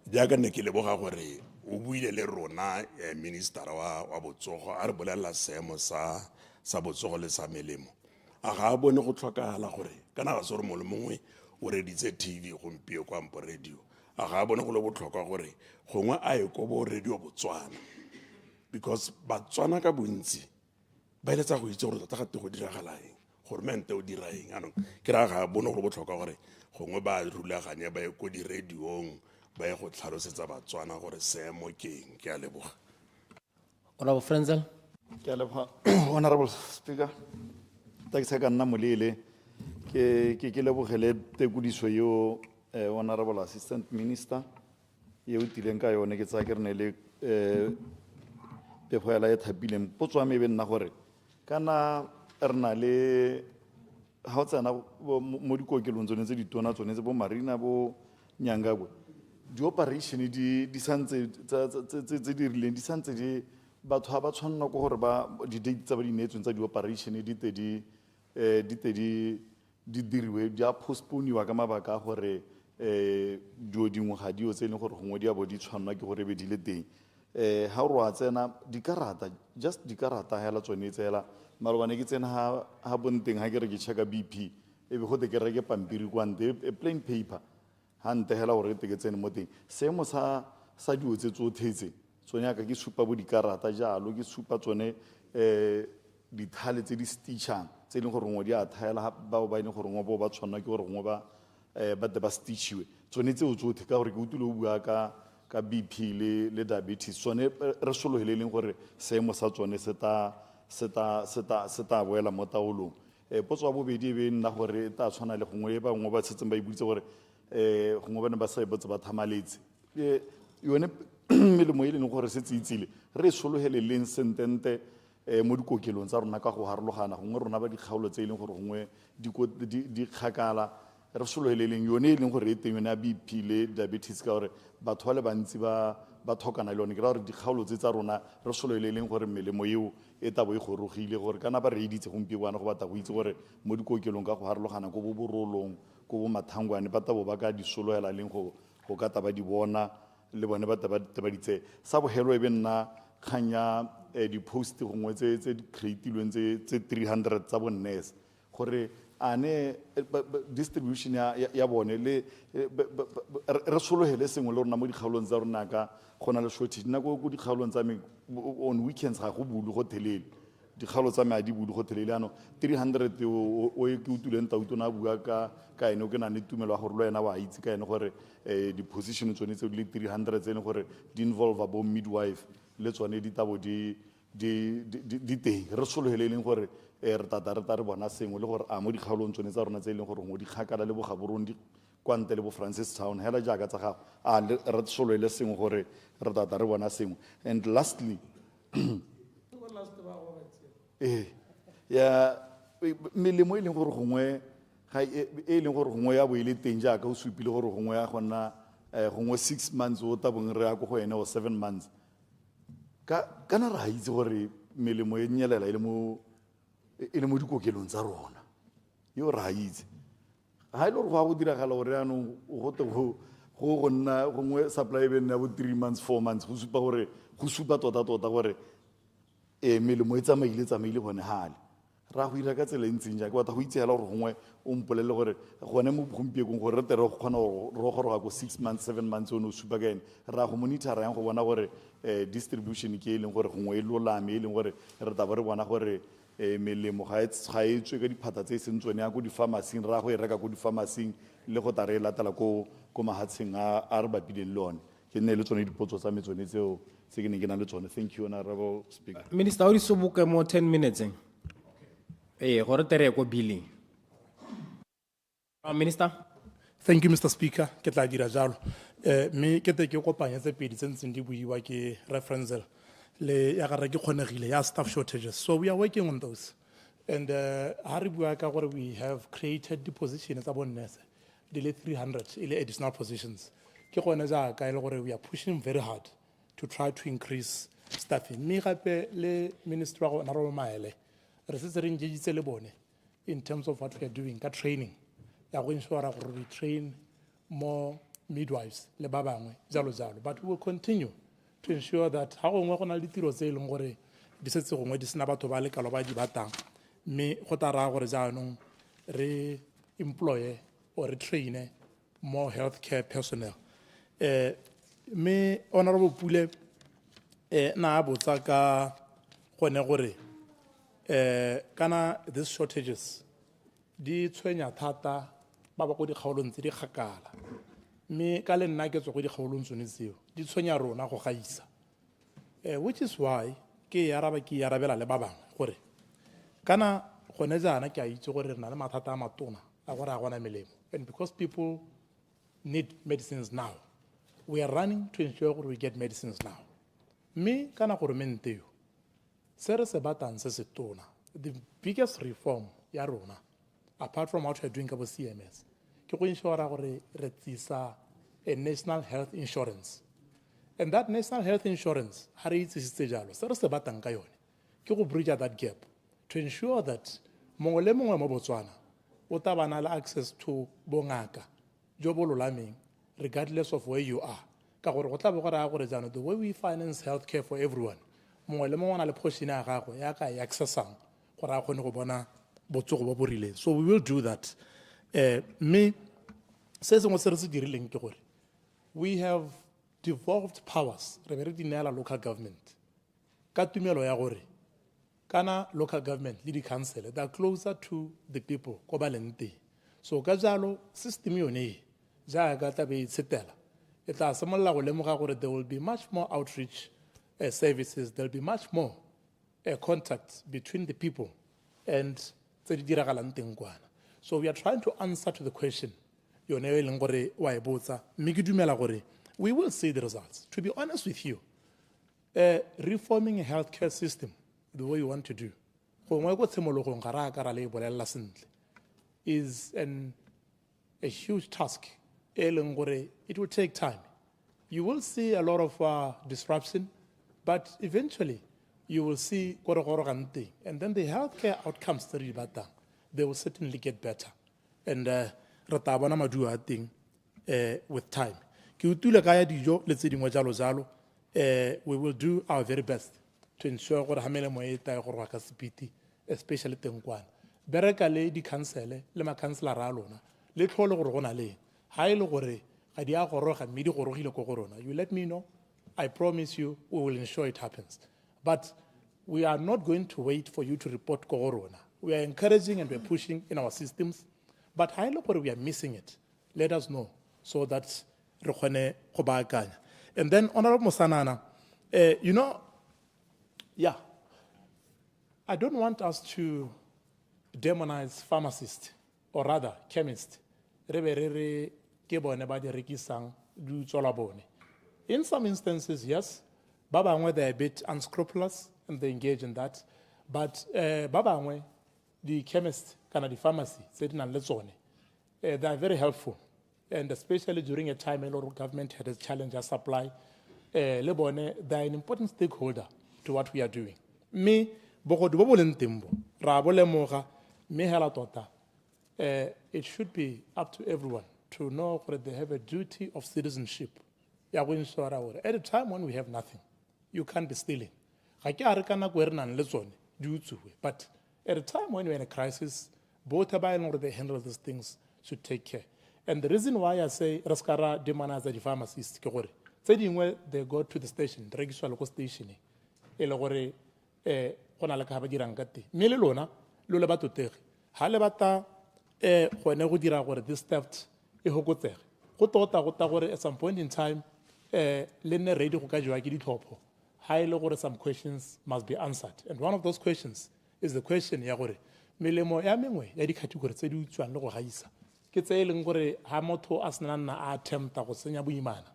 jaaka nne ke leboga gore o buile le rona ministera wa botsogo a re bolelela seemo sa botsogo le sa melemo a ga a bone go tlhokagala gore kana ga se gore mole mongwe o reditse TV gompie kwa mpo radio a ga a bone go le botlhokwa gore gongwe a ye ko bo radio Botswana because Batswana ka bontsi ba eletsa go itse gore tota gate go diragalang gore mente o dira eng anong ke ra ga a bone go le botlhokwa gore gongwe ba rulaganya ba ye ko di-radiong ba ye go tlhalosetsa Batswana gore seemo ke eng ke a leboga Honorable Frenzel. Ke a leboga Honorable Speaker ta ke ka nna molele ke lebogele tekodiso yo Honorable Assistant Minister ye o tileng ka yone ke tsa ke re ne le pefo ya thapileng potswa me be nna gore kana re na le ha o tsena mo dikokelong tsone tse ditona tsone tse bo Marina bo Nyangabwe di-operation di santse tse di rileng di santse di batho ba tshwanna go gore ba di-date tsa ba di neetsweng tsa di-operation di diriwe di a postponiwa ka mabaka a gore dio dingwe ga dio tse e leng gore gongwe di a bo di tshwanwa ke gore be di le teng ha o a tsena dikarata just dikarata hela tsone tsela malobane ke tsena ha bonteng ha ke re ke checka BP e be go te ke reke pampiri kwante a plain paper ha nte hela gore te ke tsene mo teng seemo sa dio tse tsothetse tsone ya ka ke supa bo dikarata jalo ke supa tsone dithale tse di stitchang tse e leng gore ngwe di a thaela bao ba ene gore ngwe bo ba tshwanwa ke gore ngwe ba te ba stitchiwe tsone tseo tsothe ka gore ke utlwile o bua ka BP le diabetes tsone re sologele leng gore seemo sa tsone se ta boela mo taolong potso wa bobedi e be nna gore ta tshwana le gongwe ba ngwe ba tshetseng ba ibuditse gore gongwe ba ne ba sa botse ba thamaletse yone melemo e leng gore se tsitsile re sologeleleng sentente mo dikokelong tsa rona ka go harologana gongwe rona ba dikgaolo tse e leng gore gongwe di kgakala re sologeleleng yone e leng gore e teng yone ya BP le diabetes ka gore batho ba le bantsi ba thokana le yone ke ra gore dikgaolo tse tsa rona re sologeleleng gore melemo eo e tabo e gorogile gore kana ba re editse gompie bana go batla go itse gore mo dikokelong ka go harologana ko bo borolong ko bo mathangwane ba tabo ba ka di sologela leng go ka taba di bona le bone ba taba di tse sa bohelo e be nna khanya di-post gongwe tse di creatilweng tse 300 tsa bo nurse gore ane distribution ya bone le re sologele sengwe le rona mo dikgaolong tsa rona ka go na le shortage nna ko dikgaolong tsa me on weekends ga go bulu go telele dikgalo tsa me a di budi go thelele ano 300 o e ke utuleng tautona a bua ka ene o ke nane tumelo ya gore le wena wa itse ka ene gore di-position tsone tse di le 300 tse e leng gore di involve bo midwife le tsone di tabo di teng re sologele e leng gore re tata re bona sengwe le gore a mo dikgaolong tsone tsa rona tse e leng gore mo di kgakala le bogaborong di kwa ntle le bo Francis Town hela jaaka tsa gago a re sologele sengwe gore re tata re bona sengwe. And lastly ya melemo e leng gore gongwe e leng gore gongwe ya bo ile teng jaaka o supile gore gongwe ya gona gongwe 6 months o tabong re ya go ene o 7 months kana ra itse gore melemo e nyelela e le mo dikokelong tsa rona yo ra itse ha ile gore go diragala gore ano go te go nna gongwe supply be nna bo 3 months 4 months go supa gore go supa tota gore melemo e tsamaile gone hale ra go ira ka tsela ntseng ja ke batla go itsela gore gongwe o mpolele gore gone mo gompiekong gore re tere go kgona ro goroga go 6 months 7 months o no supa ka ene ra go monitora yang go bona gore distribution ke e leng gore gongwe e lolame e leng gore re taba re bona gore melemo ga e tswe ka diphata tse seng tsone ya go di-pharmacing ra go e reka go di-pharmacing le go tare e latela ko mahatsheng a re bapileng le one ke nne le tsone dipotso tsa me tsone tseo tse ke ne ke na le tsone. Thank you, Honorable Speaker. Minister, o di soboke mo 10 minutes. Gore tere ko billing. Minister. Thank you, Mr. Speaker. Ke tla dira jalo. Me ke te ke kopanya tse pedi tse ntseng di buiwa ke reference le ya ga re ke kgonegile ya staff shortages. So we are working on those. And ha re bua ka gore we have created the positions tsa bonnese di le 300 ile additional positions. Ke gone ja ka ile gore we are pushing very hard to try to increase staffing. Me gape le Minister wa Honorable Maele re se re ngejitse le bone in terms of what we are doing ka training ya go ensure gore we train more midwives le ba bangwe jalo jalo, but we will continue to ensure that ha gongwe go na le ditiro tse e leng gore di setse gongwe di sena batho ba le kalo ba di batang mme go ta raya gore jaanong re employe or re traine more healthcare personnel. Me Honorable Pule na botsa ka gone gore kana these shortages di tshwenya thata ba ba go di kgaolong tse di kgakala mme ka le nna ke tswa go di kgaolong tsone tseo di tshwenya rona go gaisa, which is why ke arabela le ba bangwe gore kana gone jana ke a itse gore re na le mathata a matona a gore a gona melemo, and because people need medicines now, we are running to ensure we get medicines now. Me kana gore menteo se re se batang se se tona, the biggest reform ya rona apart from what we are doing ka bo CMS ke go ensure gore re tsisa a national health insurance, and that national health insurance ha re itsisitse jalo se re se batang ka yone ke go bridge that gap to ensure that mongwe le mongwe mo Botswana o tabana le access to bongaka jo bo lolameng regardless of where you are, ka gore go tla bo gore gore jana the way we finance healthcare for everyone mongwe le mongwe na le portion ya gagwe ya ka ya accessang gore a kgone go bona botsogo bo bo rileng. So we will do that. Me se sengwe se re se dirileng ke gore we have devolved powers re be re di neela local government ka tumelo ya gore kana local government le di council they are closer to the people ko ba leng teng. So ka jalo system yone jaaka tla be e tsetela e tla simolola go lemoga gore there will be much more outreach services, there will be much more contact between the people and tse di diragalang teng kwana. So we are trying to answer to the question yone e leng gore wa e botsa mme ke dumela gore we will see the results. To be honest with you, reforming a healthcare system the way you want to do gongwe go tshimologong ga ra ka ra le bolela sentle is a huge task. It will take time. You will see a lot of disruption, but eventually you will see and then the healthcare outcomes they will certainly get better. And with time. We will do our very best to ensure especially tengkwana. Bereka le di council le ma councilor a lona le tlhole gore gona le ha ile gore ga di a goroga mme di gorogile go gorona, you let me know. I promise you we will ensure it happens. But we are not going to wait for you to report corona. We are encouraging and we're pushing in our systems, but I look where we are missing it. Let us know so that re kgone go baakanya. And then, Honorable Mosanana, you know, yeah, I don't want us to demonize pharmacists, or rather chemists. In some instances, yes, Baba they're a bit unscrupulous and they engage in that. But Baba the chemist, the pharmacy, they are very helpful. And especially during a time when the government had a challenge of supply, they are an important stakeholder to what we are doing. Me, it should be up to everyone to know that they have a duty of citizenship. At a time when we have nothing, you can't be stealing. But at a time when we're in a crisis, both they handle these things should take care. And the reason why I say Raskara demonize the pharmacists, they go to the station, the register local station. This theft at some point in time, some questions must be answered. And one of those questions is the question melemo ya mengwe ya di-category tse di utswang le go gaisa ke tse e leng gore ha motho a senanna a attempta go senya boimana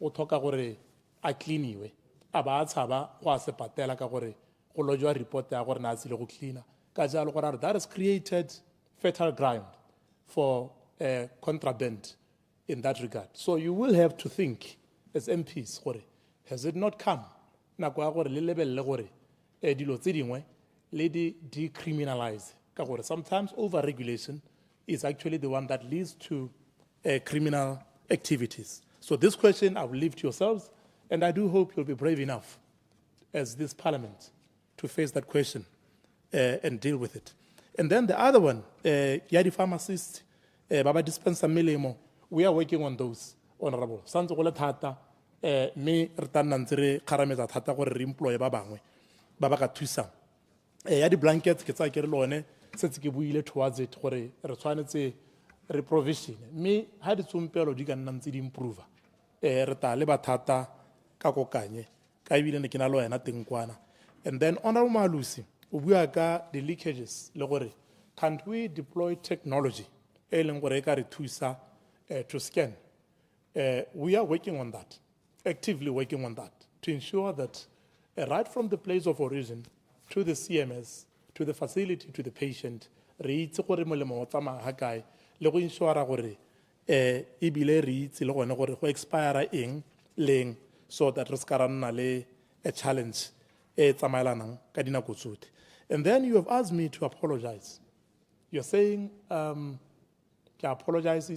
o tlhoka gore a cleaniwe a ba a tshaba go a se patela ka gore go lojwa report ya gore na a tsile go cleana ka jalo gore that has created fertile ground for contraband in that regard. So you will have to think as MPs gore has it not come nako ya gore le lebelle gore dilo tse dingwe le di decriminalize ka gore sometimes over-regulation is actually the one that leads to criminal activities. So this question I will leave to yourselves, and I do hope you'll be brave enough as this parliament to face that question and deal with it. And then the other one, Yadi pharmacist, Baba dispensa melemo, we are working on those, Honorable. Sanzo gola thata, me rtana ntsere kharameza thata gore re employ ba bangwe, ba ka thusa. Yadi blankets ke tsa ke re lone, setse ke buile towards it gore re tshwanetse re provision. Me ha di tsompelo di ka nna ntse di improve. Re ta le ba thata ka kokanye, ka ibile ne ke na lo yena teng kwana. And then Honorable Malusi, we are the leakages. Can't we deploy technology to scan? We are working on that, actively working on that, to ensure that right from the place of origin to the CMS, to the facility, to the patient, so that a challenge. And then you have asked me to apologize. You're saying, I apologize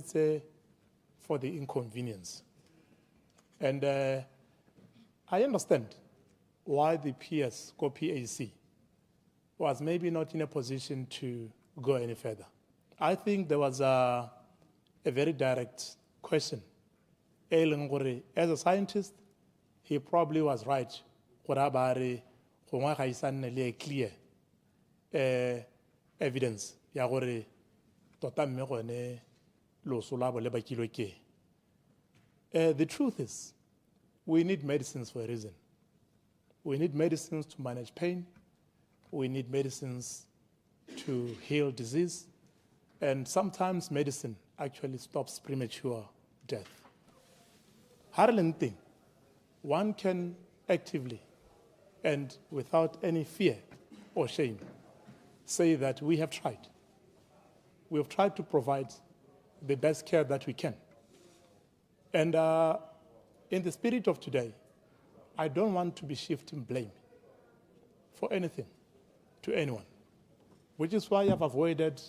for the inconvenience. And I understand why the PS, PAC, was maybe not in a position to go any further. I think there was a very direct question. As a scientist, he probably was right. Clear evidence ya gore tota mme gone lo solabo le bakilwe ke. The truth is, we need medicines for a reason. We need medicines to manage pain. We need medicines to heal disease. And sometimes medicine actually stops premature death. Harlem one can actively and without any fear or shame say that we have tried. We have tried to provide the best care that we can. And in the spirit of today, I don't want to be shifting blame for anything to anyone, which is why I've avoided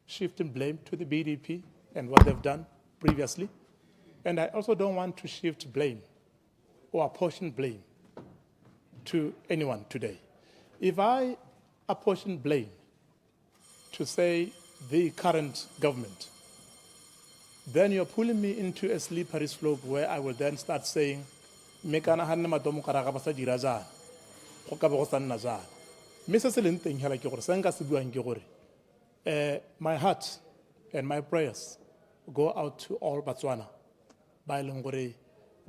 shifting blame to the BDP and what they've done previously. And I also don't want to shift blame or apportion blame to anyone today. If I apportion blame to, say, the current government, then you're pulling me into a slippery slope where I will then start saying, mme se se leng teng hela ke gore se nka se buang ke gore my heart and my prayers go out to all Batswana ba e leng gore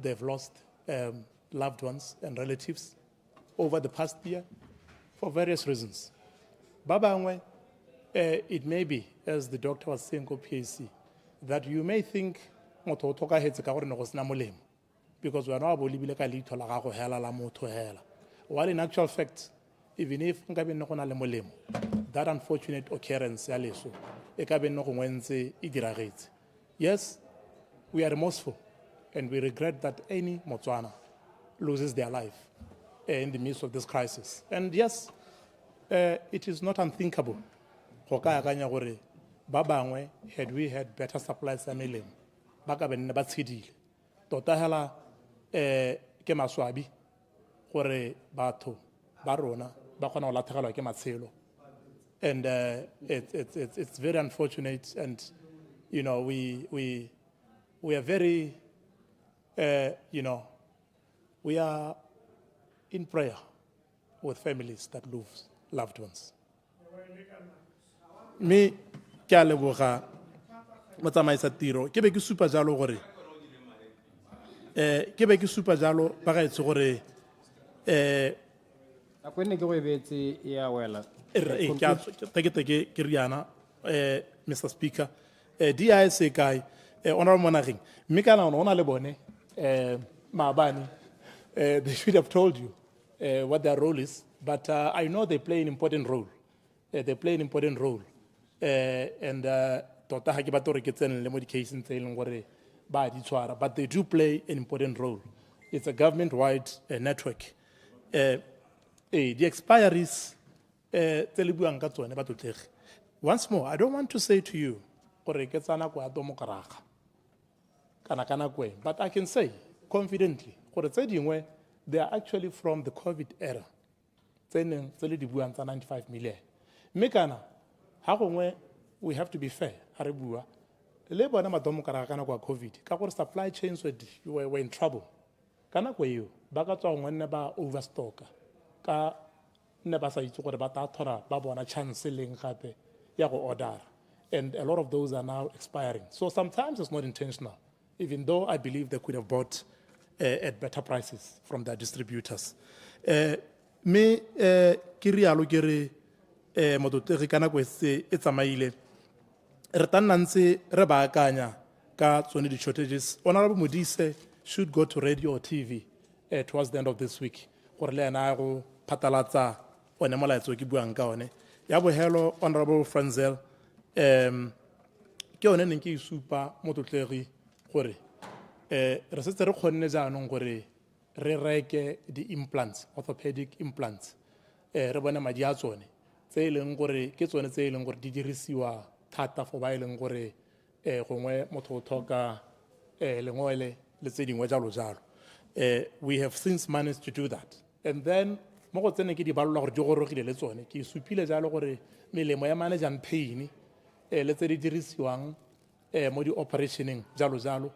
they've lost loved ones and relatives over the past year for various reasons. Ba bangwe, it may be, as the doctor was saying ko PAC, that you may think motho o tlhokahetse ka gore ne go sena molemo because wena wa bo lebile ka leitho la gago hela la motho hela. While in actual fact, even if nkabe nne go na le molemo, that unfortunate occurrence ya leso e ka be nne gongwe ntse e diragetse. Yes, we are remorseful and we regret that any Motswana loses their life in the midst of this crisis. And yes, it is not unthinkable go ka akanya gore ba bangwe, had we had better supplies ya melemo ba ka be nne ba tshedile tota hela ke maswabi gore batho ba rona ba kgona go latlhegelwa ke matshelo. And it's very unfortunate, and you know we are very you know, we are in prayer with families that lose loved ones. Me ke a leboga motsamaisa tiro ke be ke supa jalo gore ba gaetse gore a kwenne ke go ebetse ya wela ke riana Mr. Speaker DIS kai honorable monarching mme kana ona le bone maabane they should have told you what their role is, but I know they play an important role. They play an important role. And tota ha ke batla gore ke tsene le mo di-caseng tse e leng gore ba di tshwara, but they do play an important role. It's a government-wide network. The expiries tse le buang ka tsone batlotlegi. Once more, I don't want to say to you gore ke tsana kwa domokraga kana kwe, but I can say confidently gore tse dingwe they are actually from the COVID era. Tse le di buang tsa 95 million. Mme kana ha gongwe we have to be fair ha re bua le bona madomokraga kana kwa COVID ka gore supply chains were in trouble. Kana kwe yo ba ka tswa ngwe ba overstocka ka ne ba sa itse gore ba ta thora ba bona chance leng gape ya go order, and a lot of those are now expiring. So sometimes it's not intentional, even though I believe they could have bought at better prices from their distributors. Me ke rialo ke re mototegi kana kwetse e tsamaile re tanna ntse re baakanya ka tsone di shortages. Honorable Modise should go to radio or TV towards the end of this week gore le ena go phatalatsa one molaetso ke buang ka one ya bohelo. Honorable Franzel ke one neng ke isupa mototlegi gore re setse re kgonne jaanong gore re reke di-implants, orthopedic implants, re bone madi a tsone tse e leng gore ke tsone tse e leng gore di dirisiwa thata for ba e leng gore gongwe motho o tlhoka lengwele le tse dingwe jalo jalo. We have since managed to do that, and then mo go tsene ke di balola gore di gorogile le tsone ke supile jalo gore melemo ya manage and pain le tse di dirisiwang mo di-operationeng jalo jalo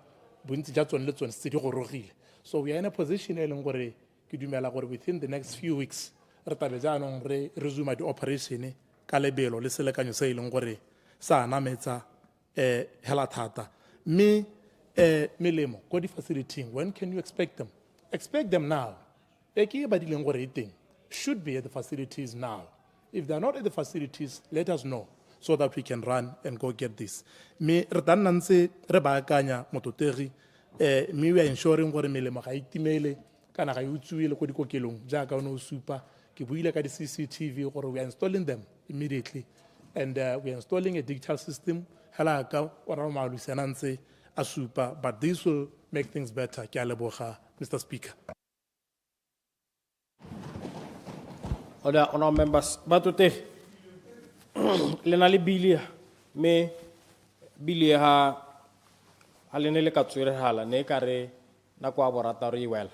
bontsi ja tsone le tsone tse di gorogile. So we are in a position e leng gore ke dumela gore within the next few weeks re tabe jaanong re resume di-operation ka lebelo le selekanyo se e leng gore sa anametsa hela thata. Mme melemo ko di-facilitying, when can you expect them? Expect them now. Ke ba dileng gore e teng should be at the facilities now. If they're not at the facilities, let us know so that we can run and go get this. Me re tanna ntse re baakanya mototegi me we are ensuring gore melemo ga itimele kana ga utsuile ko dikokelong jaaka o no supa ke buile ka di-CCTV gore we are installing them immediately, and we are installing a digital system hela ka ora ma luisana ntse a supa, but this will make things better. Ke a leboga Mr. Speaker. Order, honorable members, batotegi le na le bili me bili ha le le ka tswere hala ne ka re na kwa borata re wela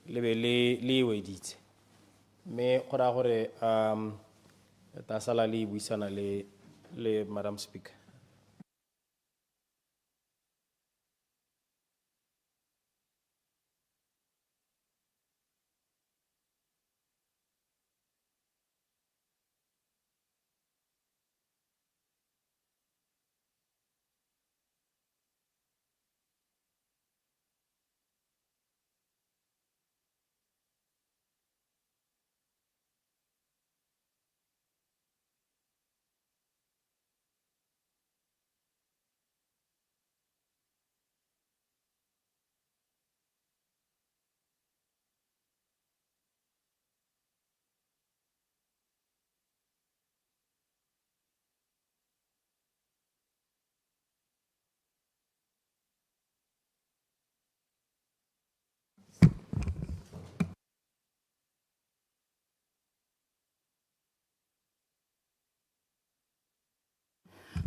le be le weditse me gora gore ta sala le buisana le Madam Speaker.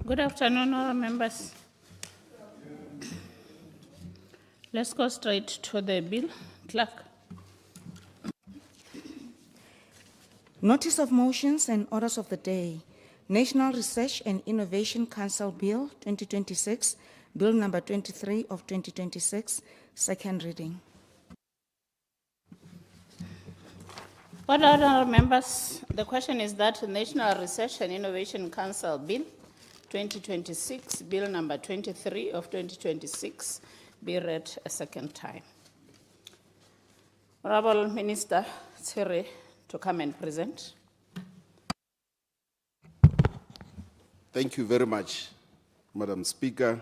Good afternoon, all members. Let's go straight to the bill. Clerk. Notice of motions and orders of the day. National Research and Innovation Council Bill 2026, Bill number 23 of 2026, second reading. What other members? The question is that the National Research and Innovation Council Bill 2026, Bill number 23 of 2026, be read a second time. Honorable Minister 𝗧𝗜𝗠𝗘𝗦 to come and present. Thank you very much, Madam Speaker.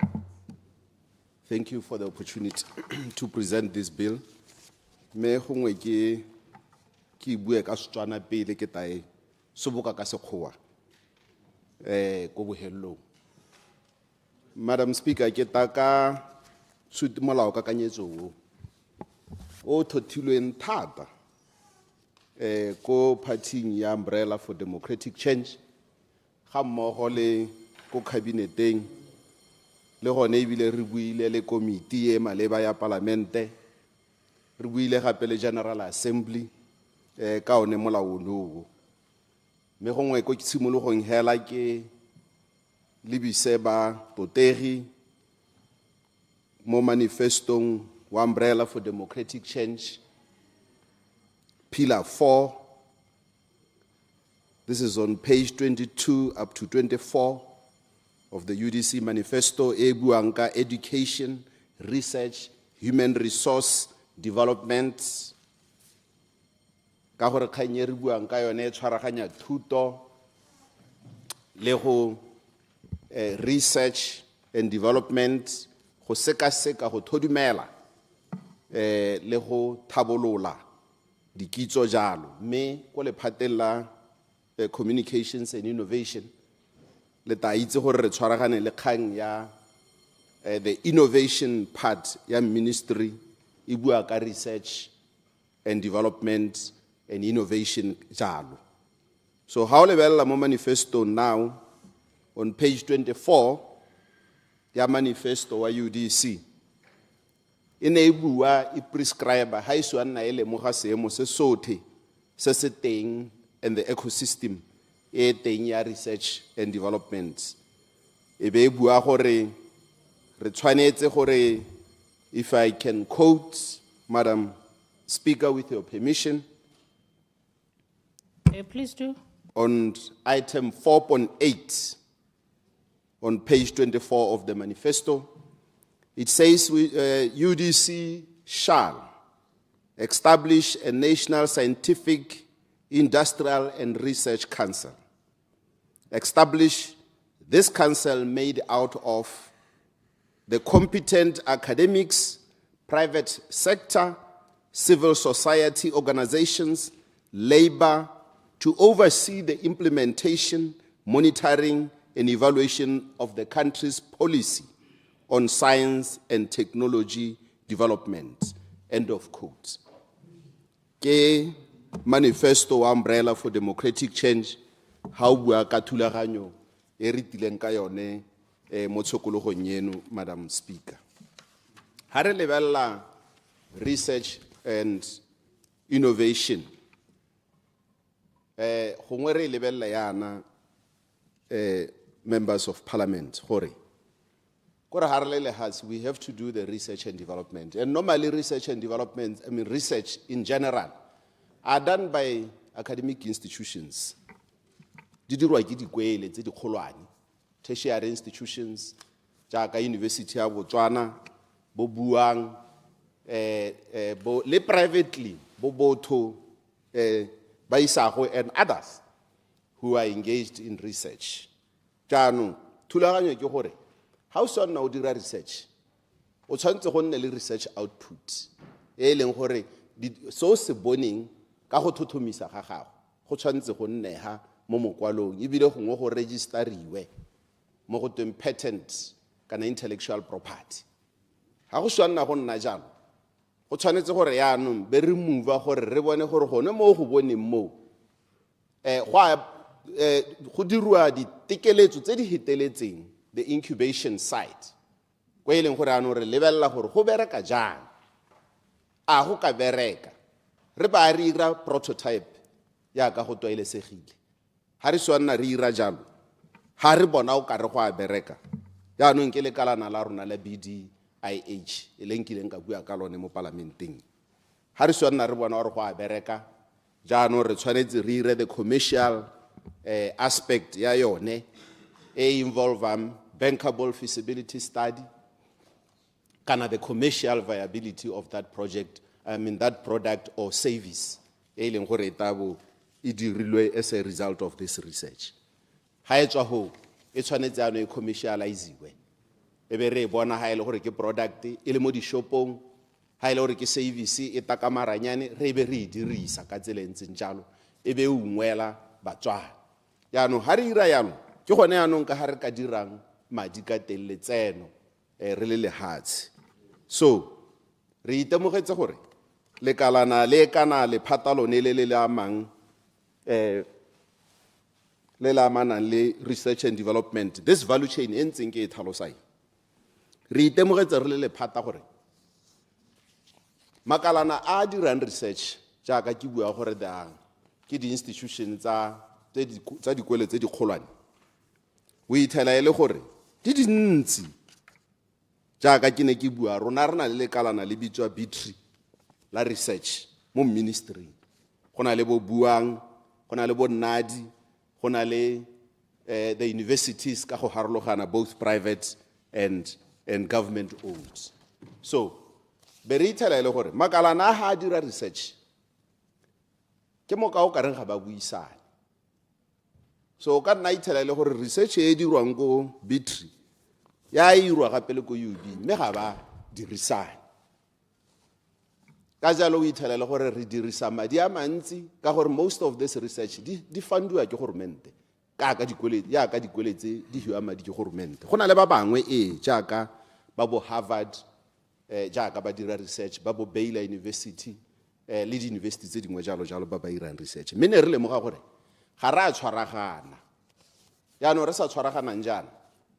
Thank you for the opportunity to present this bill. Me gongwe ke bue ka Setswana pele ke tae soboka ka Sekgowa ko bohelong. Madam Speaker, ke ta ka molao kakanyetso o thothilweng thata ko partying ya Umbrella for Democratic Change ga mmogo le ko kabineteng le gone ebile re buile le komiti e maleba ya parlamente re buile gape le General Assembly ka one molao ono me gongwe ko tshimologong hela ke lebise ba totegi mo manifestong wa Umbrella for Democratic Change Pillar 4. This is on page 22 up to 24 of the UDC manifesto. Ebuanka education, research, human resource development. Ka gore kganye re buang ka yone tshwaraganya thuto le go research and development go seka-seka go thodumela le go thabolola dikitso jalo me ko lephateng la communications and innovation le ta itse gore re tshwaragane le kgang ya the innovation part ya ministry e bua ka research and development and innovation jalo. So how lebella mo manifesto now on page 24 ya manifesto wa UDC ine bua e prescribe ha iso nna ele mo ga seemo se sothe se se teng and the ecosystem e teng ya research and development e be bua gore re tshwanetse gore, if I can quote Madam Speaker with your permission, please do. On item 4.8 on page 24 of the manifesto, it says UDC shall establish a national scientific, industrial and research council. Establish this council made out of the competent academics, private sector, civil society organizations, labor, to oversee the implementation, monitoring, and evaluation of the country's policy on science and technology development. End of quote. Ke manifesto wa Umbrella for Democratic Change, how bua ka thulaganyo e re tileng ka yone mo tshokologong eno, Madam Speaker. Ha re lebella research and innovation, gongwe re lebella yana members of parliament gore we have to do the research and development, and normally research and development, I mean research in general, are done by academic institutions. Di dirwa ke dikwele tse dikgolwane, tertiary institutions jaaka University ya Botswana bo buang le privately bo botho ba isago and others who are engaged in research. Jaanong thulaganyo ke gore ha o sonna o dira research o tshwanetse go nne le research output e leng gore so se boneng ka go thothomisa ga gago go tshwanetse go nneha mo mokwalong ebile gongwe go registeriwe mo go teng patent kana intellectual property. Ha go swana go nna jalo go tshwanetse gore yaanong be re move gore re bone gore gone mo go boneng mo go dirwa ditikeletso tse di heteletseng the incubation site ko e leng gore ano re lebella gore go bereka jang a go ka bereka re ba re ira prototype ya ka go toilesegile ha re swanna re ira jalo ha re bona o ka re go a bereka ya no nke le kalana la rona la BDIH e lenkileng ka bua ka lone mo parlamenteng ha re swanna re bona gore go a bereka jaanong re tshwanetse re ire the commercial aspect ya yone e involve bankable feasibility study kana the commercial viability of that project, that product or service e leng gore tabo e dirilwe as a result of this research. Ha e tswa ho e tshwanetse ano e commercializiwe e be re bona ha e le gore ke product e le mo di shopong ha e le gore ke service e takamaranyane re be re dirisa ka tselentseng jalo e be ungwela batswana yaanong ha re ira yalo ke gone yaanong ka ha re ka dirang madi ka teletseno re le lehatshe so re itemogetse gore lekalana le kana le phatalone le amang le la manang le research and development this value chain e ntseng ke e tlhalosai re itemogetse re le phata gore makalana a dirang research jaaka ke bua gore ke di institution tsa dikwele tse di kgolwane o ithela e le gore di dintsi jaaka ke ne ke bua rona rena le lekalana le bitswa B3 la research mo ministry go na le bo buang go na le bo nnadi go na le the universities ka go harologana both private and government owned so be re ithela e le gore makalana ha a dira research ke mo ka o ka reng ga ba buisana so ka nna ithela e le gore research e dirwang go B3 ya irwa gape le ko UB mme ga ba dirisana ka jalo o ithela le gore re dirisa madi a mantsi ka gore most of this research di fundiwa ke government ka dikweletse di hiwa madi ke government go na le ba bangwe jaaka ba bo Harvard jaaka ba dira research ba bo Baylor University le di university tse dingwe jalo ba ba irang research mme ne re lemoga gore ga ra tshwaragana yaanong re sa tshwaraganang jaana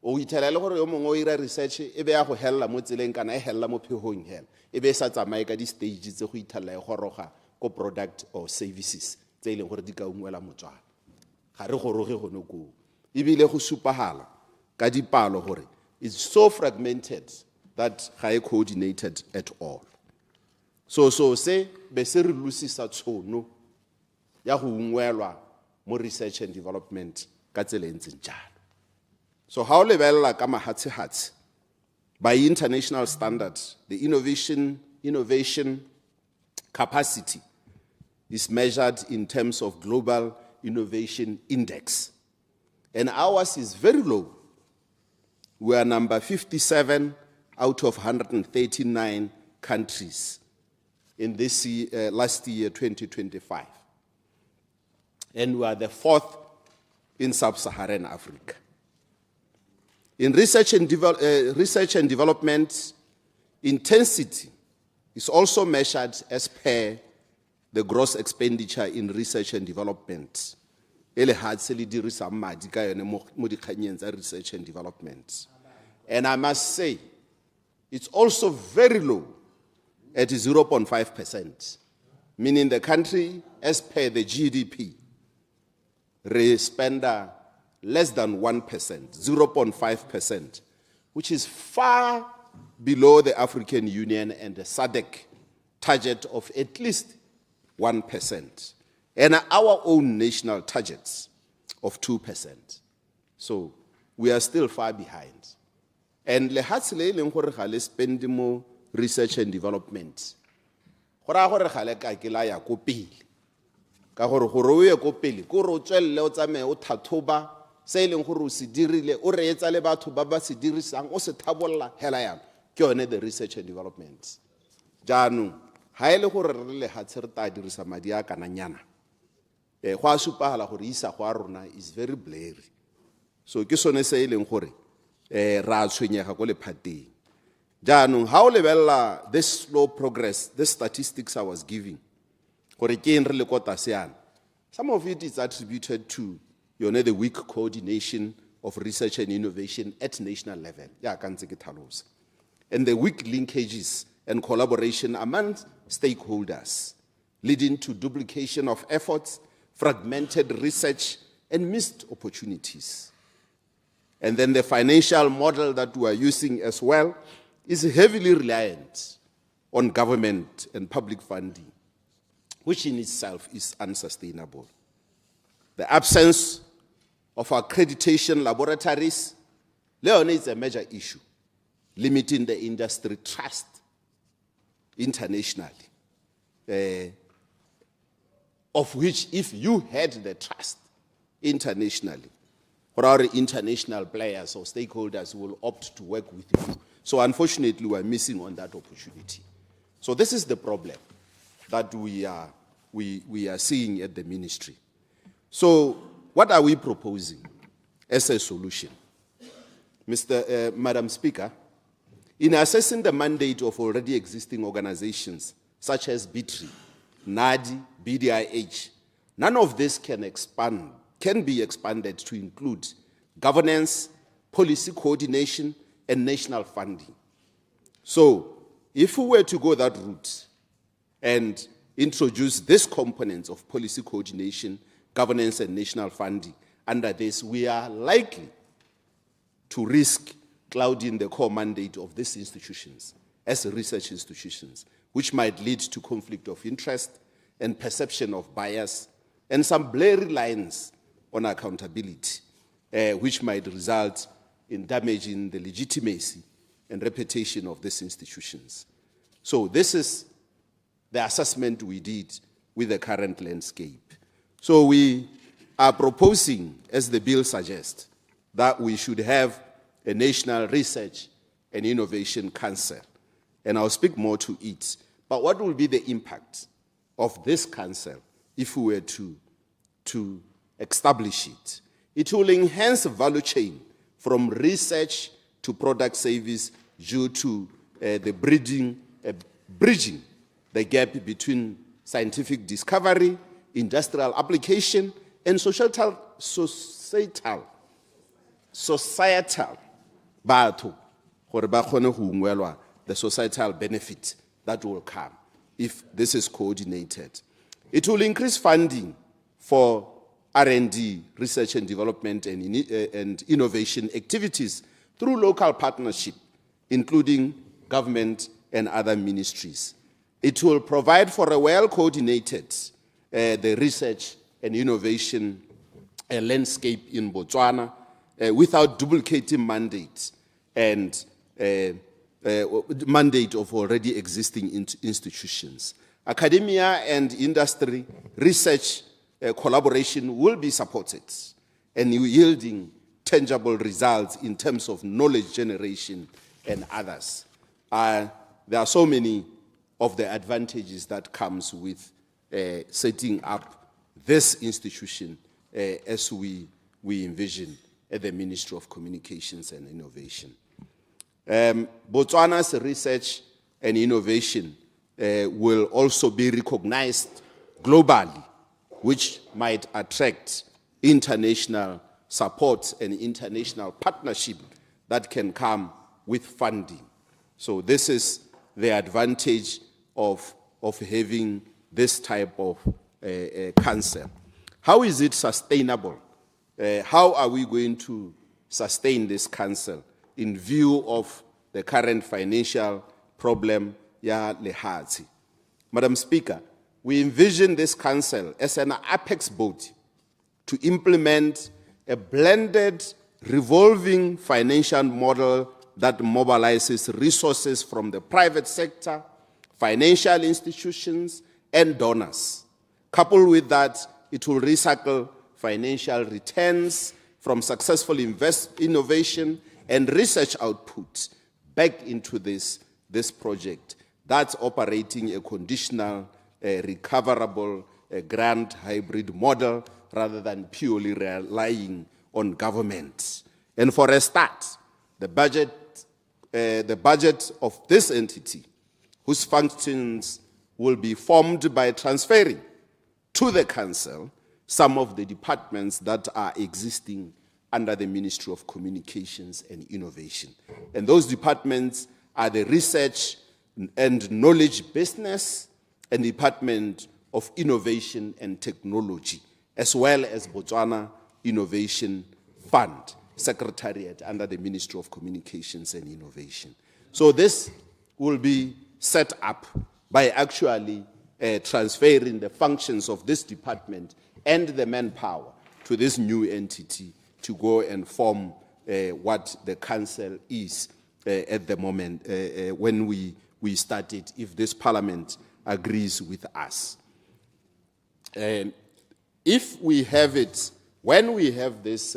o ithela le gore yo mongwe o ira research e be ya go hella mo tseleng kana e hella mo phehong hela e be sa tsamaye ka di stage tse go ithalla e goroga ko product or services tse ileng gore di ka ungwela motswana ga re goroge gone ko ebile go supagala ka dipalo gore it's so fragmented that ga e coordinated at all so se be se re lusisa tshono ya go ungwelwa mo research and development ka tsela ntseng jalo so how lebella ka mahatshehatse by international standards the innovation capacity is measured in terms of global innovation index and ours is very low we are number 57 out of 139 countries in this last year 2025 and we are the 4th in sub-Saharan Africa. In research and development, intensity is also measured as per the gross expenditure in research and development. Research and development. And I must say, it's also very low at 0.5%, meaning the country, as per the GDP, spend less than 1%, 0.5%, which is far below the African Union and the SADC target of at least 1%, and our own national targets of 2%. So we are still far behind. And lehatsile leng gore ga le spend mo research and development. Gora gore ga le ka ke la ya ko pele. Ka gore gore o ye ko pele ko re o tswelle o tsamaye o thathoba se leng gore o se dirile o re etsa le batho ba ba se dirisang o se thabolla hela yana ke yone the research and development jaanong ha e le gore re le hatshe re ta dirisa madi a kana nyana go a supagala gore isa go a rona is very blurry so ke sone se leng gore ra tshwenyega go lephateng jaanong ha o lebella this slow progress this statistics I was giving gore ke en re le kota seana some of it is attributed to the weak coordination of research and innovation at national level. Ya ka ntse ke tlhalosa. And the weak linkages and collaboration among stakeholders, leading to duplication of efforts, fragmented research, and missed opportunities. And then the financial model that we are using as well is heavily reliant on government and public funding, which in itself is unsustainable. The absence of accreditation laboratories, Leon, is a major issue, limiting the industry trust internationally, of which if you had the trust internationally, or our international players or stakeholders will opt to work with you. So unfortunately, we're missing on that opportunity. So this is the problem that we are seeing at the ministry. So what are we proposing as a solution? Madam Speaker, in assessing the mandate of already existing organizations such as BITRI, NADI, BDIH, none of this can be expanded to include governance, policy coordination, and national funding. So, if we were to go that route and introduce these components of policy coordination, governance, and national funding under this, we are likely to risk clouding the core mandate of these institutions as research institutions, which might lead to conflict of interest and perception of bias and some blurry lines on accountability, which might result in damaging the legitimacy and reputation of these institutions. So this is the assessment we did with the current landscape. So we are proposing, as the bill suggests, that we should have a National Research and Innovation Council. And I'll speak more to it. But what will be the impact of this council if we were to establish it? It will enhance the value chain from research to product service due to bridging the gap between scientific discovery, industrial application, and societal batho gore ba kgone go ungwelwa the societal benefit that will come if this is coordinated. It will increase funding for R&D, research and development and innovation activities through local partnership, including government and other ministries. It will provide for a well-coordinated the research and innovation landscape in Botswana without duplicating mandates and mandate of already existing institutions. Academia and industry research collaboration will be supported and yielding tangible results in terms of knowledge generation and others. There are so many of the advantages that comes with setting up this institution as we envision at the Ministry of Communications and Innovation. Botswana's research and innovation will also be recognized globally, which might attract international support and international partnership that can come with funding. So this is the advantage of having this type of council. How is it sustainable? How are we going to sustain this council in view of the current financial problem ya lehazi? Madam Speaker, we envision this council as an apex body to implement a blended revolving financial model that mobilizes resources from the private sector, financial institutions, and donors. Coupled with that, it will recycle financial returns from successful innovation and research output back into this project. That's operating a conditional, recoverable, grant hybrid model rather than purely relying on government. And for a start, the budget of this entity, whose functions will be formed by transferring to the council some of the departments that are existing under the Ministry of Communications and Innovation. And those departments are the Research and Knowledge Business and Department of Innovation and Technology, as well as Botswana Innovation Fund, Secretariat under the Ministry of Communications and Innovation. So this will be set up by actually transferring the functions of this department and the manpower to this new entity to go and form what the council is at the moment when we start it, if this parliament agrees with us. If we have it, when we have this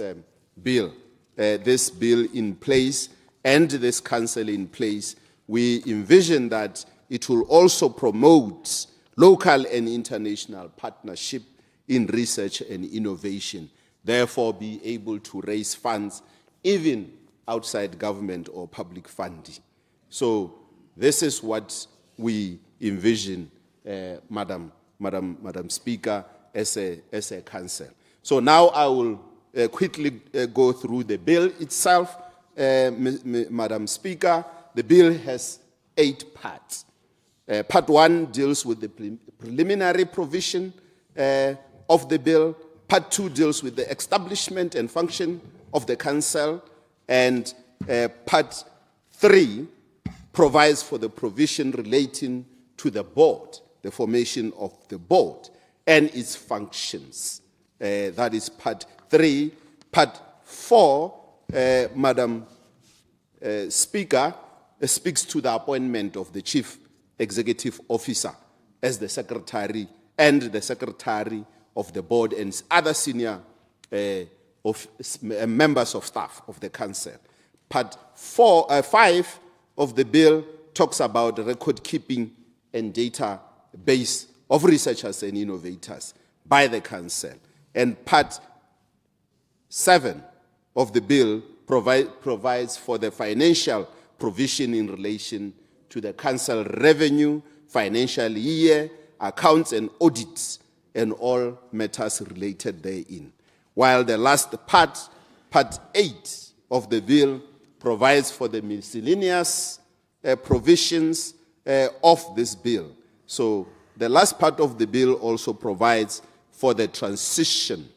bill in place and this council in place, we envision that it will also promote local and international partnership in research and innovation, therefore be able to raise funds even outside government or public funding. So this is what we envision, Madam Speaker, as a council. So now I will quickly go through the bill itself. Madam Speaker, the bill has 8 parts. Part 1 deals with the preliminary provision of the bill. Part 2 deals with the establishment and function of the council. And Part 3 provides for the provision relating to the board, the formation of the board and its functions. That is Part 3. Part 4, Madam Speaker, speaks to the appointment of the Chief Executive Officer as the Secretary and the Secretary of the Board and other senior members of staff of the Council. Part 5 of the bill talks about record keeping and database of researchers and innovators by the Council. And Part 7 of the bill provides for the financial provision in relation to the council revenue, financial year, accounts and audits, and all matters related therein. While the last part, Part 8 of the bill, provides for the miscellaneous provisions of this bill. So the last part of the bill also provides for the transition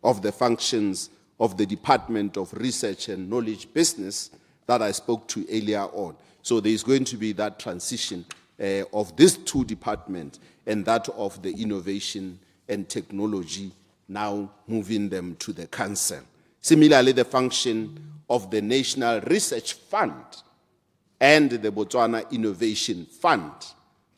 of the functions of the Department of Research and Knowledge Business that I spoke to earlier on. So there is going to be that transition of these 2 departments and that of the innovation and technology, now moving them to the council. Similarly, the function of the National Research Fund and the Botswana Innovation Fund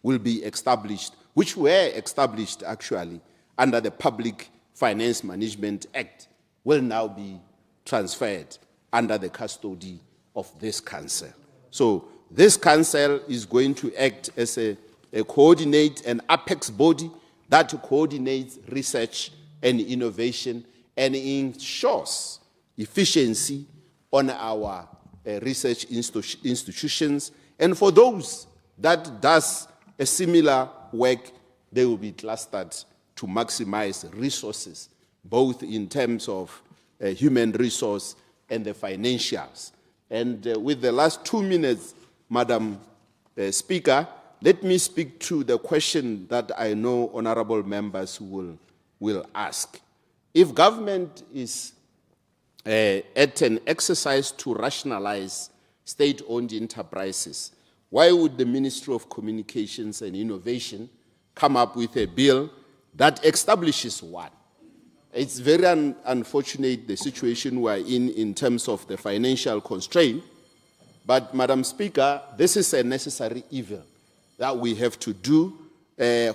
will be established, which were established actually under the Public Finance Management Act, will now be transferred under the custody of this council. So this council is going to act as a coordinate and apex body that coordinates research and innovation and ensures efficiency on our research institutions. And for those that does a similar work, they will be clustered to maximize resources, both in terms of human resource and the financials. And with the last 2 minutes, Madam Speaker, let me speak to the question that I know honorable members will ask. If government is at an exercise to rationalize state-owned enterprises, why would the Ministry of Communications and Innovation come up with a bill that establishes one? It's very unfortunate the situation we're in terms of the financial constraint. But, Madam Speaker, this is a necessary evil that we have to do the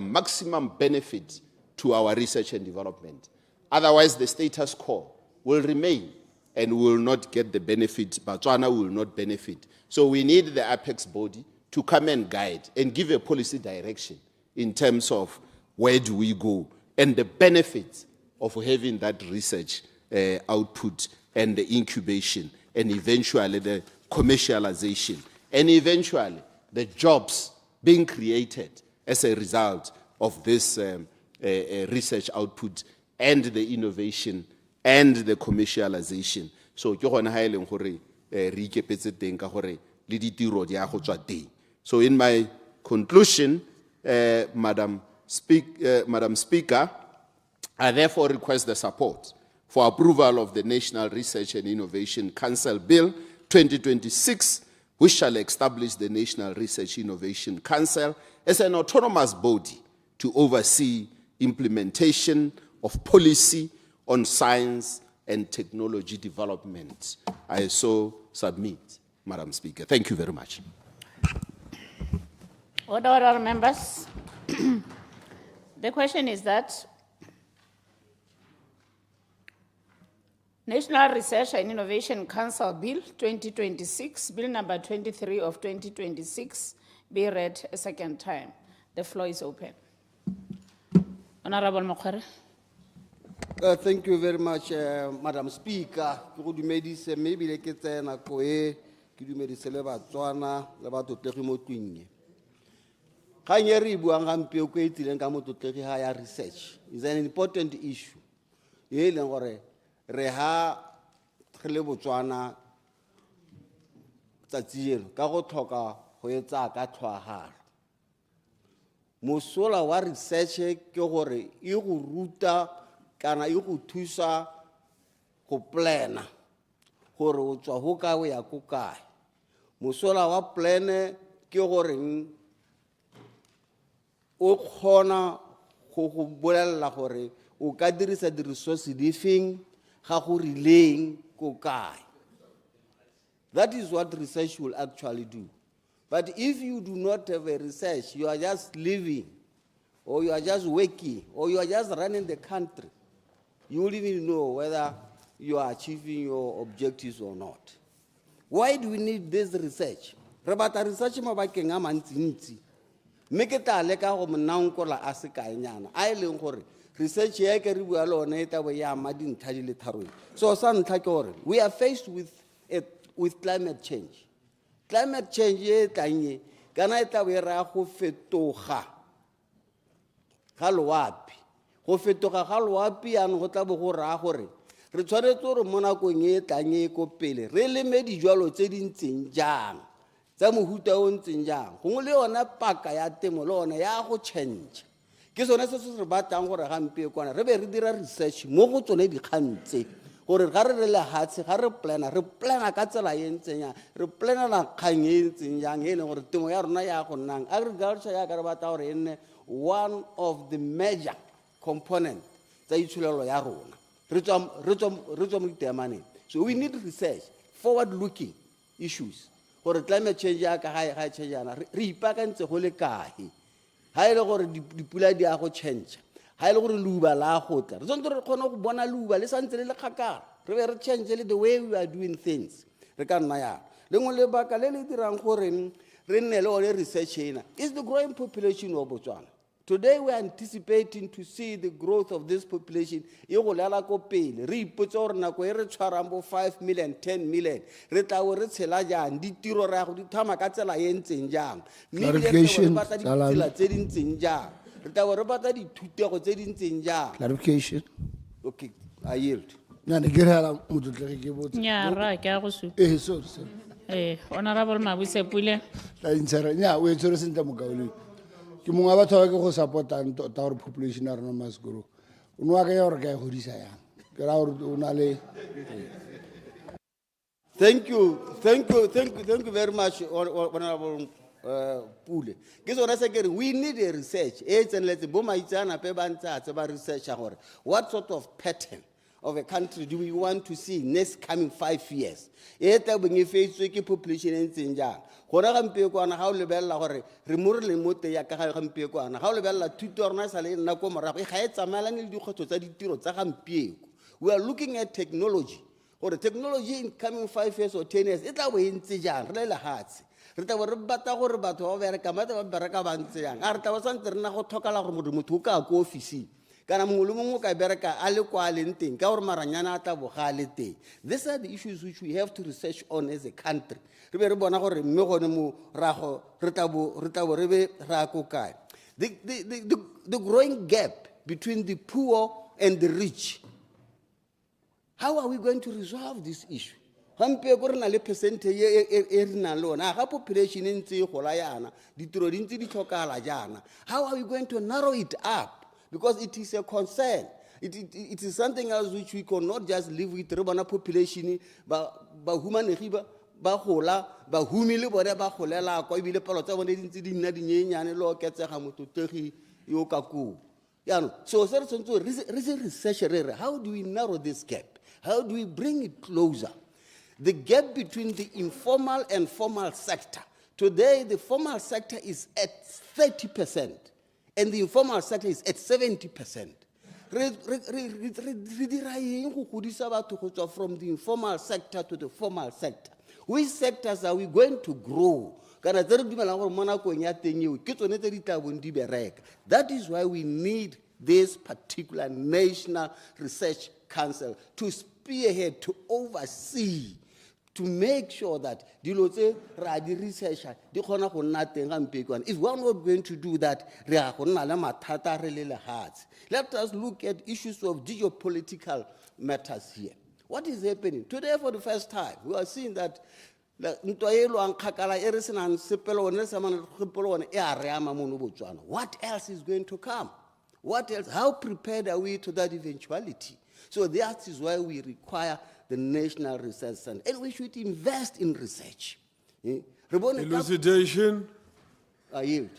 maximum benefit to our research and development. Otherwise, the status quo will remain and we will not get the benefit. Botswana will not benefit. So we need the apex body to come and guide and give a policy direction in terms of where do we go and the benefits of having that research output and the incubation and eventually the commercialization and eventually the jobs being created as a result of this research output and the innovation and the commercialization. So ke gona ha e leng gore re ikepetse teng ka gore le ditiro di a go tswa teng. So in my conclusion, Madam Speaker, I therefore request the support for approval of the National Research and Innovation Council Bill 2026, which shall establish the National Research Innovation Council as an autonomous body to oversee implementation of policy on science and technology development. I so submit, Madam Speaker. Thank you very much. Order, members. The question is that National Research and Innovation Council Bill 2026, Bill number 23 of 2026, be read a second time. The floor is open. Honorable Mokhare. Thank you very much, Madam Speaker. Ke go dumedise maybe le ke tsena ko e ke dumedise le batswana le batotlegi mo twinye. Ga nye re buang gampe o ke itileng ka mototlegi ha ya research is an important issue. E leng gore re ha le botswana tsatsielo ka go tlhoka go etsa ka tlhwagalo. Mosola wa research ke gore e go ruta kana e go thusa go plana gore o tswa ho ka o ya ko kae. Mosola wa plan ke gore o khona go go bolella gore o ka dirisa di resource difeng ga go rileng ko kae. That is what research will actually do. But if you do not have a research, you are just living, or you are just working, or you are just running the country, you will even know whether you are achieving your objectives or not. Why do we need this research? Rebata research mabakeng a mantsi. Make it a leka go mnaunkola asika nyana. I leng gore research e ke re bua le one eta bo ya mading thadi le tharoi. So san tlhakore, we are faced with climate change. Climate change e tanye kana eta bo ra go fetoga ga loapi. Go fetoga ga loapi an go tla bo go ra gore re tshwanetse gore mo nakong e tanye ko pele re leme dijwalo tse di ntseng jang tsa mohuta o ntseng jang go le yona paka ya temo le yona ya go change. Ke sone se se re batlang gore gampe kwana re be re dira research mo go tsone di khantse gore ga re le hatse ga re plana ka tsela e ntseng ya re plana la kgang e ntseng jang e leng gore temo ya rona ya go nnang agriculture ya ka re batla gore enne one of the major component tsa itshulelo ya rona re tswa mo ditemane. So we need research, forward looking issues gore climate change ya ka ga change yana re ipakantse go le kae ha ile gore dipula di a go change ha ile gore luba la go tla re tsonto re khona go bona luba le santse le khakara re be re change le the way we are doing things re ka nna ya le ngo le baka le le dirang gore re nne le one research ena is the growing population of Botswana. Today we are anticipating to see the growth of this population e go lela ko pele re ipotsa gore nako e re tshwarang bo 5 million 10 million re tla o re tshela jang ditiro ra go di thama ka tsela e ntseng jang clarification tsela tse di ntseng jang re tla o re batla dithutego tse di ntseng jang clarification. Okay, I yield. Na ne ke rela mototlegi ke botse Nya ra ke a go su. Sorry. Honorable Mabusepule. La intshara nya o etsore senta mokauli ke mongwe ba tshwa ke go supportang tota gore population ya rona must grow. O no ka ya gore ka e godisa yang ke ra gore o na le Thank you very much, Honorable Pule. We need a research. Research what sort of pattern of a country do we want to see next coming 5 years? Population in Hona gampe ko ana ga o lebella gore re mo re le mote ya ka gampe ko ana ga o lebella tutorna sa le nna ko morago ga e tsamaelane le dikgotso tsa ditiro tsa gampe. We are looking at technology. Or technology in coming 5 years or 10 years, it will be jang re le hatse. Re tla re bata gore batho ba bereka mata ba bereka ba ntse yang. A re tla santse re na go tlhokala gore motho ka go office. Kana mongwe le mongwe ka bereka a le kwa le nteng ka gore maranyana a tla boga le teng. These are the issues which we have to research on as a country. Re be re bona gore mme gone mo rago re tla bo re be ra ko kae. The growing gap between the poor and the rich How are we going to resolve this issue? Hampe gore na le percentage e re nang le ona ga population e ntse e gola yana ditiro di ntse di tlhokala jana. How are we going to narrow it up? Because it is a concern. It is something else which we cannot just live with. Re bona population ba humanegi ba gola ba humile bone ba golela kwa ibile palo tsa bone di ntse di nna di nyenyane le oketsega mototegi yo ka ku. So research, how do we narrow this gap? How do we bring it closer? The gap between the informal and formal sector. Today, the formal sector is at 30%, and the informal sector is at 70%. From the informal sector to the formal sector. Which sectors are we going to grow? That is why we need this particular National Research Council to spearhead, to oversee, to make sure that if we are not going to do that, let us look at issues of geopolitical matters here. What is happening? Today, for the first time, we are seeing that what else is going to come? What else? How prepared are we to that eventuality? So that is why we require the National Research Center, and we should invest in research. Elucidation. I yield.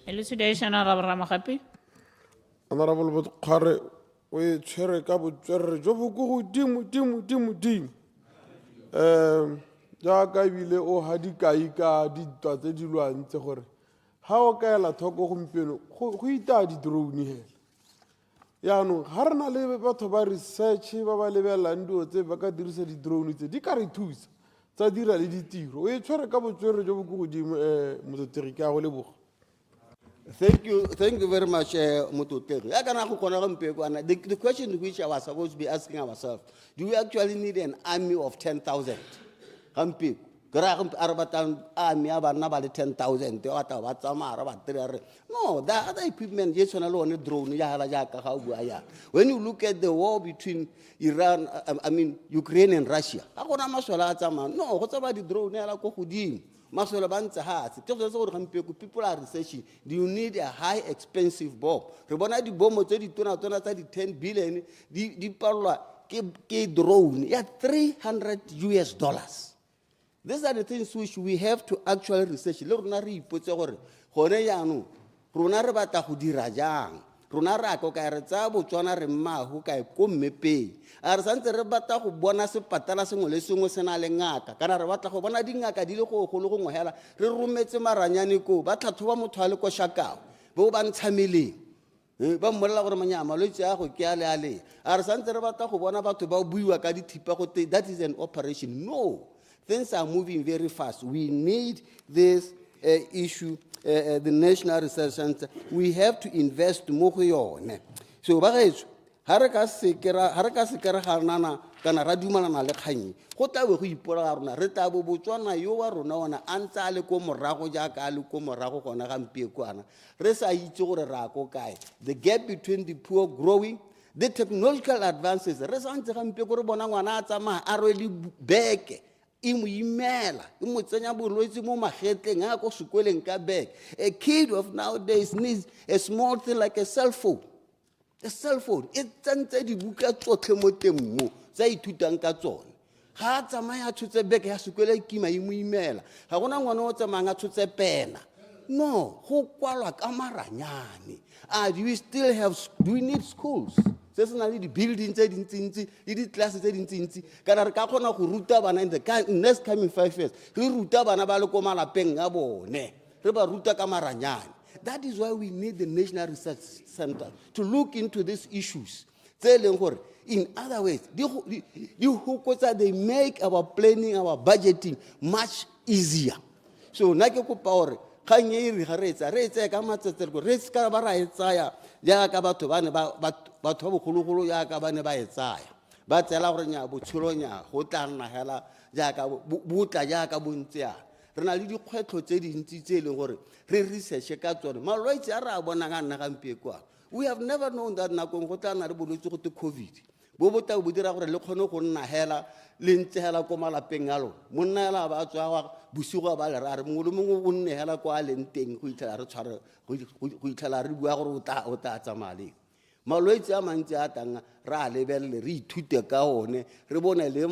Elucidation, Honorable Ramakapi. Honorable Bukhari, we chere ka botswerere jo bo go dimo. Jaaka ebile o hadikai ka ditwa tse di lwantse gore ha o ka ela thoko gompieno go ita di drone hela. Yaanong ga re na le batho ba research ba ba lebelelang dilo tse ba ka dirisa di drone tse di ka re thusa tsa dira le ditiro. O e tshwere ka botswerere jo bo go godimo mototegi ka go leboga. Thank you very much, Mutotegi. The question which I was supposed to be asking ourselves, do we actually need an army of 10,000? Army about 10,000. No, the other equipment, yes, on a drone. When you look at the war between Ukraine and Russia, no, what's about the drone? People are researching. Do you need a high expensive bomb? The bomb 10 billion. The drone, $300 US. These are the things which we have to actually research. Runara ko ka re tsa botswana re mmago ka ko mmepeng a re santse re batla go bona sepatala sengwe le sengwe sena le ngaka kana re batla go bona dingaka di le go ngwe hela re rometse maranyane ko ba tlhathoba motho a le ko shakao bo ba ntshameleng ba mmolela gore manyama lo tsa go ke ale ale a re santse re batla go bona batho ba buiwa ka dithipa go that is an operation. No, things are moving very fast. We need this issue. The National Research Center, we have to invest more. So, haraka sekera hanana kana radumana na le khanyi go tla be go ipola rona re tla bo botswana yo wa rona ona antsa le ko morago ja ka le ko morago gona ga mpie kwana re sa itse gore ra ko kae. The gap between the poor growing, the technological advances re sa ntse ga mpie gore bona ngwana a tsama a rwele beke imela imotsenya bolwetse mo magetleng a go sekoleng ka bag. A kid of nowadays needs a small thing like a cell phone. A cell phone e tsantse di buka tsotlhe mo teng mo tsa ithutang ka tsone ga tsamaya tshotse bag ya sekola ikima imela ga gona ngwana o tsamanga tshotse pena. No, go kwalwa ka maranyane. Do we need schools? There's not the buildings, the classes, kana re ka khona go ruta bana in the next coming 5 years. Re ruta bana ba le ko malapeng a bone. Re ba ruta ka maranyane. That is why we need the National Research Center to look into these issues. In other ways, they make our planning, our budgeting much easier. So, power. Kanye re ka matsetselgo re ska ba ra etsaya ya ka batho ba ne ba bogologolo ya ka ba ne ba etsaya ba tsela gore nya botsholonya go tla nna hela ja ka botla ja ka bontsia re na le dikgwetlo tse dintsi tse leng gore re research ka tsone malwetse a ra bona ga nna ga mpie kwa. We have never known that nakong go tla na re bolwetse go te COVID bo botao bo dira gore le kgone go nna hela le ntse hela ko malapeng a lona monna hela ba tswa bosigo ba le ra re mongwe le mongwe o nne hela kwa a leng teng go itlhela re tshware go itlhela re bua gore o ta tsamaya leng malwetse a mantsi a tang re a lebelele re ithute ka one re bone le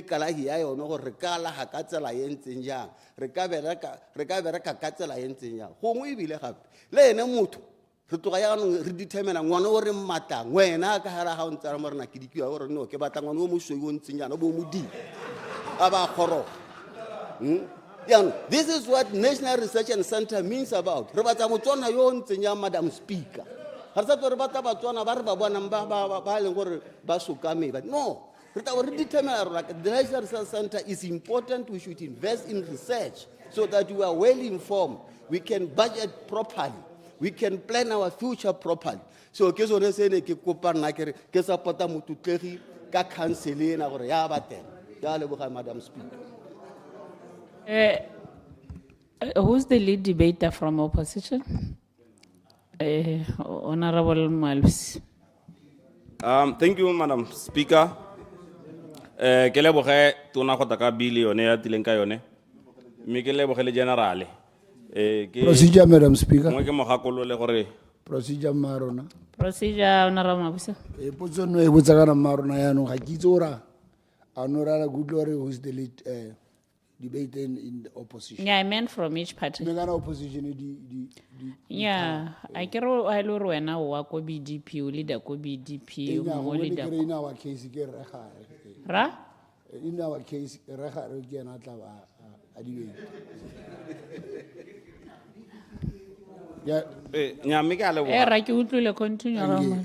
kalahi ya yone gore re ka laga ka tsela e ntseng jang re ka bereka ka tsela e ntseng jang gongwe ebile gape le ene motho re tloga yaanong re determina ngwana o re mmatang wena ka gara ga o ntse re mo rena ke dikiwa gore no ke batla ngwana o mosweu o ntseng jana bo modimo a ba goroga this is what National Research and Center means about re batla motswana yo o ntseng jang Madam Speaker ga re sa tlo re batla batswana ba re ba bonang ba leng gore ba sokame ba no re tla re determina like the National Research Center is important. We should invest in research so that we are well informed, we can budget properly, we can plan our future properly. So ke sone se ne ke kopa nna ke re ke support motutlegi ka council ena gore ya ba teng ya leboga Madam Speaker. Who's the lead debater from opposition? Honorable 𝗬𝗠𝗓𝗏. Thank you, Madam Speaker. Ke leboge tona go taka bill yone ya tileng ka yone. Mme ke leboge le general. Procedure, Madam Speaker. Mo ke mogakolole gore Procedure marona. Procedure, Honorable Mabuza. Potso no e botsa kana marona ya no ga ke itse ora anora good lord who's the lead debate in the opposition. Yeah, I meant from each party. Megana opposition Yeah, I kero I lo wena wa ko BDP o leader ko BDP mo leader. in our case ke re gare. Ra? In our case re gare ke na tla ba a di Yeah. nya mme ke a leboga. Ra ke utlwile continue ra mo.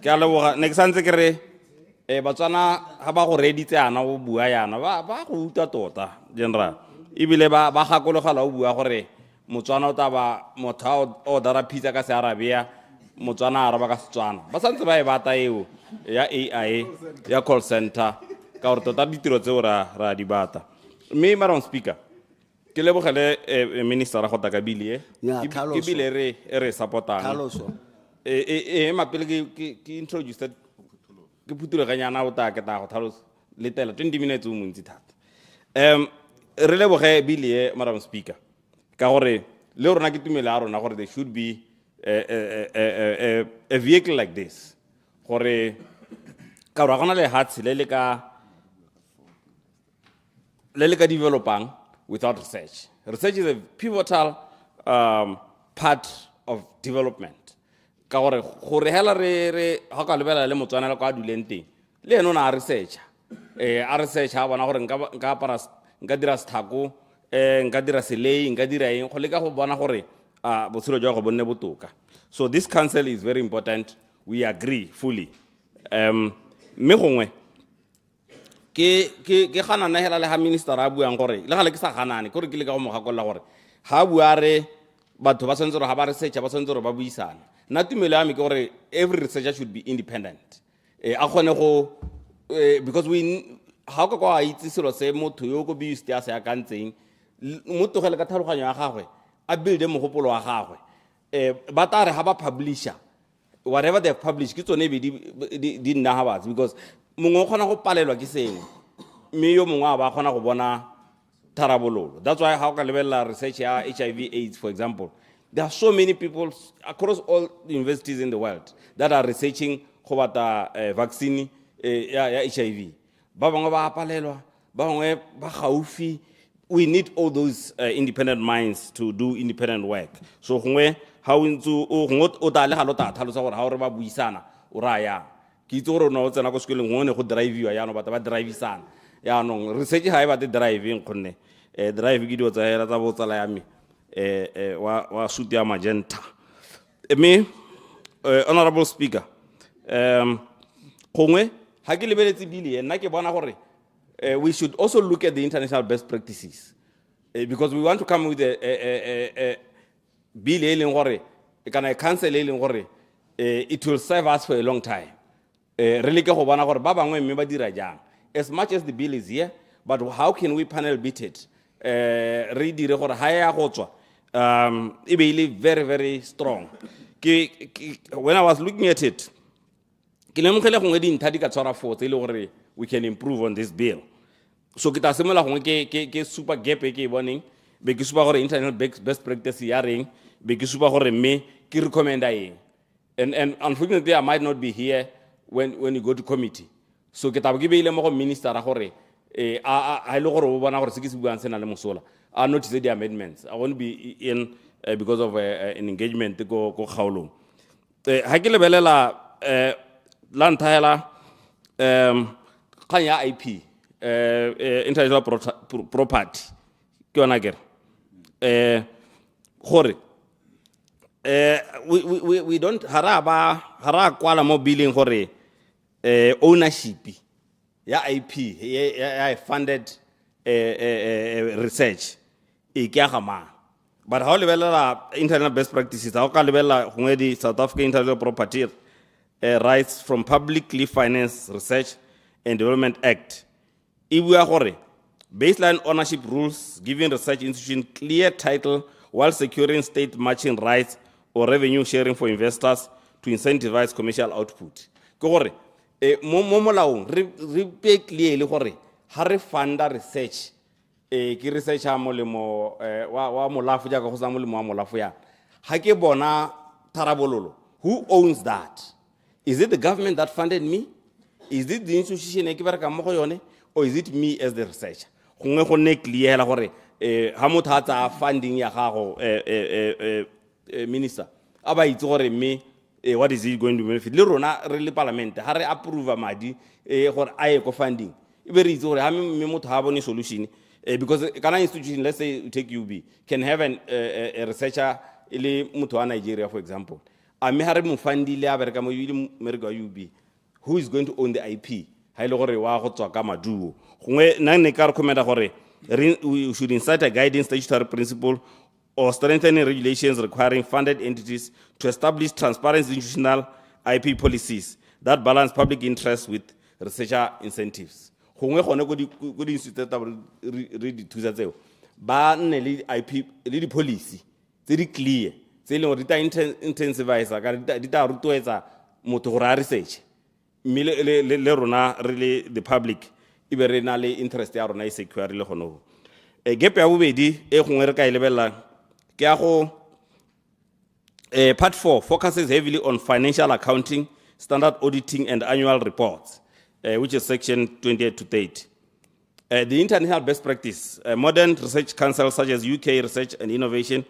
Ke a leboga ne ke santse ke re batswana ga ba go reditse ana o bua yana ba go uta tota general ibile ba gakologala o bua gore motswana o taba motho o dara pizza ka searabia motswana a araba ka Setswana ba santse ba e bata eo ya AI ya call center ka gore tota ditiro tseo ra di bata mme Madam Speaker ke lebogele minister ra go taka bile ke bile re supportang mapele ke introduce ke putuloganyana o ta ke ta go tlhalosa letela 20 minutes o montsi thata re leboge bile Madam Speaker ka gore le rona ke tumela a rona gore there should be a vehicle like this gore ka gore gona le hatsi le le ka developang without research. Research is a pivotal part of development. Ka gore hela re ha ka lebela le motswana le kwa duleng teng le eno na research a research ha bona gore nka dira sthako nka dira selei nka dira eng go le ka go bona gore botshelo jwa go bonne botoka. So this council is very important. We agree fully. Me gongwe ke gana na hela le ha minister a buang gore le gale ke sa ganane gore ke le ka go mogakolla gore ha bua re batho ba tsentse re ha ba research ba tsentse re ba buisana na tumelo ya me ke gore every researcher should be independent a kgone go because we how ka go a itse selo se motho yo go bi sta se ya kantseng motho gele ka tlhaloganyo ya gagwe a builde mogopolo wa gagwe ba tare ha ba publisher whatever they publish ke tsone be di nna ha batse because mongwe o kgona go palelwa ke sengwe mme yo mongwe ba kgona go bona tharabololo. That's why how can level research ya HIV/AIDS, for example, there are so many people across all the universities in the world that are researching about vaccine ya HIV. Ba bangwe ba palelwa, ba bangwe ba gaufi. We need all those independent minds to do independent work. So gongwe how into o ta le halota tlhalosa gore ha re ba buisana o ra ya ke itse gore no tsena go sekolong ngone go drive ya no batho ba drive sana ya no research ha e ba te driving khonne drive ke dio tsa hela tsa botsala ya me wa suit ya magenta me honorable speaker gongwe ha ke lebeletse bile nna ke bona gore we should also look at the international best practices because we want to come with a bill e leng gore kana council e leng gore it will serve us for a long time. Really ke go bona gore ba bangwe mme ba dira jang as much as the bill is here, but how can we panel beat it re dire gore ha ya go tswa e be ile very very strong. When I was looking at it ke lemogile gongwe dintlha di ka tshwara fotse e le gore we can improve on this bill. So ke tla simolola gongwe ke super gap e ke e boneng, be ke supa gore international best practice ya reng, be ke supa gore mme ke recommenda eng. And unfortunately I might not be here when you go to committee. So ke taba ke beile mo go minister a gore a ile gore o bona gore se ke se buang sena le mosola. I notice the amendments. I won't be in because of an engagement go kgaolong. Ha ke lebelela la nthahela kgang ya IP intellectual property ke yona kere gore we don't hara kwala mo billing gore ownership ya IP ya funded research e ke ga mang. But how lebelela international best practices how ka lebelela gongwe di South African Intellectual Property Rights from Publicly Financed Research and Development Act e bua gore baseline ownership rules giving research institution clear title while securing state matching rights or revenue sharing for investors to incentivize commercial output. Ke gore mo molaong re pe clear le gore ha re funda research ke research a molemo wa molafu ja ka go sa molemo wa molafu ya ha ke bona tharabololo. Who owns that? Is it the government that funded me? Is it the institution e ke bereka mo go yone, or is it me as the researcher? Gongwe go ne clear la gore ha motho a tsa funding ya gago minister aba itse gore me what is it going to benefit le rona re le parliament ha re approve madi gore a ye go funding e be re itse gore ha me motho ha bone solution because kana institution, let's say you take UB, can have a researcher ile motho wa Nigeria for example. Me ha re mo fundile a bereka mo America UB, who is going to own the IP? Ha ile gore wa go tswa ka maduo gongwe nna ne ka recommenda gore we should insert a guiding statutory principle or strengthening regulations requiring funded entities to establish transparent institutional IP policies that balance public interest with researcher incentives. Gongwe gone go di institute tsa re di thusa tseo ba nne le IP le di policy tse di clear tse le gore di ta intensifier ka di ta rutwetsa motho gore a research mme le rona re le the public e be re na le interest ya rona e secure le gono. Gap ya bobedi e gongwe re ka ilebella ke ya go part 4 focuses heavily on financial accounting, standard auditing and annual reports, which is section 28 to 30. The international best practice, modern research councils such as UK Research and Innovation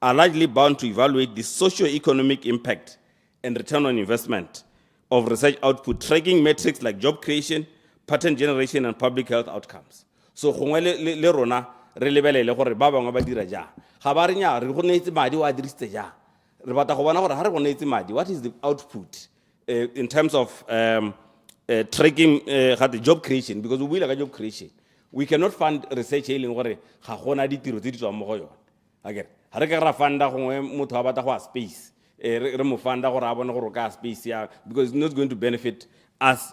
are largely bound to evaluate the socio-economic impact and return on investment of research output, tracking metrics like job creation, patent generation, and public health outcomes. So, le rona re lebelele gore ba bangwe ba dira ja ga ba re nya re go neetse madi wa dirisitse ja re batla go bona gore ha re go neetse madi what is the output in terms of tracking the job creation, because we will like job creation. We cannot fund research healing gore ga gona ditiro tse di tswa mo go yona. Again, ha re ka ra funda gongwe motho a batla go a space re mo funda gore a bone gore ka space ya, because it's not going to benefit us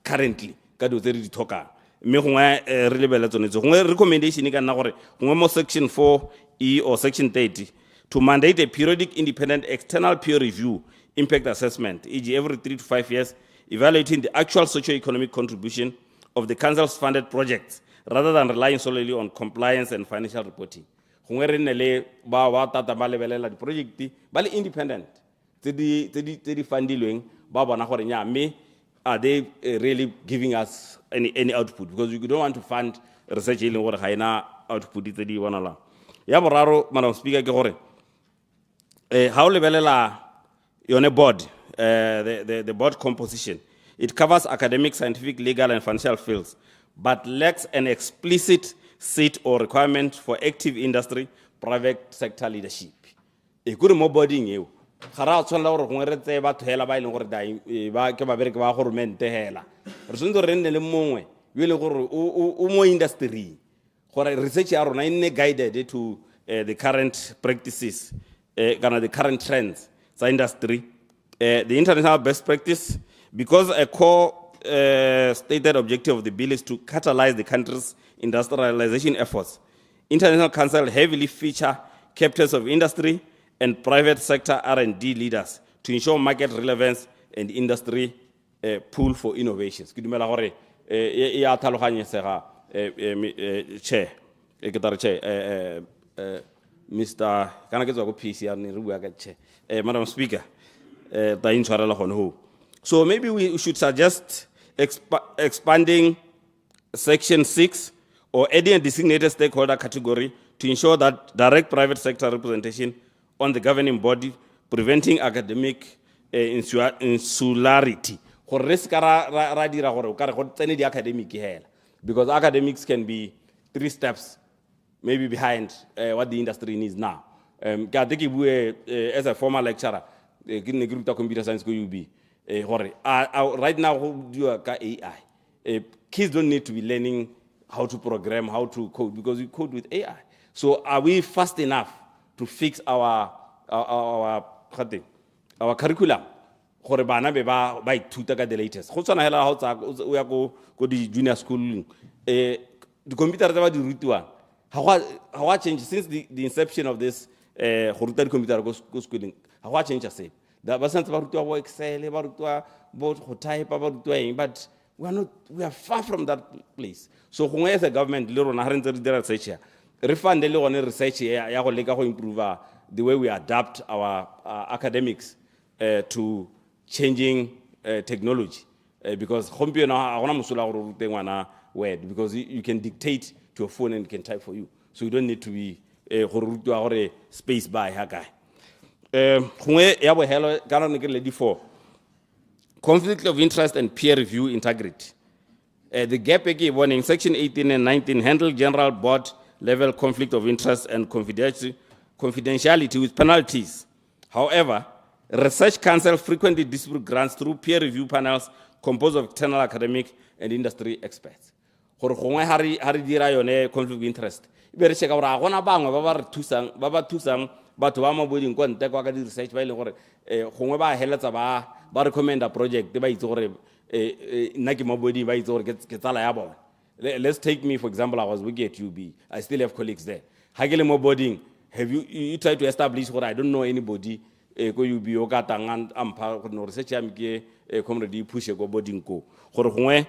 currently ka do tse re di tlhokang. Me gongwe re lebela tsone tse gongwe recommendation e ka nna gore gongwe mo section 4E or section 30 to mandate a periodic independent external peer review impact assessment, e.g. every 3 to 5 years, evaluating the actual socio-economic contribution of the council's funded projects rather than relying solely on compliance and financial reporting. Gongwe re nne le ba wa tata ba lebelela di project ba le independent tse di fundilweng ba bona gore nya me are they really giving us any output, because we don't want to fund research ile gore ga ina output tse di bona la. Ya boraro, Madam Speaker, ke gore ha o lebelela yone board, the board composition, it covers academic, scientific, legal and financial fields, but lacks an explicit seat or requirement for active industry, private sector leadership. E kure mo boarding eo gara tshwana gore gongwe re tse batho hela ba ile gore ba ke ba bereke ba government hela re tsentse re nne le mongwe yo le gore o mo industry gore research ya rona inne guided to the current practices kana the current trends za industry, the international best practice, because a core stated objective of the bill is to catalyze the country's industrialization efforts. International Council heavily feature captains of industry and private sector R&D leaders to ensure market relevance and industry pool for innovations. Ke dumela gore e a tlhaloganyesega chair ke tare chair Mr. kana ke tswa go PC ya ne re bua ka chair Madam Speaker ta intshwarela gone ho. So maybe we should suggest expanding section 6 or adding a designated stakeholder category to ensure that direct private sector representation on the governing body, preventing academic insularity. Because academics can be 3 steps maybe behind what the industry needs now. As a former lecturer, computer science go UB. Right now, AI. Kids don't need to be learning how to program, how to code, because we code with AI. So are we fast enough to fix our curriculum? Gore bana be ba ithuta ka the latest. Go tsana hela ha o ya go di junior school the computer tsa ba di rutiwa ha wa change since the inception of this go ruta di computer go schooling ha wa change a se da ba santse ba rutiwa bo Excel ba rutiwa bo go type ba rutiwa eng, but we are far from that place. So gongwe as a government le rona ha re ntse re dira research ya re fund le gone research ya go leka go improve the way we adapt our academics to changing technology, because word, because you can dictate to a phone and it can type for you, so you don't need to be space by guy. Conflict of interest and peer review integrity. The gap warning section 18 and 19 handle general board level conflict of interest and confidentiality with penalties. However, Research Council frequently distribute grants through peer review panels composed of external academic and industry experts. Hari dira yone conflict of interest. Ibere cheka ora gona bangwe ba ba thusang batho ba mo boding kwa nte kwa ka di research ba ile gore gongwe ba heletsa ba recommend a project ba itse gore nna ke mo boding ba itse gore ke tsala ya bona. Let's take me for example, I was working at UB. I still have colleagues there. Hagele mo boding, have you tried to establish what I don't know anybody ko UB o ka tang ampa no research am ke comrade push go boarding ko gore gongwe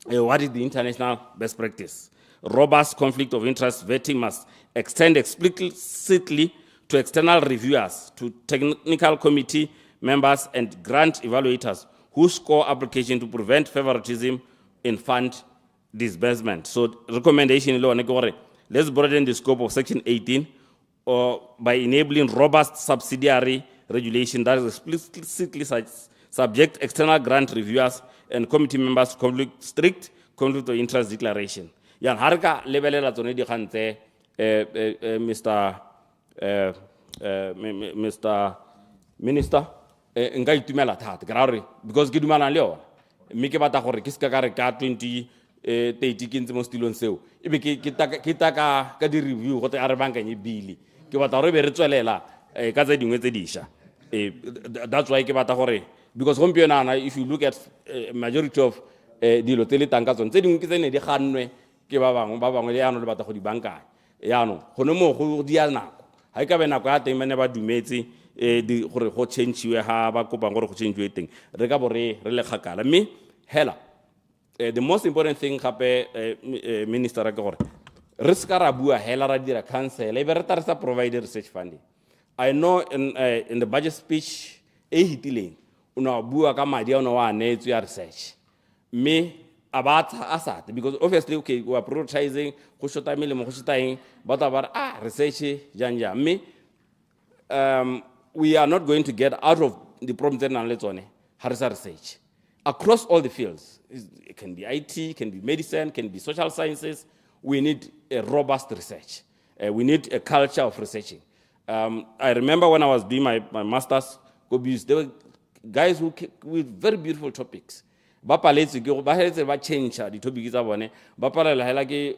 what is the international best practice? Robust conflict of interest vetting must extend explicitly to external reviewers, to technical committee members and grant evaluators who score application to prevent favoritism in fund disbursement. So recommendation let's broaden the scope of section 18 by enabling robust subsidiary regulation that explicitly subject external grant reviewers and committee members to strict conflict of interest declaration. Yang harga lebelela tsone di gantse Mr. Minister nka itumela thata ke ra re because ke dumana le yona mme ke batla gore ke se ka re ka 2030 ke ntse mo stilong seo ebe ke ta ka di review go te a re bankanye bili ke batla gore be re tswelela ka tse dingwe tse disha that's why ke batla gore because gompieno ana if you look at majority of dilo tse le tanka tsone tse dingwe ke tsene di gannwe ke ba bangwe le yana le batla go di bankanya yana gone mo go dia nako ha ka be nako ya teng mane ba dumetse di gore go change ha ba kopang gore go change teng re ka bo re le khakala mme hela the most important thing gape minister ke gore re ska ra bua hela ra dira council e be re tsa provide research funding. I know in the budget speech hitileng una bua ka madi ona wa netso ya research me abatsa asat because obviously okay we are prioritizing go shota melemo go shota eng but about research janja me we are not going to get out of the problems that let's on harisa research across all the fields. It can be IT, can be medicine, can be social sciences. We need a robust research. We need a culture of researching. I remember when I was doing my master's, there were guys who came with very beautiful topics. Bapa change the topics of one. Bapa la ke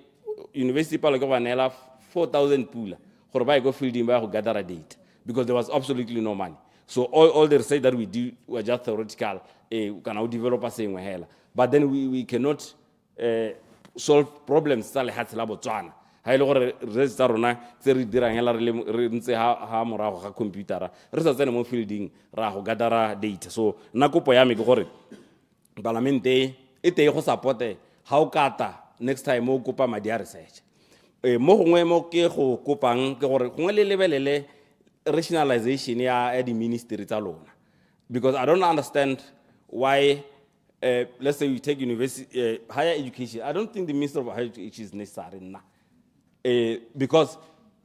university pala ko vanela 4,000 pula. Horba go field in who gather data because there was absolutely no money. So all the research that we do were just theoretical. We can develop a saying but then we cannot solve problems. ha ile gore research tsa rona tse re dirang hela re ntse ha morago ga computer re sa tsena mo fielding ra go gather data. So nna kopo ya me ke gore parliament e te go supporte ha o kata next time o kopa madi a research mo gongwe mo ke go kopang ke gore gongwe le lebelele rationalization ya di ministry tsa lona, because I don't understand why let's say you take university higher education. I don't think the Minister of Higher Education is necessary now, because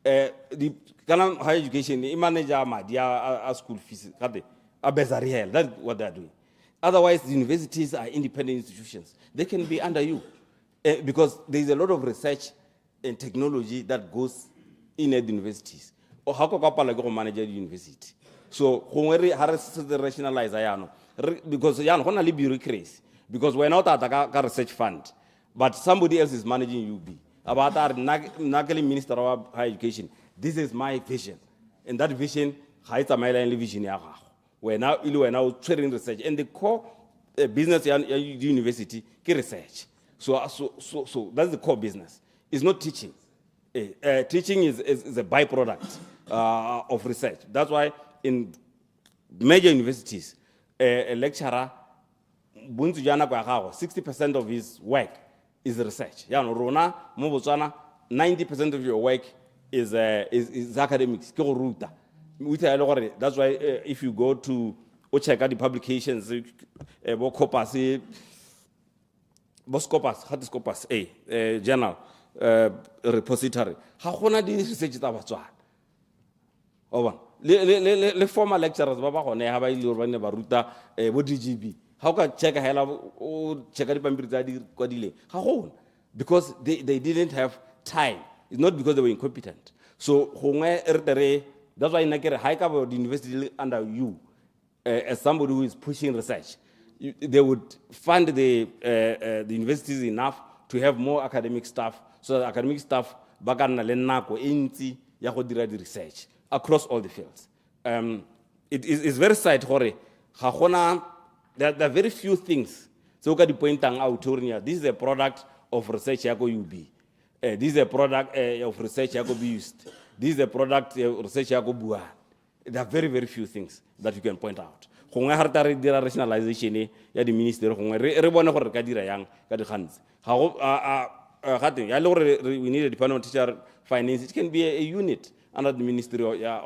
the kind higher education the manager a school fees a bezari hell. That's what they're doing. Otherwise, the universities are independent institutions. They can be under you, because there is a lot of research and technology that goes in at the universities. Or how can you manage the university? So, when we rationalize because we're not bureaucracy, because we're not at a research fund, but somebody else is managing UB. About our Minister of Higher Education, this is my vision, and that vision is a my vision. We're now trading research, and the core business at the university is research. So that's the core business. It's not teaching. Teaching is a byproduct of research. That's why in major universities, a lecturer, 60% of his work is research. 90% of your work is academics. That's why if you go to check out the publications, journal, repository, research le former lecturers ba gone ha ba ile ba ne ba ruta bo DGB how ka check hela o check di pampiri tsa di kwadile ga gone, because they didn't have time. It's not because they were incompetent. So that's why in high cover the university under you as somebody who is pushing research, they would fund the universities enough to have more academic staff, so that academic staff bakana le nako enti ya go dira di research across all the fields. It is very sad gore ga gona there are very few things so ka di pointang out this is a product of research ya go UB. This is a product of research ya go BUST. This is a product of research ya go BUA. There are very, very few things that you can point out. Gongwe harta re dira rationalization ya di ministry gongwe re bone gore ka dira yang ka di gantsi ga go ya le gore we need a department of teacher finance. It can be a unit under the ministry ya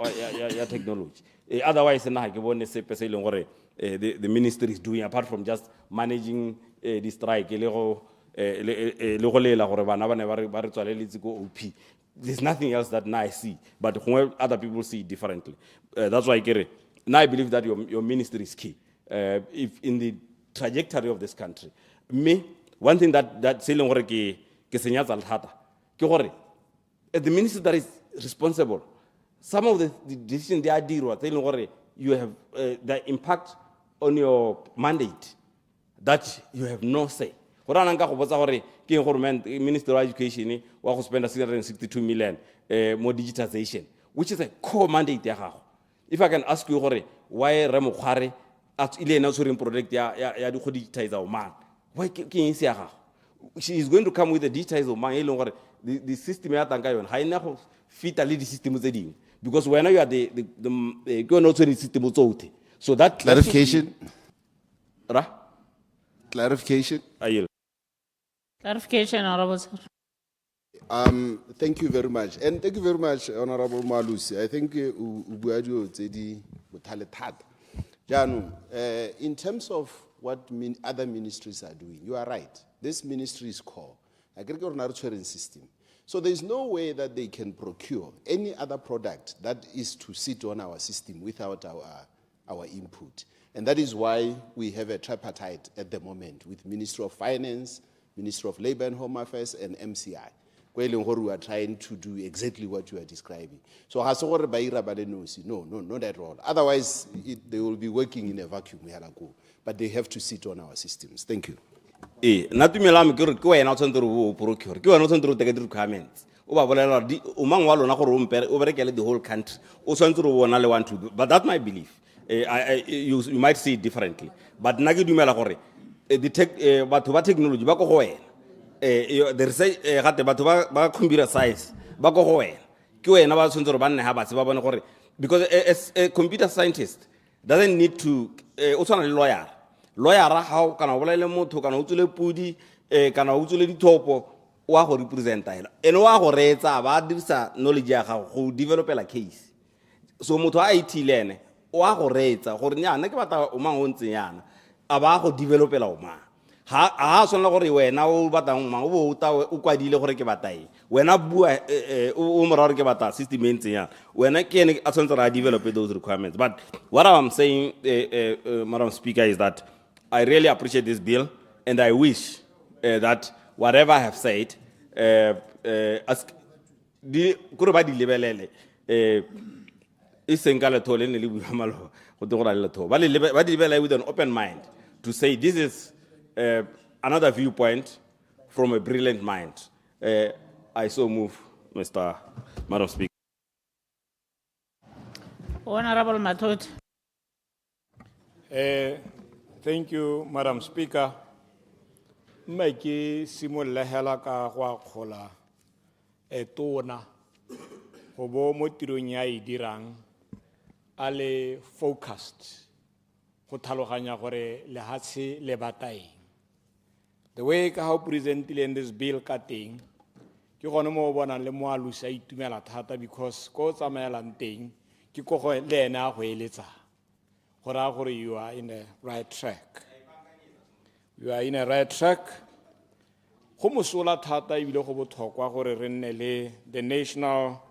technology. Otherwise na ke bone se pese ile gore the ministry is doing apart from just managing the strike le go lela gore bana ba ne ba re tswaleletse go OP. There's nothing else that now I see, but other people see it differently. That's why now I believe that your ministry is key if in the trajectory of this country. Me, one thing that selling gore ke senyatsa lthata ke gore the minister that is responsible, some of the decisions they are dirwa selling gore you have the impact on your mandate that you have no say. Minister of Education will spend 662 million more digitization, which is a core mandate. If I can ask you, why Remo Khare at Ilena Surin project ya digitize our man? Why she is going to come with the digitize of man. The system ya tangayon. Haina fit a lead system because when you are the go not the system. So that clarification. Clarification. Clarification, Honorable Sir. Thank you very much. And thank you very much, Honorable Malusi. I think in terms of what other ministries are doing, you are right. This ministry is core. Agricultural system. So there is no way that they can procure any other product that is to sit on our system without our input. And that is why we have a tripartite at the moment with Ministry of Finance, Ministry of Labor and Home Affairs, and MCI. We are trying to do exactly what you are describing. So, no, not at all. Otherwise, they will be working in a vacuum. But they have to sit on our systems. Thank you. The whole country. But that's my belief. You might see it differently. But the technology, the research gate batho ba computer science ba go go wena ke wena ba tshwantse gore ba nne ha batse ba bone gore because as a computer scientist doesn't need to o tshwana le lawyer ra hao kana o bolele motho kana o tsule pudi kana o tsule dithopo wa go representa ene wa go reetsa ba dirisa knowledge ya gago go developela case so motho a itilene wa go reetsa gore nyana ke batla o mang o ntse yana a ba go developela o mang ha sona gore wena o batla o mang o ta o kwadile gore ke batla wena bua o mora gore ke batla system e ntse yana wena ke ene a tshwanetse ra develop those requirements. But what I'm saying Madam Speaker is that I really appreciate this bill and I wish that whatever I have said as di kore ba di lebelele iseng ka letho le ne le bua malo go te gora le letho ba di lebelele with an open mind to say this is another viewpoint from a brilliant mind. I so move, Madam Speaker. Honorable Mathod. Thank you, Madam Speaker. Maiki simolla hela ka go akgola tona go bo mo tirong ya e dirang a le focused go tlhaloganya gore le hatse le bataeng. The way ka how presented in this bill ka teng ke gone mo bona le mo alusa itumela thata because go tsamaelang teng ke go le ena go eletsa gore gore you are in the right track. You are in a right track. Go mosola thata e bile go botlhokwa gore re nne le the National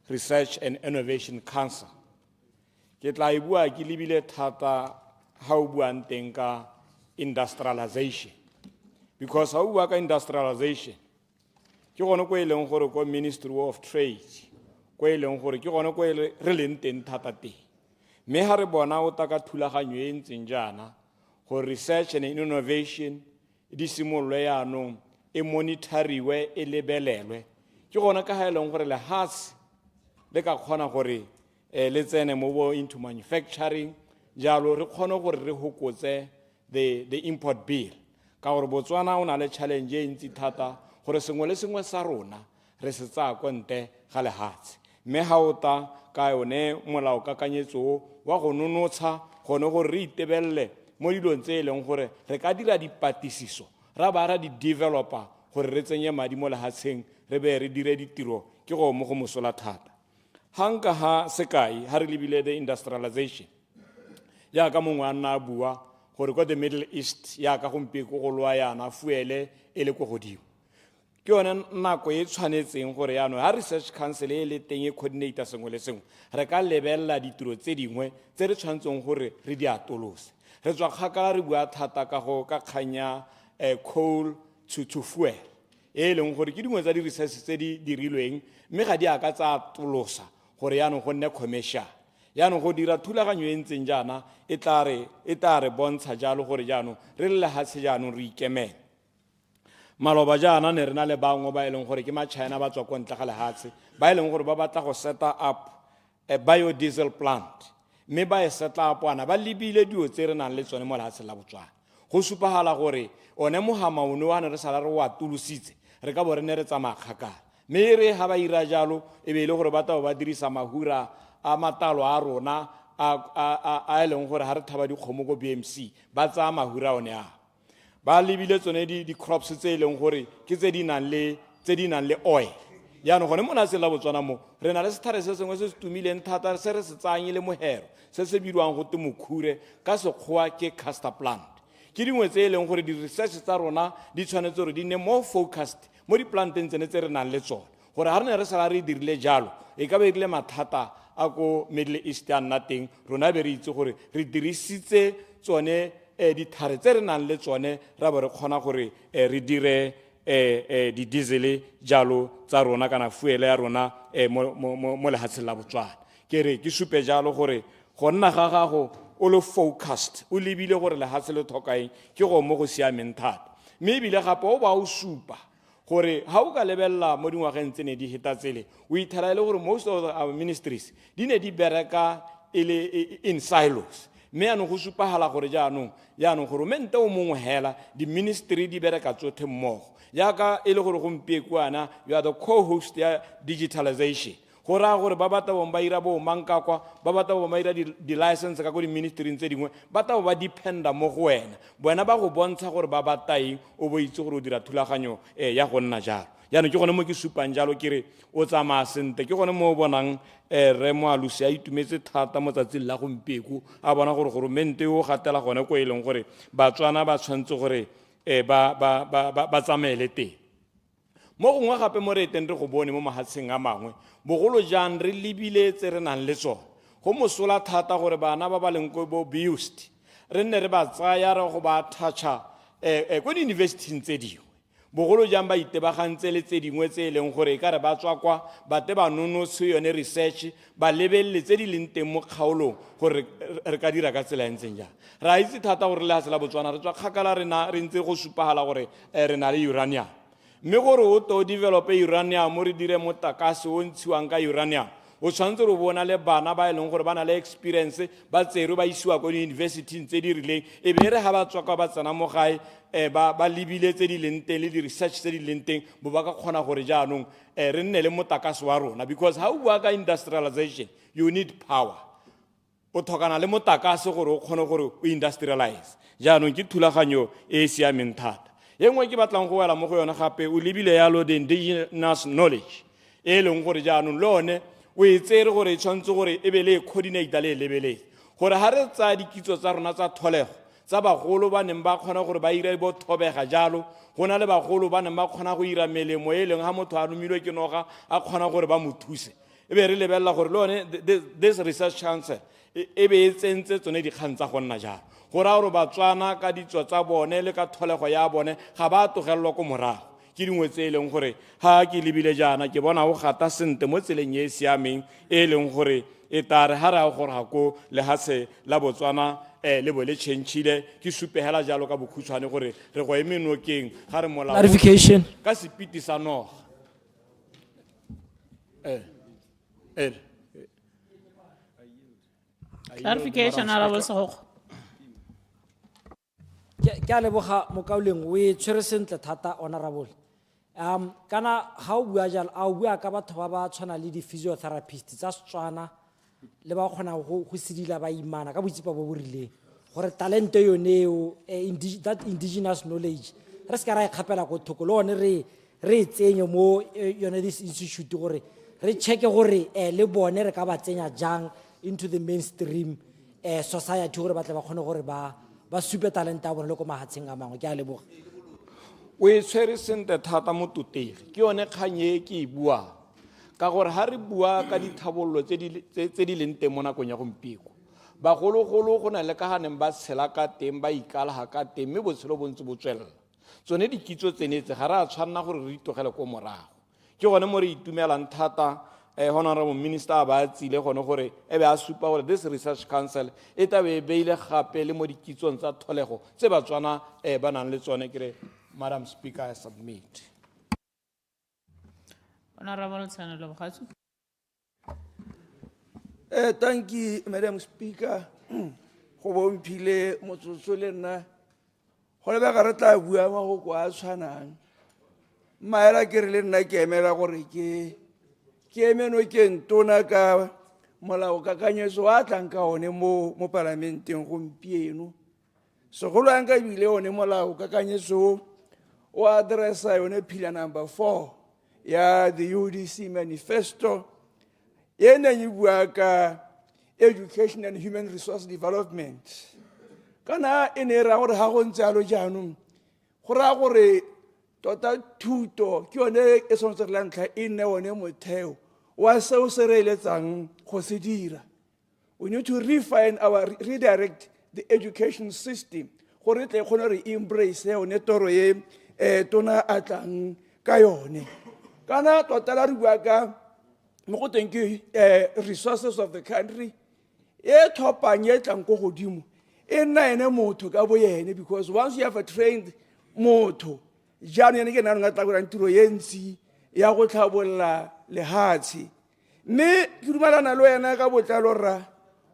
Research and Innovation Council. Ke tla e bua ke lebile thata ha o buang teng ka industrialization. Because how work industrialization, ke gone go eleng gore go Ministry of Trade, go eleng gore ke gone go re leng teng thata teng. Me ha re bona o ta ka thulaganyo e ntseng jana go research and innovation di simolwe yaanong e monitoriwe e lebelelwe ke gone ka ha eleng gore le has le ka kgona gore le tsene mo bo into manufacturing jalo re kgone gore re hokotse the import bill. Ka gore Botswana o na le challenge e ntsi thata gore sengwe le sengwe sa rona re se tsaya kwa nte ga lehatshe mme ha o ta ka yone molao kakanyetso wa go nonotsha gone gore re itebelle mo dilong tse e leng gore re ka dira dipatlisiso ra ba ra di developer gore re tsenye madi mo lehatsheng re be re dire ditiro ke go mo go mosola thata. Hanka ha sekai ha re lebile the industrialization ya ka mongwe a nna bua gore kwa the Middle East ya ka gompieko go lwa yana fuele e le go godimo ke yone nako e tshwanetseng gore yana ha research council e le teng e coordinator sengwe le sengwe re ka lebella ditiro tse dingwe tse re tshwantseng gore re di atolose re tswa kgakala re bua thata ka go ka kganya coal to fuel e leng gore ke dingwe tsa di research tse di dirilweng mme ga di aka tsa atolosa gore yana go nne commercial yana go dira thulaganyo e ntseng jana e tla re bontsha jalo gore jano re le hatse jano re ikemela maloba jana ne rena le bangwe ba eleng gore ke ma China ba tswa kwa ntle ga lehatse ba eleng gore ba batla go set up a biodiesel plant mme ba e set up ana ba libile dio tse re nang le tsone mo lehatse la Botswana go supagala gore one mohama one wa ne re sala re wa tulusitse re ka bo re ne re tsamaya kgakala mme re ha ba ira jalo e be ile gore ba tla ba dirisa mahura a matalo a rona a eleng gore ha re thaba dikgomo go BMC ba tsa mahura one a ba lebile tsone di crops tse eleng gore ke tse di nang le oil ya no gone mona se la Botswana mo re na le sethare se sengwe se se tumileng thata se re se tsanye le mohero se se bidiwang go te mokhure ka sekgowa ke castor plant ke dingwe tse eleng gore di research tsa rona di tshwanetse gore di ne more focused mo di planteng tsene tse re nang le tsone gore ha re ne re sala re dirile jalo e ka be ile mathata a go Middle East ya nna teng rona be re itse gore re dirisitse tsone dithare tse re nang le tsone ra bo re kgona gore re dire di diesel jalo tsa rona kana fuel ya rona mo lehatsheng la Botswana ke re ke supe jalo gore go nna ga gago o le focused o lebile gore lehatshe le thokaeng ke go mo go siameng thata mme ebile gape o ba o supa gore ha o ka lebella mo dingwageng tse ne di heta tsele o ithara ile gore most of our ministries di ne di bereka in silos mme yaanong go supagala gore yaanong goromente o mongwe hela di-ministry di bereka tsotlhe mmogo yaka e le gore gompiekuana you are the co-host ya digitalization go raya gore ba batla bong ba ira bo mankakwa ba batla bong ba ira di-license ka ko di-ministering tse dingwe ba tla ba dependa mo go wena ba go bontsha gore ba bataeng o bo itse gore o dira thulaganyo ya go nna jalo yaanong ke gone mo ke supang jalo ke re o tsamaya sentle ke gone mo o bonang re moalusi a itumetse thata mo tsatsing la gompieko a bona gore goromente o gatela gone ko e leng gore batswana ba tshwanetse gore ba tsamaele teng mo gongwe gape mo re eteng re go bone mo mahatsheng a mangwe bogolo jang re lebile tse re nang le tsone go mosola thata gore bana ba ba leng ko bo abused re nne re ba tsaya re go ba toucha ko di-universityng tse dingwe bogolo jang ba itebagantse le tse dingwe tse e leng gore ka re ba tswa kwa ba te ba nonotse yone research ba lebelele tse di leng teng mo kgaolong gore re ka dira ka tsela ntseng jang re a itse thata gore le ha se la Botswana re tswa kgakala re ntse go supagala gore re na le uranium mme gore o to develope uranium mo re dire motakase o ntshiwang ka uranium o tshwanetse re bona le bana ba e leng gore ba na le experience ba tsere ba isiwa ko di-university tse di rileng e be re ha ba tswa kwa ba tsena mo gae ba lebile tse di leng teng le di-research tse di leng teng bo ba ka kgona gore jaanong re nne le motakase wa rona because ha o bua ka industrialization you need power o tlhokana le motakase gore o kgone gore o industrialize jaanong ke thulaganyo e e siameng thata ye nngwe ke batlang go wela mo go yone gape o lebile yalo the indigenous knowledge e leng gore jaanong le one o e tsere gore e tshwanetse gore e be le coordinator le e lebeletse gore ha re tsaya dikitso tsa rona tsa tholego tsa bagolo ba neng ba kgona gore ba ire bo thobega jalo go na le bagolo ba neng ba kgona go ira melemo e leng ha motho a nomilwe ke noga a kgona gore ba mo thuse e be re lebelela gore le one this research council e be e tsentse tsone dikgang tsa go nna jalo go raya gore batswana ka ditso tsa bone le ka tholego ya bone ga ba togelelwa ko morago ke dingwe tse e leng gore ha ke lebile jaana ke bona go gata sentle mo tseleng e e siameng e leng gore e tare ha re a gore ga ko lehatshe la Botswana le bo le tšhentšhile ke supegela jalo ka bokhutshwane gore re go eme nokeng ga re molao Clarification. ka sepiti sa noga Clarification, Honorable Sogokgo. Ke a leboga mokauleng o e tshwere sentle thata honorable kana ha o bua jalo a o bua ka batho ba ba tshwana le di-physiotherapists tsa Setswana le ba kgona go sedila ba imana ka boitsipa bo bo rileng gore talente yone eo that indigenous knowledge re se ka ra e kgapela ko thoko le one re e tsenye mo yone this institute gore re check gore le bone re ka ba tsenya jang into the mainstream society gore ba tle ba kgone gore ba supe talente a bone le ko mahatsheng a mangwe ke a leboga o e tshwere sentle thata mo tutegi ke yone kgang e ke e buang ka gore ha re bua ka dithabololo tse di leng teng mo nakong ya gompieko bagologolo go na le ka ganeng ba tshela ka teng ba ikalaga ka teng mme botshelo bo ntse bo tswelela tsone dikitso tsenetse ga re a tshwanela gore re itogele ko morago ke gone mo re itumelang thata honorable minister a ba tsile gone gore e be a supa gore this research council e tabe e beile gape le mo dikitsong tsa tholego tse batswana ba nang le tsone ke re Madam Speaker, I submit. Honorable Tsanelo Bokgatsu. Thank you, Madam Speaker. Go bomphile motsotso le nna go le ba ga re tla bua mo go kwa tshwanang maela ke re le nna ke emela gore ke emeno ke ntona ka molao kakanyetso wa tlang ka one mo parlamenteng gompieno segolo yang ka bile one molao kakanyetso o addressa yone pillar number 4 ya the UDC manifesto ye neng e bua ka education and human resource development kana e ne ra gore ha go ntse alo jaanong go ra gore tota thuto ke yone e tshwanetse re lantlha e nne one motheo wa seo se re eletsang go se dira. We need to redirect the education system gore tle kgone re embrace yone toro ye tona a tlang ka yone kana tota la re bua ka mo go teng ke resources of the country e thopang ye tlang go godimo e nna ene motho ka bo yene because once you have a trained motho jano yene ke nna nga tla go tiro ye ntsi ya go tlhabolla lehatshe mme ke dumelana le wena ka botlalo rra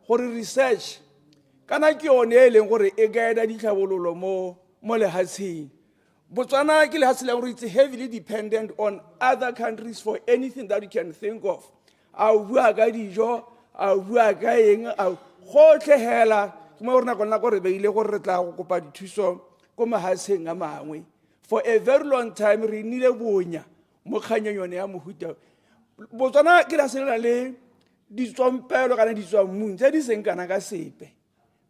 gore research kana ke yone e leng gore e guide ditlhabololo mo lehatsheng. Botswana ke lehatshe le gore it's heavily dependent on other countries for anything that you can think of. A bua ka dijo, a bua ka eng, a gotlhe hela ke mo rena go nna gore be ile gore re tla go kopa dithuso ko mahatsheng a mangwe. For a very long time re nile bonya mo kganyeng yone ya mohuta. Botswana ke la sela le ditswampelo kana ditswammung tse di seng kana ka sepe.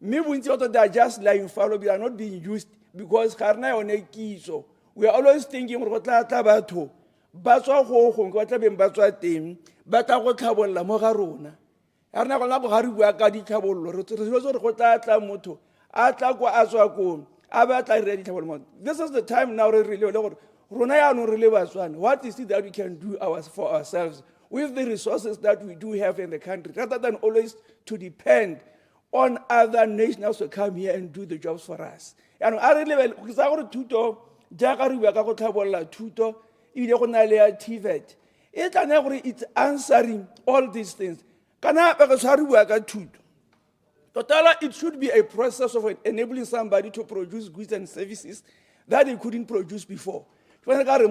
Mme bontsi ba they are just lying fallow, they are not being used because ga rena yone kitso. We are always thinking gore go tla batho ba tswa go ke ba tla beng ba tswa teng ba tla go tlhabolla mo ga rona. Ya rena go la go ga re bua ka ditlhabollo re gore go tla motho a tla kwa a tswa ko this is the time now what is it that we can do for ourselves with the resources that we do have in the country, rather than always to depend on other nationals to come here and do the jobs for us. And I really it's answering all these things. Totally, it should be a process of enabling somebody to produce goods and services that they couldn't produce before. When I got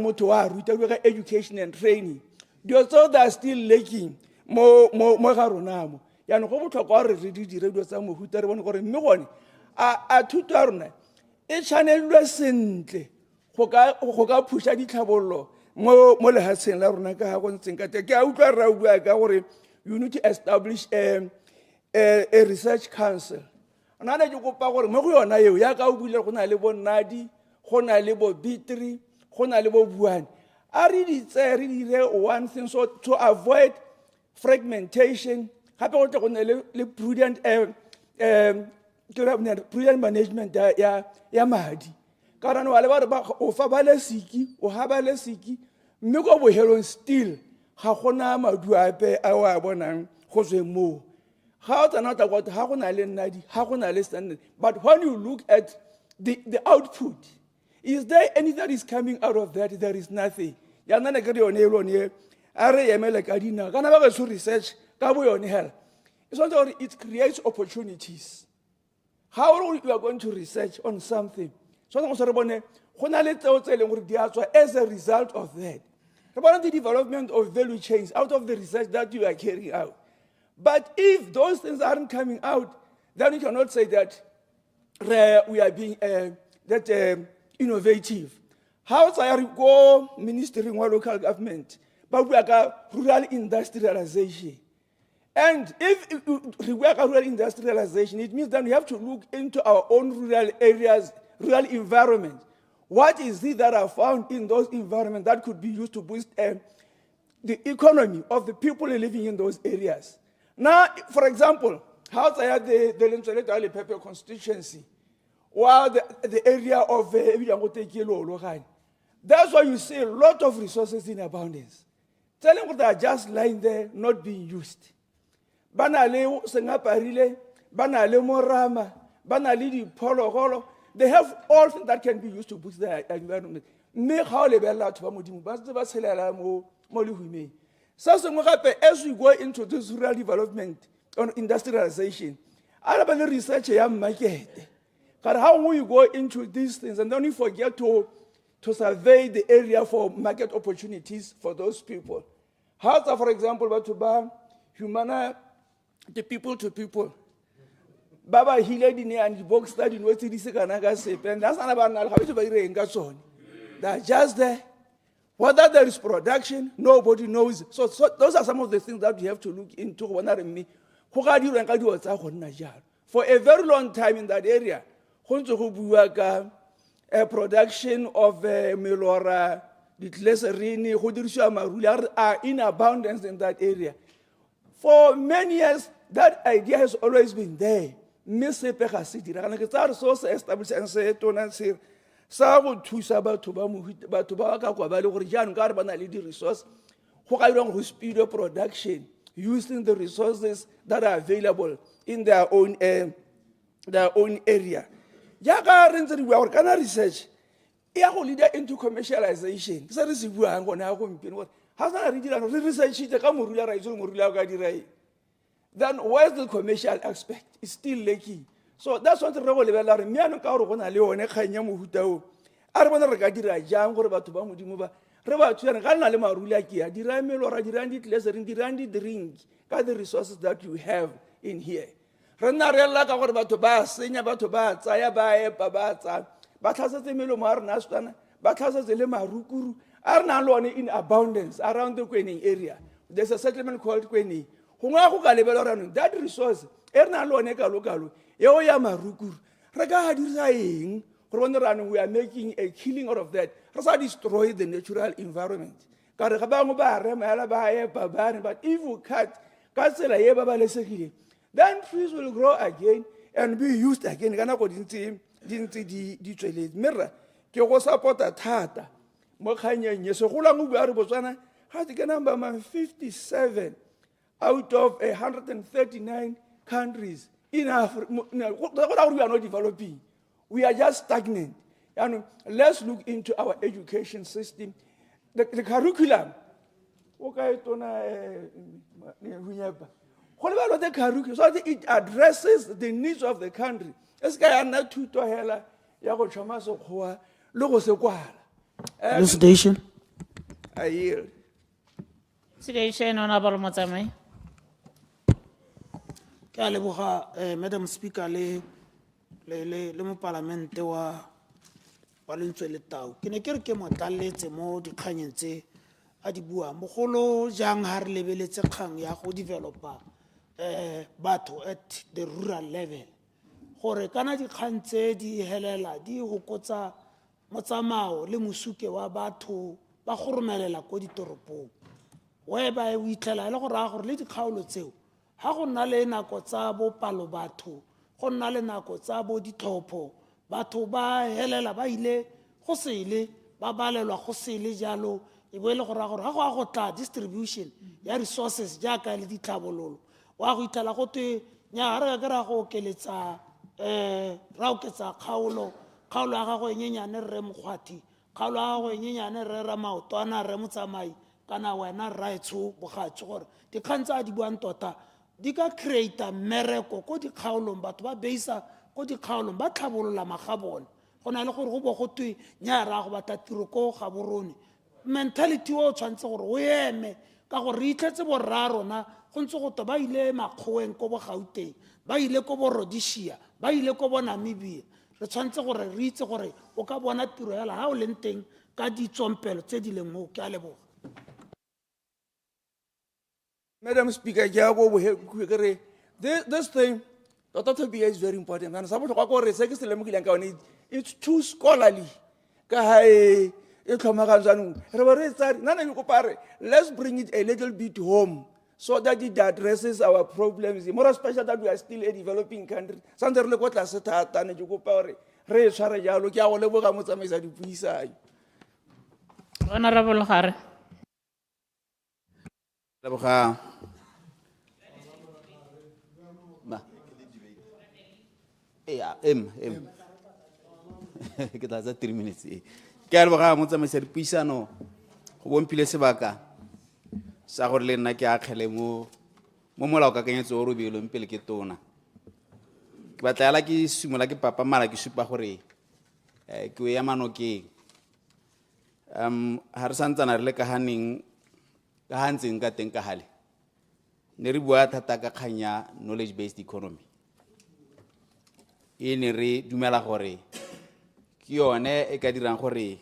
education and training, those that are still lacking more. Ya no go botlhokwa re di dire do tsa mohuta re bone gore mme gone a thuto a rona e channelwe sentle go ka phusha ditlhabollo mo lehatsheng la rona ka ha go ntseng ka ke a utlwa ra bua ka gore you need to establish a research council. Anana ke kopa gore mo go yona eo ya ka o buile go na le bo Nnadi, go na le bo Bitri, go na le bo Buane. A re di tse re dire one thing so to avoid fragmentation. Hape go tle go na le prudent prudent management ya madi. Ka rana wa le ba o fa ba le siki, o ha ba le siki, mme go bo helong still ga gona madu ape a wa bonang go tswe mo. But when you look at the output, is there anything that is coming out of that? There is nothing. Research, it creates opportunities. How you are going to research on something? As a result of that, about the development of value chains out of the research that you are carrying out. But if those things aren't coming out, then we cannot say that we are being innovative. How I go ministering or local government, but we are rural industrialization. And if we work rural industrialization, it means that we have to look into our own rural areas, rural environment. What is it that are found in those environments that could be used to boost the economy of the people living in those areas? Now, for example, how the Lephepheng constituency, or the area of that's why you see a lot of resources in abundance. Telling what they are just lying there, not being used. Banale sengaparile, banale morama, banale di pologolo. They have all things that can be used to boost their environment. Make how they bella to Bamudim, but the Basilala Moluhime. So, as we go into this rural development on industrialization, I have a research market. But how will you go into these things and then you forget to survey the area for market opportunities for those people? How, for example, to buy humana the people to people. Baba Hiledi and box that university and that's not about how to buy rain. They're just there. Whether there is production, nobody knows. So those are some of the things that we have to look into. For a very long time in that area, a production of melora, the are in abundance in that area. For many years, that idea has always been there. Sa go thusa batho ba ka kwa ba le gore jaanong ka re ba na le di-resource go ka dirang go speed up production using the resources that are available in their own area. Jaaka re ntse re bua gore kana research e ya go leader into commercialization. Ke se re se buang gone ya gompieno gore ga sana re dira re researchitse ka morula ra itse gore morula o ka dira eng. Then where's the commercial aspect? It's still lacking. So that's what re go lebella re meano ka gore go na le one kganya mohuta o a re bona re ka dira jang gore batho ba modimo ba re ba tswere ga nna le maruli a ke ya dira melo ra dira di tlesering dira di drink ka the resources that you have in here re nna re lla ka gore batho ba senya batho ba tsaya ba epa ba tsa ba tlhasetse melo mo a rena Setswana ba tlhasetse le marukuru a re na le one in abundance around the Kwening area. There's a settlement called Kwening go nga go ka lebelo ra that resource e re na le one kalo eo ya marukuru re ka dirisa eng gore bona rano we are making a killing out of that. Re sa destroy the natural environment ka re ga bangwe ba re maela ba epa ba re but if we cut ka tsela ye ba balesegile then trees will grow again and be used again kana go dintse di tsweletse mera ke go supporta thata mo kganyeng ye se golang o bua re Botswana ga ke number 57 out of 139 countries in Africa. We are not developing, we are just stagnant. And let's look into our education system, the curriculum. Okay, the curriculum so it addresses the needs of the country. This guy is not too hela ya go chama so khoa lo go se kwala. Elucidation. I yield. Elucidation, Honorable Motsamai. Ke a leboga Madam Speaker le mo parlamente wa lentswe le tau ke ne ke re ke mo tlalletse mo dikganyeng tse a di bua mogolo jang ha re lebeletse kgang ya go developa batho at the rural level gore kana dikgang tse di helela di hokotsa motsamao le mosuke wa batho ba go romelela ko ditoropong whereby we itlela le gore a gore le dikgaolo tseo ha go nna le nako tsa bo palo batho go nna le nako tsa bo ditlhopho batho ba helela ba ile go sele ba balelwa go sele jalo e boele gore ga go tla distribution ya resources jaaka le ditlhabololo wa go itela go te nya re ka ra go keletsa ra o ketsa kgaolo ya gago enyenyane re mogwati kgaolo ya gago enyenyane re ra maotwana re motsamai kana wena raitso bogatso gore dikgantsa di buang tota di ka create mmereko ko dikgaolong batho ba beisa ko dikgaolong ba tlhabolola magabone go na le gore go bo go twe nya ra go batla tiro ko ga borone mentality o tshwantse gore o eme ka gore re itletse borra rona go ntse go to ba ile makgoeng ko bo Gauteng ba ile ko bo Rhodesia ba ile ko bo Namibia re tshwantse gore re itse gore o ka bona tiro yala ha o leng teng ka ditsompelo tse di leng mo ke a leboga. Madam Speaker, this thing, Dr. Tobia is very important. And it's too scholarly. Let's bring it a little bit home so that it addresses our problems. More especially that we are still a developing country. Honorable Hare. Ke tla 3 minutes ke a leboga motsamaisi dipuisano go bompile sebaka sa gore le nna ke akgele mo molao ka kenyetso o robelo mpele ke tona ke batla ke simola ke papa mara ke supa gore ke o ya manokeng ha re santsana re le ka haneng ka hantseng ka teng ka hale ne re bua thata ka kganya knowledge based economy ne re dumela gore ke yone e ka dirang gore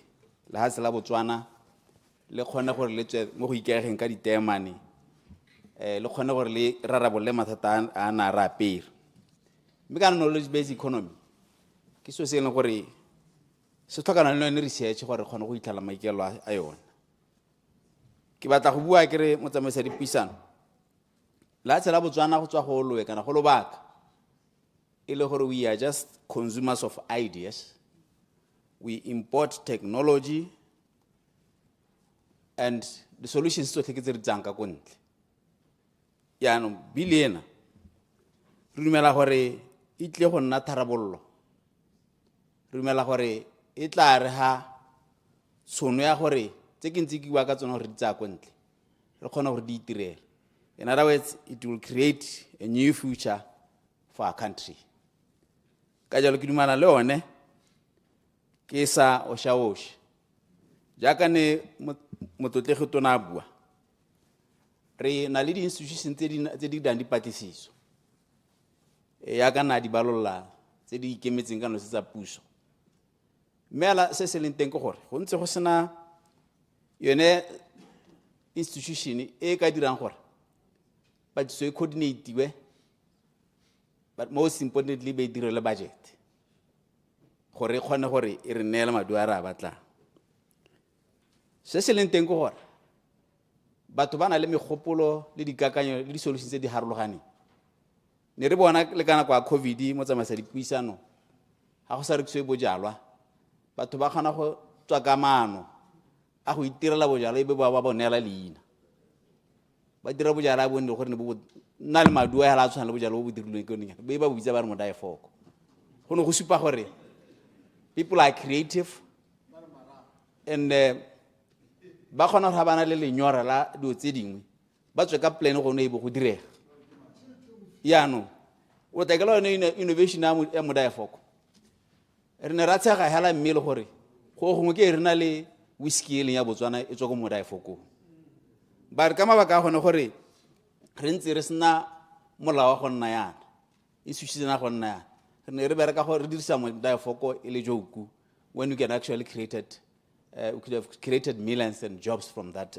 le ha sela Botswana le khone gore le tswe mo go ikegeng ka ditemane le khone gore le rarabolle mathata a na ra pere mme ka knowledge based economy ke so se leng gore se tlhokana le research gore khone go itlhala maikelo a yone ke batla go bua ke re motsamaisa dipuisano la tsela Botswana go tswa go loe kana go lobaka ile gore we are just consumers of ideas. We import technology and the solutions to take it to Zanka Kunt. Yano, billion. Rumela Hore, itle ho natarabolo. Rumela Hore, itla reha, sonoya Hore, taking Tiki Wakats on Ritza Kunt. Rokono Ditire. In other words, it will create a new future for our country. ka jalo ke dumana le one ke sa ošaoše jaaka ne motlotlegi tona a bua re na le di-institution tse di dirang dipatlisiso ya ka na di balolla tse di ikemetseng ka nosi tsa puso mme ala se se leng teng ke gore go ntse go sena yone institution e ka dirang gore patlisiso e coordinate-iwe but most importantly be direle budget gore e kgone gore e re neele maduo a re a batlang se se leng teng ke gore batho ba na le megopolo le dikakanyo le di-solution tse di harologaneng ne re bona le ka nako ya COVID mo tsamaisa dipuisano ga go sa rekisiwe bojalwa batho ba kgona go tswa ka maano a go itirela bojalwa e be ba bonela leina ba dira bojalwa bo nne gore ne bo nna le maduo a la tshwana le bojalwa bo bo dirilweng ke neng be ba bo bitsa ba re mo diafoko go ne go supa gore people are creative and ba kgona go bana le lenyora la dio tse dingwe ba tswe ka plan go ne e bo go direga yaanong o tekela yone innovation ya mo diafoko re ne ra tshega hela mmele gore go gongwe ke re na le whiskey e leng ya Botswana e tswa go mo diafoko ba re ka mabaka a gone gore re ntse re sena molao wa go nna yana e sušitsena go nna yana re ne re bereka gore re dirisa mo diafoko e le joku when you can actually we could have created millions and jobs from that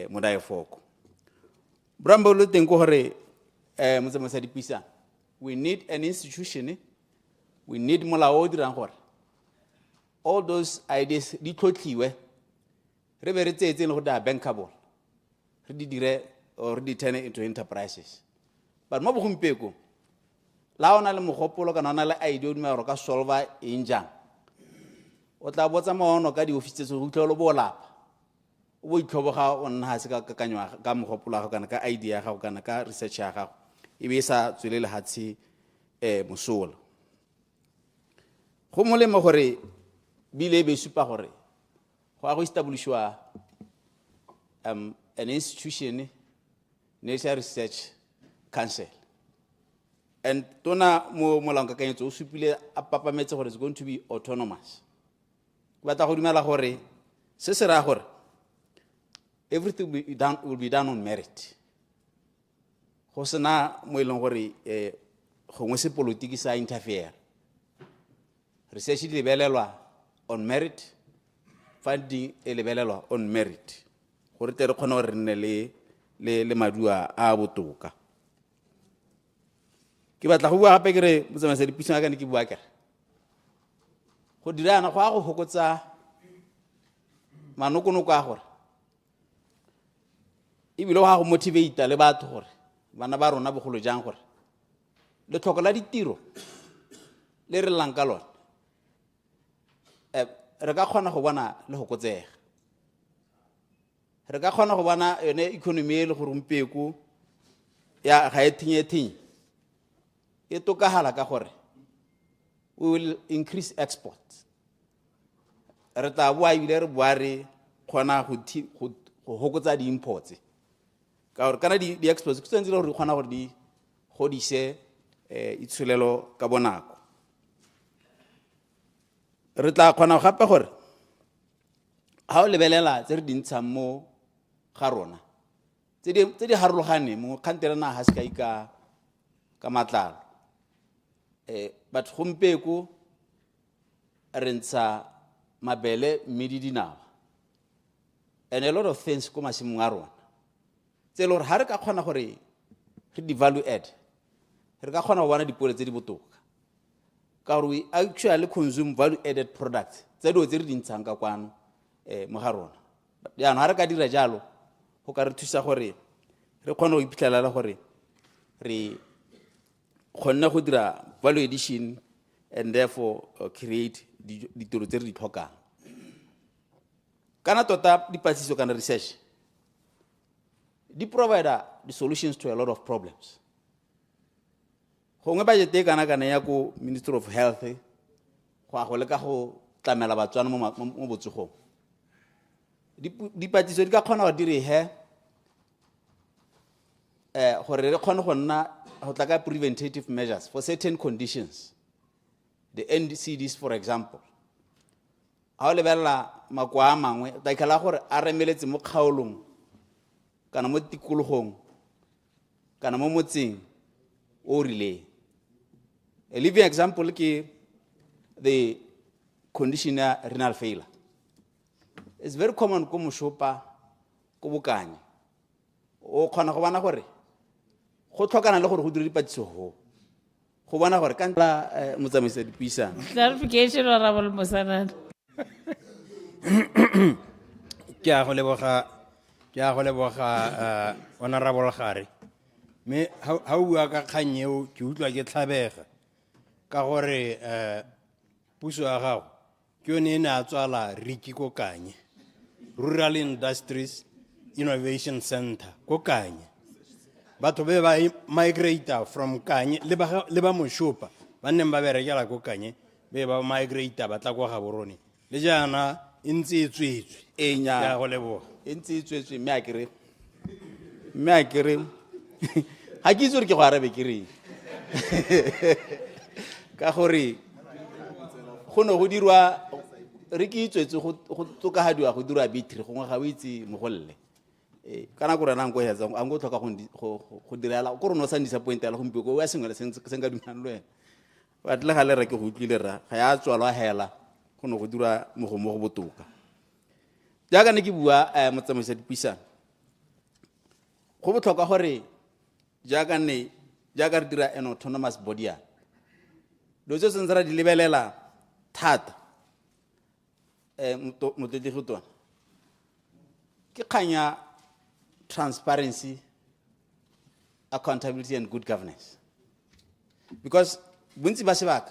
mo diafoko brambo lo teng go gore mo tsamaisa dipuisano we need an institution we need molao o dirang gore all those ideas di tlhotlhiwe re be re tsetse le go da bankable re di dire or di turn into enterprises but mo bogompeko la ona le mogopolo kana ona le idea o dumela gore ka solver enjang o tla botsa maono ka di-office tse go utlwelo bo lapa o bo itlhoboga o nna ha se ka kakanywa ka mogopolo ga kana ka idea ga kana ka research ya ga e be sa tswelele hatsi mosola go molemo gore bile be supa gore go a go establishwa an institution National Research Council and tona mo molanka ka yetso o supile a papametse gore it's going to be autonomous ba ta go dumela gore se se ra gore everything will be done on merit go sena mo ileng gore gongwe se politiki sa interfere research di lebelelwa on merit funding e lebelelwa on merit gore tle re kgone gore re nne le madua a botoka ke batla go bua gape ke re motsamaisa dipuisano ka ne ke bua kere go dirana go a go fokotsa manokonoko a gore ebile go a go motivate le batho gore bana ba rona bogolo jang gore le tlhoko la ditiro le re lang ka lona re ka kgona go bona le go kotsega re ka kgona go bona yone economy e le gore mpeko ya ga e thinye e tokagala ka gore we will increase export re tla boa ebile re boa re kgona go hokotsa di-imports ka gore kana di-exports ke tsentse le gore di kgona gore di godise itsholelo ka bonako re tla kgona gape gore ha o lebelela tse re dintshang mo ga rona tse di harologane mo kgantela na ha se ka matlalo but gompeko re ntsha mabele mmedi dinawa and a lot of things ko masimong a rona tse le gore ha re ka kgona gore re di-value add re ka kgona go bona dipole tse di botoka ka gore we actually consume value added products tse dilo tse re dintshang ka kwano mo ga rona yaanong ha re ka dira jalo go ka re thusa gore re kgone go iphitlhelela gore re kgonne go dira value addition and therefore create ditiro tse re di tlhokang kana tota dipatlisiso kana research di provide the solutions to a lot of problems gongwe budget e kana ya ko Ministry of Health go a go leka go tlamela batswana mo botsogong dipatlisiso di ka kgona go dire gore re kgone go nna go tla ka preventative measures for certain conditions the NCDs, for example. Ha o lebella makwa a mangwe ta ikhala gore a remeletse mo kgaolong kana mo tikologong kana mo motseng o rileng. A living example ke the condition ya renal failure. It's very common ko moshopa ko bokanye o khona go bana gore go tlhokana le gore go dire dipatsiso go bona gore ka ntla motsamaisa dipuisano. Clarification, Honorable Mosanana. Ke a go leboga Honorable Gare. Me ha o bua ka kgang eo ke utlwa ke tlhabega ka gore puso ya gago ke yone e ne a tswala Riki ko Kanye, Rural Industries Innovation Center ko Kanye. Batho be ba migrate from Kanye le ba Moshopa ba neng ba berekela ko Kanye be ba migrate ba tla kwa Gaborone le jana ntse e tswetswe e nya ya go leboga ntse e tswetswe me a kere ha ke itse ke go arabe ke reng ka gore go no go dirwa re ke itswetse go tsokagadiwa go dirwa battery gongwe ga o itse mogolle kana go rena nko hetsa a ngo tlhoka go direla go rona sa disappoint la go mpeko wa sengwe le senga dumana le wena ba tle ga le re ke go utlwile ra ga ya tswalwa hela go no go dirwa mo go botoka jaaka ne ke bua motsamaisa dipuisano go botlhoka gore jaaka re dira an autonomous body ya do tse sentse ra di lebelela thata motetegotwana ke kganya transparency, accountability, and good governance. Because bontsi ba sebaka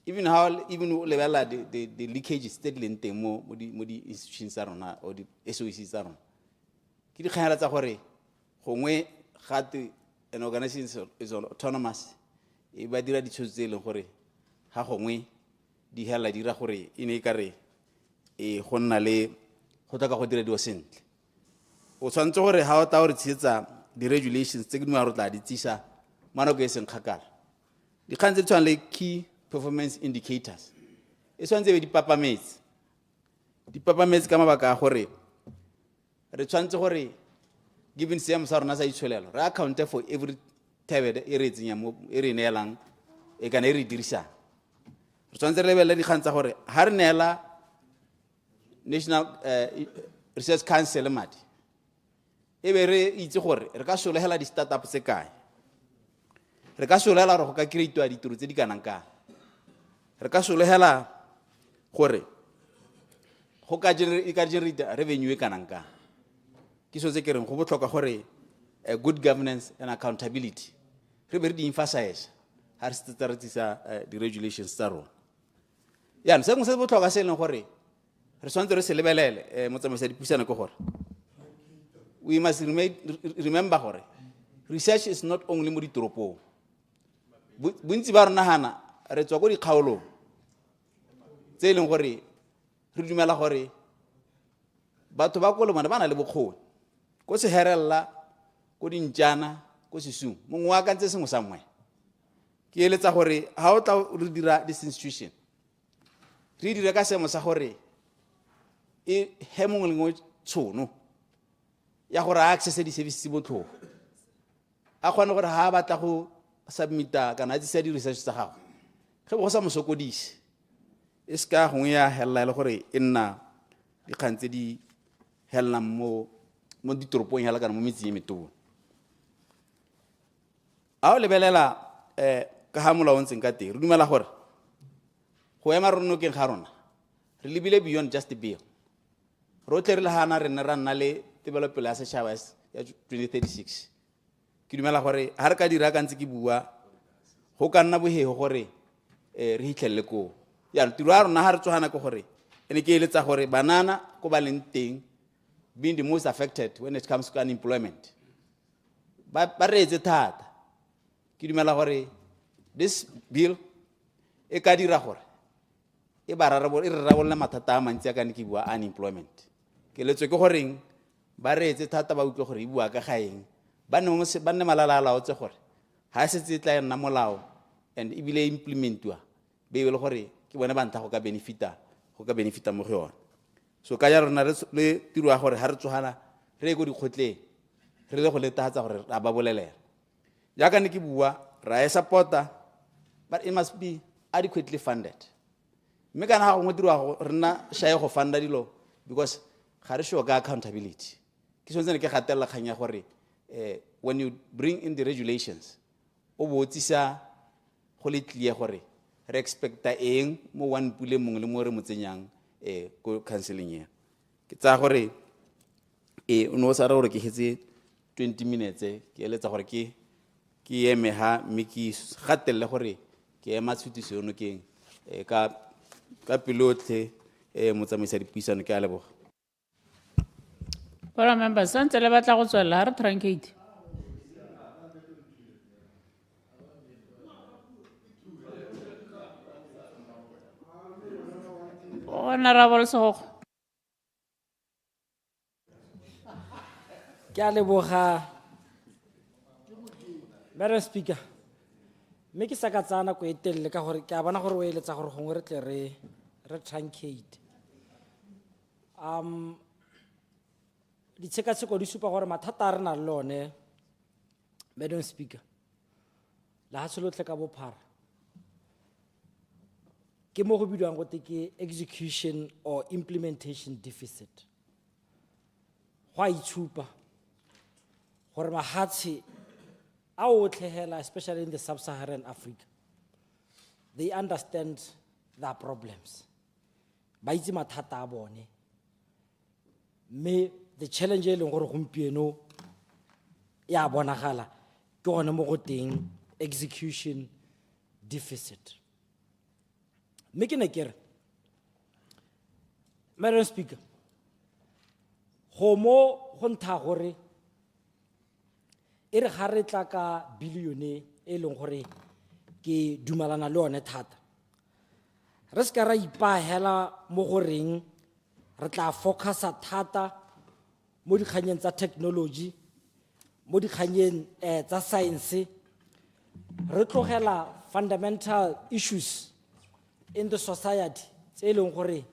even level the leakage is still in teng mo di institutions tsa rona or di SOEC tsa rona ke di kganyala tsa gore gongwe gate an organization is autonomous e ba dira ditshwetso tse leng gore ga gongwe di hela dira gore e ne ikare e go nna le go tla ka go dira dio sentle o tshwantse gore ha o ta o re tshetsa di regulations tse ke dingwe tla di tsisa mano ke seng khakala di kgantse tshwana le key performance indicators e tshwantse be di papametse ka mabaka a gore re tshwantse gore given seemo sa rona sa itshwelelo re account for every tebede e re tsenya mo e re neelang e kana e re dirisa re tshwantse re lebelle di kgantsa gore ha re neela National Research Council madi e be re itse gore re ka solegela di startup se kae re ka solegela re go ka create ditiro tse di kanang ka re ka solegela gore go ka generate revenue e kanang ka ke so tse ke reng go botlhoka gore good governance and accountability re be re di emphasize ha re tsitsaretsisa di regulations tsa rona ya se mo se botlhoka se leng gore re swantse re se lebelele motsamaisa dipuisano go gore we must remember gore research is not only mo ditoropong bontsi ba rona hana re tswa go dikgaolong tse leng gore re dumela gore batho ba go le bona ba na le bokgoni go se herella go dintjana go se sung mongwe wa ka ntse sengwe sa mmwe ke eletsa gore ha o tla re dira this institution re dire ka seemo sa gore e hemong lengwe tshono ya gore access di services botlho a kgone gore ha batla go submita kana di sa di research tsa gago ge go sa mosokodise e ska gongwe ya hella le gore e nna di kgantse di hella mo ditoropong hela kana mo metseng metona a o lebelela ka ha molao ntseng ka teng re dumela gore go ema rona ke ga rona re lebile beyond just the bill rotle re le hana re ne ra nna le development ya setšhaba ya 2036 ke dumela gore ha re ka dira ka ntse ke bua go ka nna bohego gore re hitlhelle ko ya tiro ya rona ha re tsogana ke gore ene ke eletsa gore banana ko ba leng teng being the most affected when it comes to unemployment ba reetse thata ke dumela gore this bill e ka dira gore e rarabolla mathata a mantsi a ka ne ke bua unemployment ke letswe ke goreng ba reetse thata ba utlwe gore e bua ka gaeng ba nne malala a laotse gore ha se tse tla nna molao and ebile implementiwa be e le gore ke bone ba ntlha go ka benefita mo go yone. So ka jalo rona le tiro ya gore ha re tsogana re ye ko dikgotleng re le go letahatsa gore ra ba bolelela jaaka ne ke bua ra e supporta, but it must be adequately funded. Mme kana ga gongwe tiro ya go rena shaye go funda dilo because ga re sure ka accountability. Ke sone ke gatelela kgang ya gore when you bring in the regulations o botsisa go le clear gore re expecta eng mo one pule mongwe le mo re mo tsenyang ko counseling ye ke tsa gore o no sa re gore ke hetse 20 minutes ke eletsa gore ke eme ha mme ke gatelle gore ke ema tshutiso yono keng ka pilotle motsamaisa dipuisano ke a leboga. Para members, santse le batla go tswela ha re truncate. Honorable Sogo. Ke a leboga Madam Speaker. Me ke sa ka tsana ko etelle ka gore ke a bona gore o eletsa gore gongwe re tle re truncate. Ditshekatsheko di supa gore mathata a re na le one, Madam Speaker, la ha se lotlhe ka bophara ke mo go bidiwang gote ke execution or implementation deficit. Go a itshupa gore mahatshe a otlhe hela, especially in the sub-Saharan Africa, they understand their problems, ba itse mathata a bone, mme the challenge e leng gore gompieno ya bonagala ke gone mo go teng execution deficit. Mme ke ne ke re, Madam Speaker, go mo go ntsha gore e re ga re tla ka bilione e leng gore ke dumalana le one thata, re se ka ra ipahela mo goreng re tla focusa thata mo dikganyeng tsa technology, mo dikganyeng tsa science, re tlogela fundamental issues in the society tse leng gore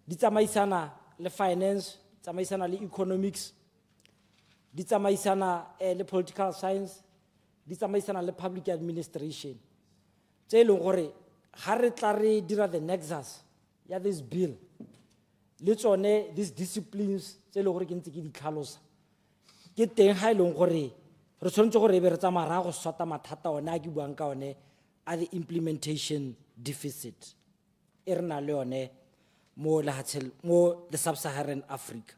di tsamaisana le finance, tsamaisana le economics, di tsamaisana le political science, di tsamaisana le public administration, tse leng gore ga re tla re dira the nexus ya this bill le tsone these disciplines tse leng gore ke ntse ke di tlhalosa, ke teng ga e leng gore re tshwanetse gore e be re tsamaya ra go sota mathata one a ke buang ka one a the implementation deficit e re na le yone mo the sub-Saharan Africa.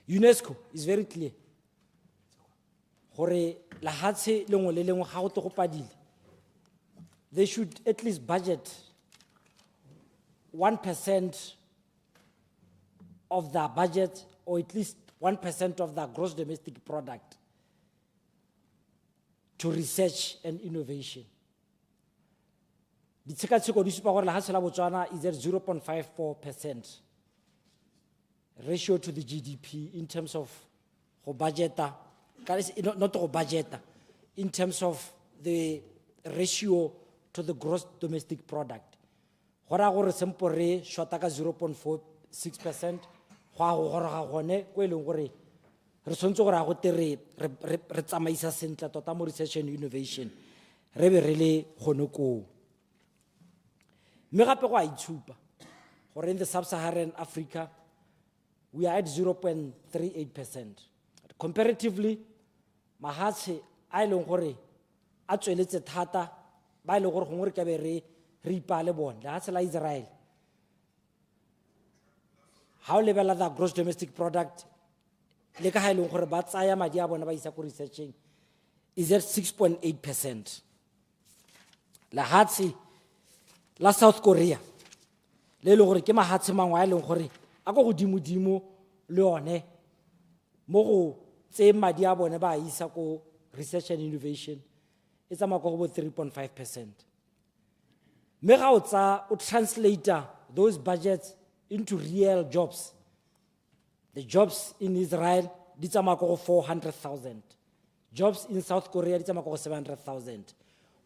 UNESCO is very clear gore lahatshe lengwe le lengwe ga go tle go padile, they should at least budget 1% of their budget, or at least 1% of their gross domestic product, to research and innovation. The Tshekatsheko di supa gore lahatshe la Botswana is at 0.54% ratio to the GDP in terms of budgeta, not budgeta, in terms of the ratio to the gross domestic product. Gora gore sempo re shota ka 0.46%, gwa go gora gone go eleng gore re tshwantse gore a go te re tsamaisa sentle tota mo research and innovation re be re le gone ko. Mme gape go a itshupa gore in the sub-Saharan Africa we are at 0.38%. Comparatively, mahatshe a eleng gore a tsweletse thata ba ile gore gongwe re ka be re ipale bone lehatshe la Israel, ha o lebela the gross domestic product le ka ha e leng gore ba tsaya madi a bona ba isa ko researching is at 6.8%. Lehatshe la South Korea le le gore ke mahatshe mangwe a leng gore a go godimo le one mo go tse madi a bone ba isa ko research and innovation e tsamaya go bo 3.5%. Me ga o tsa o translator those budgets into real jobs, the jobs in Israel di tsamaya go 400,000, jobs in South Korea di tsamaya go 700,000,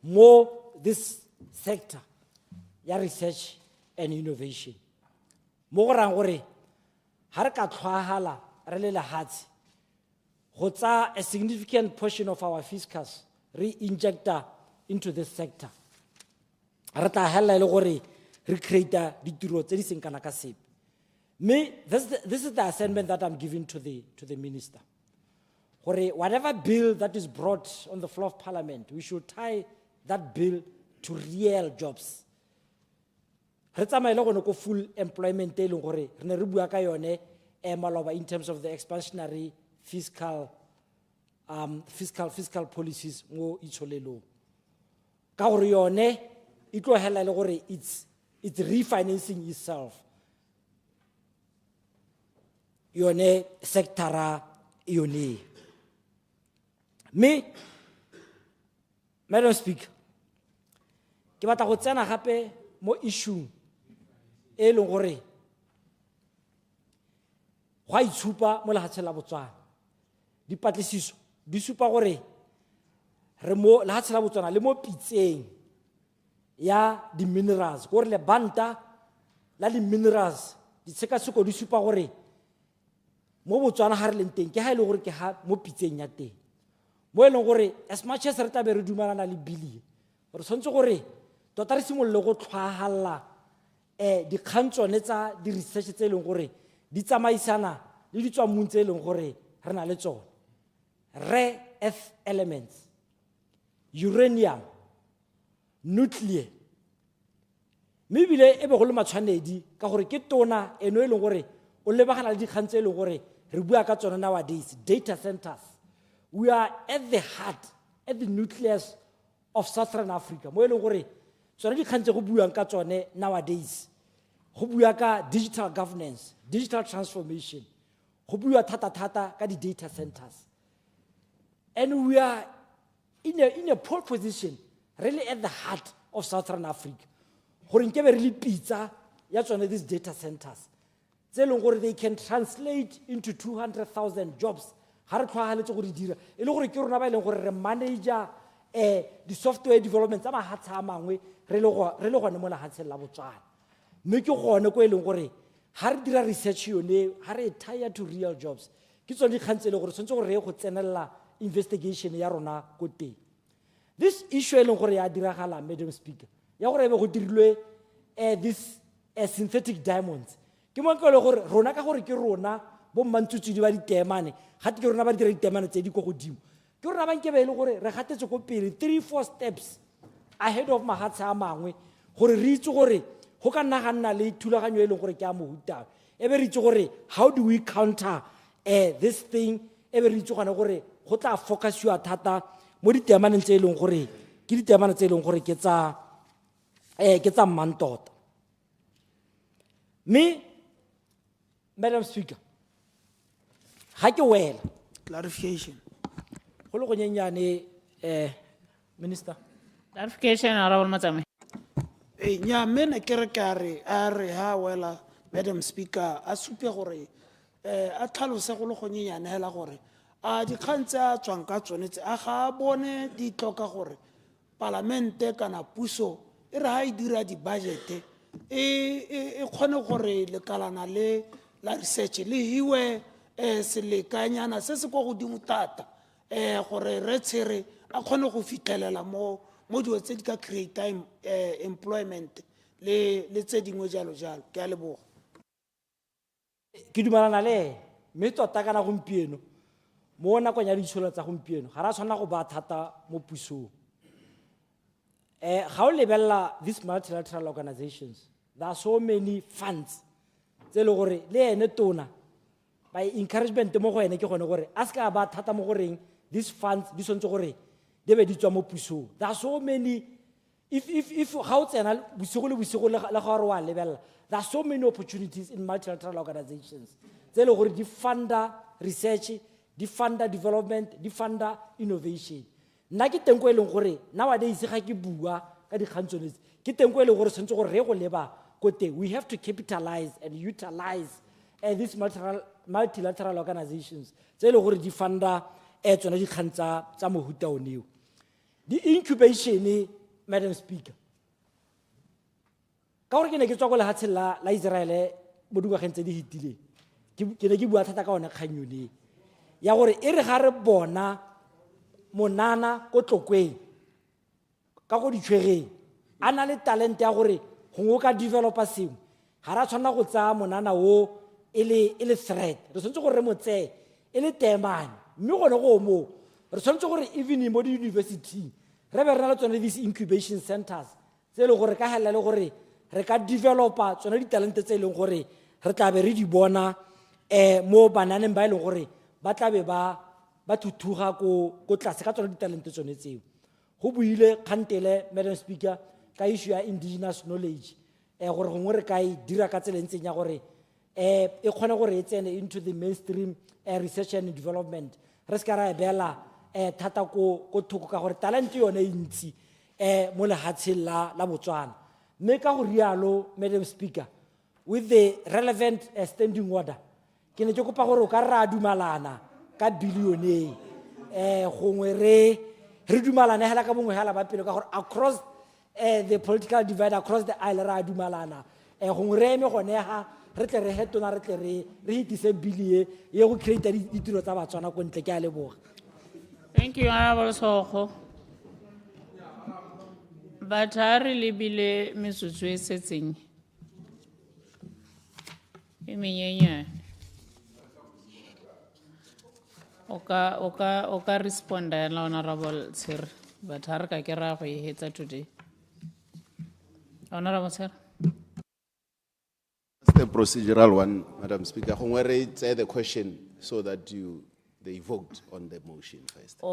mo this sector ya research and innovation. Mo go rang gore ha re ka tlhwahala re le lehatshe go tsa a significant portion of our fiscus re-injecta into this sector. Re tla hella e le gore re create ditiro tse di seng kana ka sepe. This is the assignment that I'm giving to the minister. Whatever bill that is brought on the floor of parliament, we should tie that bill to real jobs. Re tsamaile go go full employment e leng gore re ne re bua ka yone maloba in terms of the expansionary fiscal policies mo itsholelong. Ka gore yone e tlo hela le gore it's refinancing itself. Yone sectora yone. Madam Speaker, ke batla go tsena gape mo issue e leng gore go itshupa mo lehatsheng la Botswana. Dipatlisiso di supa gore re mo lehatsheng la Botswana le mo pitseng ya di minerals gore le banta la di minerals di tshekatsheko di supa gore mo Botswana ha re leng teng ke ha ile gore ke ha mo pitseng ya teng. Mo e leng gore as much as re tabe re dumelana le bili gore tshwantse gore tota re simolole go tlhwahala dikgang tsone tsa di research tse e leng gore di tsamaisana le di tswamong tse e leng gore re na le tsone. Rare earth elements, uranium, nuclear. Mme ebile e be go le matshwanedi ka gore ke tona eno e leng gore o lebagana le dikgang tse e leng gore re bua ka tsone nowadays, data centers. We are at the heart, at the nucleus of Southern Africa. Mo e leng gore tsone dikgang tse go buang ka tsone nowadays, go bua ka digital governance, digital transformation, go bua thata ka di data centers. And we are in a pole position, really at the heart of Southern Africa. Gore nke be re le pitsa ya tsone these data centers. Tse leng gore they can translate into 200,000 jobs. Ha re tlhwagaletse go di dira. E le gore ke rona ba e leng gore re manager the software development tsa mahatshe a mangwe re le gone mo lehatsheng la Botswana. Mme ke gone ko e leng gore ha re dira research yone ha re tie to real jobs. Ke tsone dikgang tse e leng gore tshwantse gore re go tsenela investigation ya rona ko teng. This issue e leng gore ya diragala, Madam Speaker, ya gore e be go dirilwe this synthetic diamonds. Ke mo ke le gore rona ka gore ke rona bo mantsutsudi ba ditemane ga ke rona ba dira ditemane tse di go godimo. Ke rona ba nke be le gore re gatetse go pele 3-4 steps ahead of mahatshe a mangwe gore re itse gore go ka nna ga nna le thulaganyo e leng gore ke a mohuta. E be re itse gore how do we counter this thing? E be re itse gone gore go tla focuswa thata mo ditemaneng tse e leng gore ke ditemane tse e leng gore ke tsa mmantota. Madam Speaker, ha ke wela clarification go le go nyenyane Minister. Clarification, Honorable Matsame. nya mene ke re ka re a re ha wela Madam Speaker a supe gore a tlhalose go le go nyenyane hela gore a dikgang tse a tswang ka tsone tse a ga bone di tloka gore parlamente kana puso e re ha e dira di budget e kgone gore lekalana le la research le hiwe selekanyana se se go godimo tata gore re tshere a kgone go fitlelela mo dilo tse di ka create employment le tse dingwe jalo ke a leboga. Ke dumelana le mme tota kana gompieno mo nakong ya ditšhono tsa gompieno ga ra tshwana go ba thata mo pusong. Ga o lebella these multilateral organizations, there are so many funds tse le gore le ene tona by encouragement mo go ene ke gone gore a ska ba thata mo goreng these funds di sontse gore di be di tswa mo pusong. There are so many, if ga o tsena bosigo le bosigo le ga gore wa lebella, there are so many opportunities in multilateral organizations tse le gore di funda research, di funda development, di funda innovation. Nna ke teng ko e leng gore nowadays ga ke bua ka dikgang tsone ke teng ko e leng gore sentse gore re go leba ko teng. We have to capitalize and utilize these multilateral organizations tse le gore di funda tsone dikgang tsa mohuta oneo. The incubation Madam Speaker. Ka gore ke ne ke tswa go lehatsheng la Israele mo dingwageng tse di fetileng. Ke ne ke bua thata ka ona kgang yone ya gore e re ga re bona monana ko tlokweng ka go ditshwereng a na le talent ya gore gongwe o ka developa sengwe ga ra tshwanela go tsaya monana o e le threat re tshwanetse gore re mo tseye e le teemane mme gone go moo re tshwanetse gore even mo di-university re be re na le tsone these incubation centers tse e leng gore ka helela le gore re ka developa tsone ditalente tse e leng gore re tla be re di bona mo bananeng ba e leng gore ba tla be ba thuthuga ko tlase ka tsone ditalente tsone tseo go buile kgantele Madam Speaker ka issue ya indigenous knowledge gore gongwe re ka e dira ka tsela ntseng ya gore e kgone gore e tsene into the mainstream research and development re ska ra e beela thata ko thoko ka gore talent yone e ntsi mo lehatsheng la Botswana mme ka go rialo Madam Speaker with the relevant standing order ke ne ke kopa gore o ka ra dumalana ka billion gongwe re dumalane hela ka bongwe hela ba pele ka gore across the political divide across the aisle ra dumalana gongwe re eme gone ha re tle re hetona re tle re hitise billion ye go create ditiro tsa Batswana ko ntle ke a leboga. Thank you, Honorable Sokho. But ha re lebile metsotso e setseng e menyenyane o ka responda la Honorable Sir, but ha re ka ke ra go e hetsa today. Honorable Sir. That's the procedural one, Madam Speaker. Gongwe re tseye the question so that they vote on the motion first.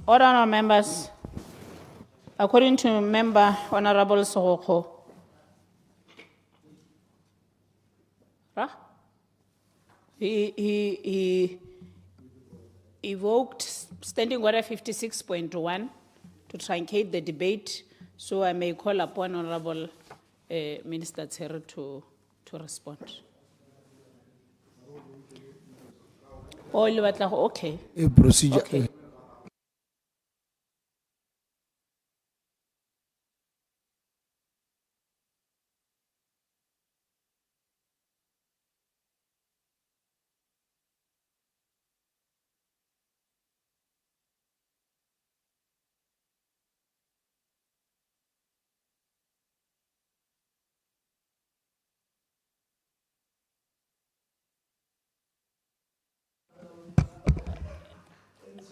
Order, honourable members. According to Member Honourable Sokho, he evoked Standing Order 56.1 to truncate the debate, so I may call upon Honourable Minister Tsier to respond. Okay. A procedure. Okay.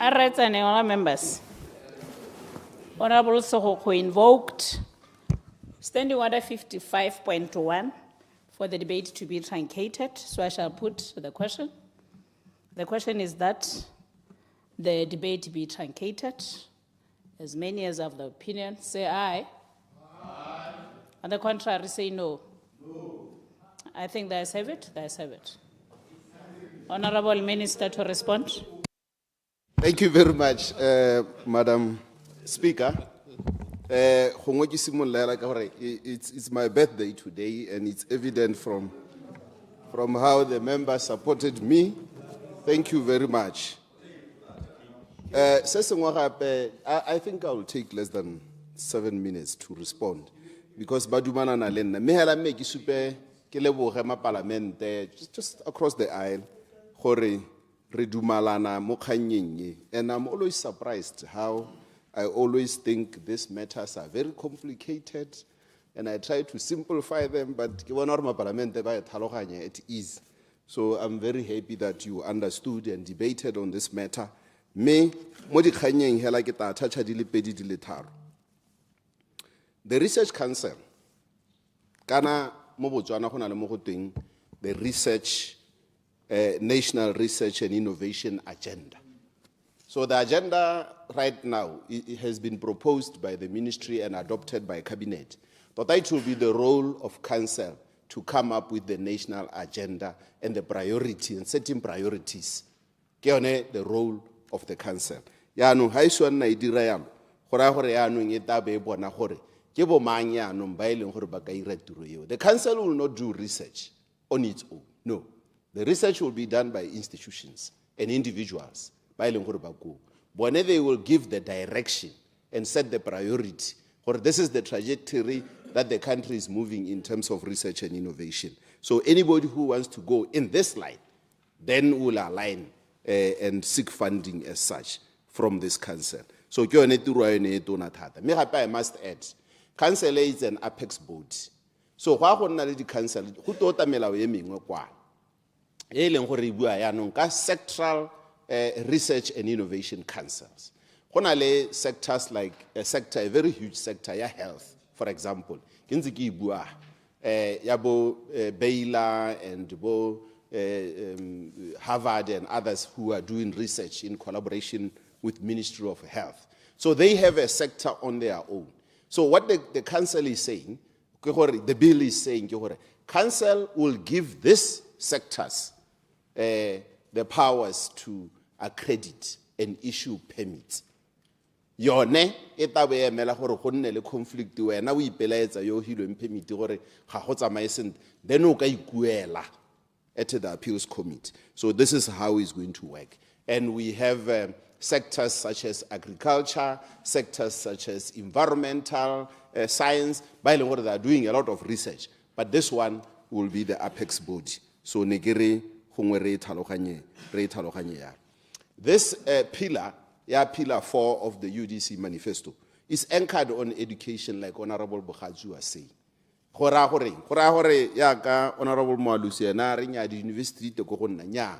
Honourable members. Honourable Sokho invoked Standing Order 55.1 for the debate to be truncated, so I shall put the question. The question is that the debate be truncated. As many as have the opinion, say aye. Aye. On the contrary, say no. No. I think the ayes have it. The ayes have it. Honourable Minister to respond. Thank you very much, Madam Speaker. It's my birthday today, and it's evident from how the members supported me. Thank you very much. I think I will take less than 7 minutes to respond, because Badumana na lenna mehela me ki supe ke leboge ma parliament just across the aisle gore re dumalana mo kganyeng ye. And I'm always surprised how I always think these matters are very complicated, and I try to simplify them, but ke bona gore ma parliament ba e tlhaloganya at ease. So I'm very happy that you understood and debated on this matter. Me mo di kganyeng hela ke ta toucha di le pedi di le tharo. The Research Council kana mo Botswana go na le mo go teng the research National Research and Innovation Agenda. So the agenda right now it has been proposed by the ministry and adopted by cabinet. But it will be the role of council to come up with the national agenda and the priority and setting priorities. Ke yone the role of the council. Yaanong ha iso nna e dira yalo, go raya gore yaanong e tla be e bona gore ke bo mang yaanong ba e leng gore ba ka ira tiro eo. The council will not do research on its own. No. The research will be done by institutions and individuals. Ba e leng gore ba go. Bone they will give the direction and set the priority. Or this is the trajectory that the country is moving in terms of research and innovation. So anybody who wants to go in this line, then will align and seek funding as such from this council. So I must add, council is an apex body. So why would the council who taught a sectoral research and innovation councils? Sectors like a very huge sector, health, for example. Baylor and Harvard and others who are doing research in collaboration with Ministry of Health. So they have a sector on their own. So what the council is saying, the bill is saying, council will give these sectors the powers to accredit and issue permits. Yone e tabe emela gore go nne le conflict wena o ipelaetsa yo hilweng permit gore ga go tsamae sentle, then o ka ikuela at the appeals committee. So this is how it's going to work. And we have sectors such as agriculture, sectors such as environmental science, by the way, they are doing a lot of research. But this one will be the apex body. So negere gongwe re tlhaloganye ya. This pillar, pillar 4 of the UDC manifesto, is anchored on education, like Honorable Bokhatsu was saying. Hora hore ya ka Honorable Moalusi na re nya di university te go gonna nya.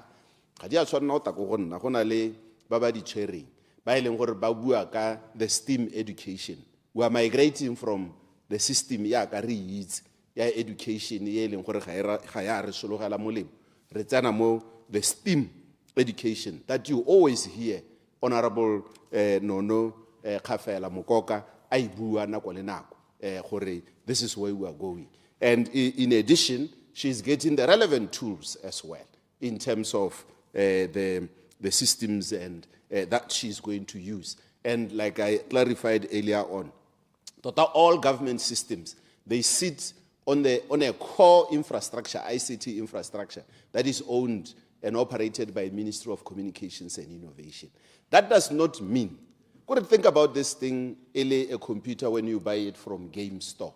Ga dia tshwana o ta go gonna gona le ba ba di tshwereng ba ileng gore ba bua ka the STEAM education. We are migrating from the system ya ka re itse ya education ye leng gore ga ya re sologela molemo. Re tsena mo the STEAM education that you always hear Honorable Nono Khafela Mokoka ai bua nako le nako gore this is where we are going. And in addition, she's getting the relevant tools as well in terms of the systems and that she's going to use. And like I clarified earlier on, all government systems, they sit on a core infrastructure, ICT infrastructure, that is owned and operated by the Ministry of Communications and Innovation. That does not mean, go to think about this thing, a computer when you buy it from Game Store.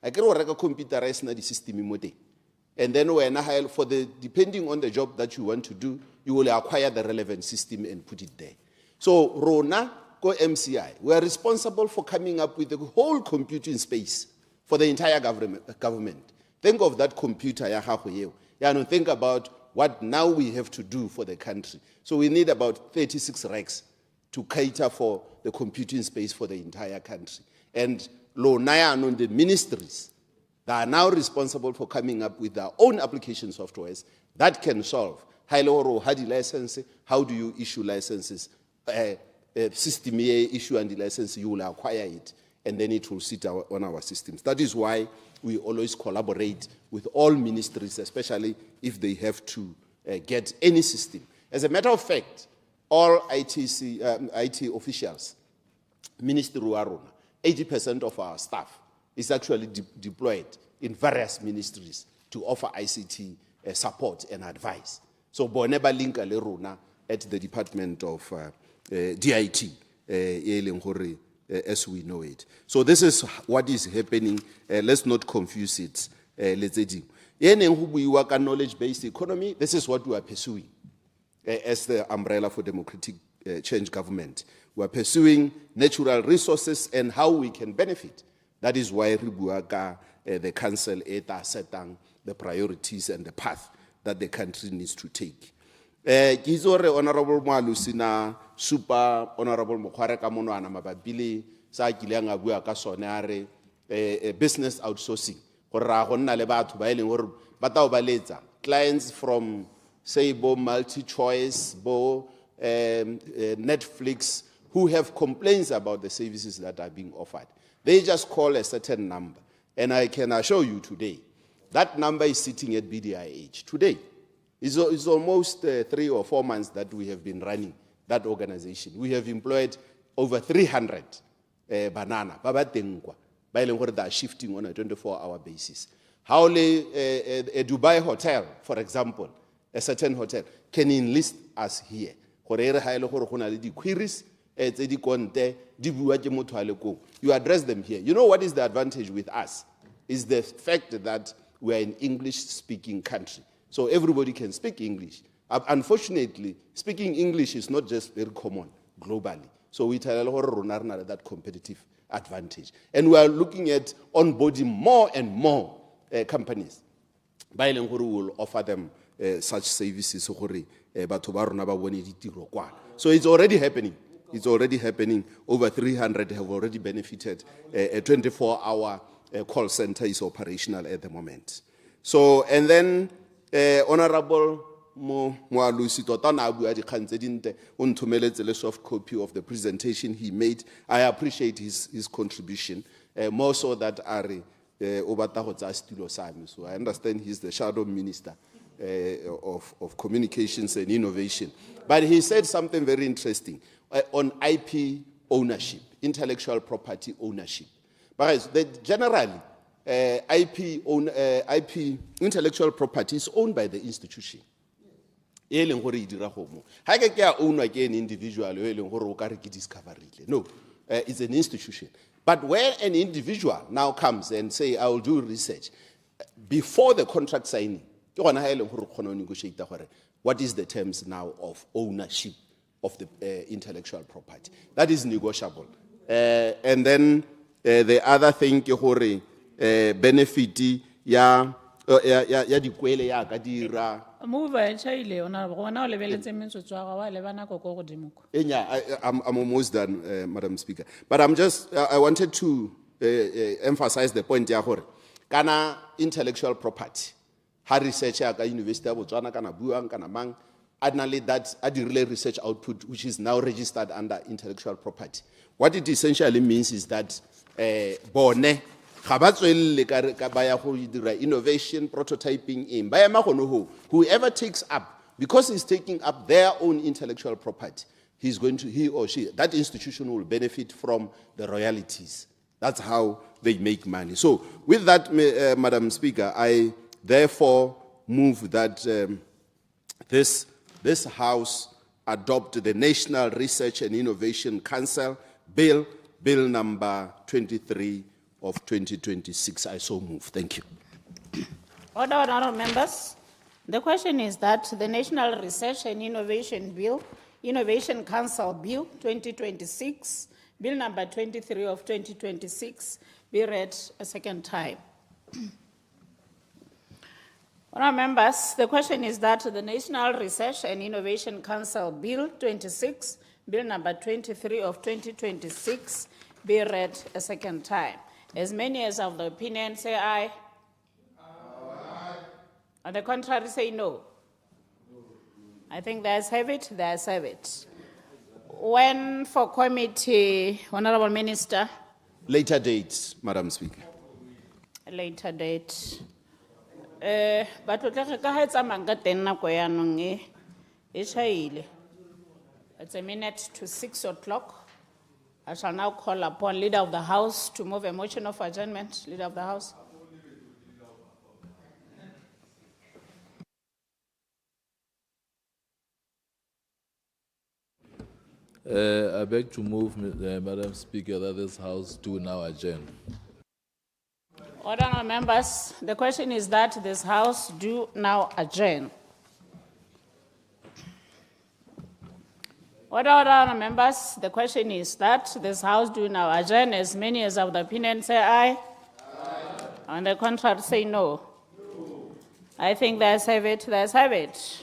I can work a computer the system in. And then depending on the job that you want to do, you will acquire the relevant system and put it there. So Rona, go MCI, we are responsible for coming up with the whole computing space for the entire government. Think of that computer, think about what now we have to do for the country. So we need about 36 racks to cater for the computing space for the entire country. And the ministries that are now responsible for coming up with their own application softwares that can solve how do you issue licenses, system issue and the license, you will acquire it, and then it will sit on our systems. That is why we always collaborate with all ministries, especially if they have to get any system. As a matter of fact, all IT officials, Ministry Waruna, 80% of our staff is actually deployed in various ministries to offer ICT support and advice. So Boneba Linka Leruna at the Department of DIT, as we know it. So this is what is happening. Let's not confuse it. We work on knowledge-based economy. This is what we are pursuing as the umbrella for democratic change government. We are pursuing natural resources and how we can benefit. That is why the council set down the priorities and the path that the country needs to take. Gizore Honorable Moalusina, Super Honorable Mokware Kamonwana Mababili, sa kileng a bua ka sone are business outsourcing. Hora gonna le batho ba eleng hore ba tao ba letsa clients from say bo multi-choice, bo Netflix, who have complaints about the services that are being offered. They just call a certain number. And I can assure you today That number is sitting at BDIH today. It's almost 3 or 4 months that we have been running that organization. We have employed over 300 banana, ba tengwa, ba e leng gore they are shifting on a 24-hour basis. How a Dubai hotel, for example, a certain hotel, can enlist us here. Gore e re ha e le gore go na le di-queries, tse di konte, di bua ke motho a le kong. You address them here. You know what is the advantage with us? Is the fact that we are an English-speaking country. So everybody can speak English. Unfortunately, speaking English is not just very common globally. So we tell that competitive advantage. And we are looking at onboarding more and more companies. We will offer them such services. So it's already happening. It's already happening. Over 300 have already benefited. A 24-hour call center is operational at the moment. So, and then, Honorable Moalusi tota na bua dikgang tse dinte o nthomeletse le soft copy of the presentation he made. I appreciate his contribution, more so that Ari obata go tsa stilo sa me. So I understand he's the shadow minister of communications and innovation. But he said something very interesting on IP ownership, intellectual property ownership. But generally, IP intellectual property is owned by the institution. No, it's an institution. But when an individual now comes and say, I will do research, before the contract signing, what is the terms now of ownership of the intellectual property? That is negotiable. And then the other thing, benefit ya dikwele ya ka dira. I'm almost done, Madam Speaker. But I wanted to emphasize the point ya gore kana intellectual property ha research ya ka University of Botswana kana buang kana mang adnally that relay research output which is now registered under intellectual property. What it essentially means is that bone innovation, prototyping, whoever takes up, because he's taking up their own intellectual property, he or she, that institution will benefit from the royalties. That's how they make money. So with that, Madam Speaker, I therefore move that this House adopt the National Research and Innovation Council Bill number 23 of 2026. I so move. Thank you. Order, honorable members. The question is that the National Research and Innovation Council Bill 2026, Bill number 23 of 2026, be read a second time. Honorable members, the question is that the National Research and Innovation Council Bill 26, Bill number 23 of 2026, be read a second time. As many as of the opinion say aye. Aye. On the contrary, say no. I think there's have it, there's have it. When for committee, Honorable Minister? Later dates, Madam Speaker. Later date. But it's a minute to 6 o'clock. I shall now call upon Leader of the House to move a motion of adjournment. Leader of the House. I beg to move, Madam Speaker, that this House do now adjourn. Order, members. The question is that this House do now adjourn. Order, members. The question is that this House do now adjourn. As many as of the opinion say aye. Aye. On the contrary, say no. I think there's have it, there's have it.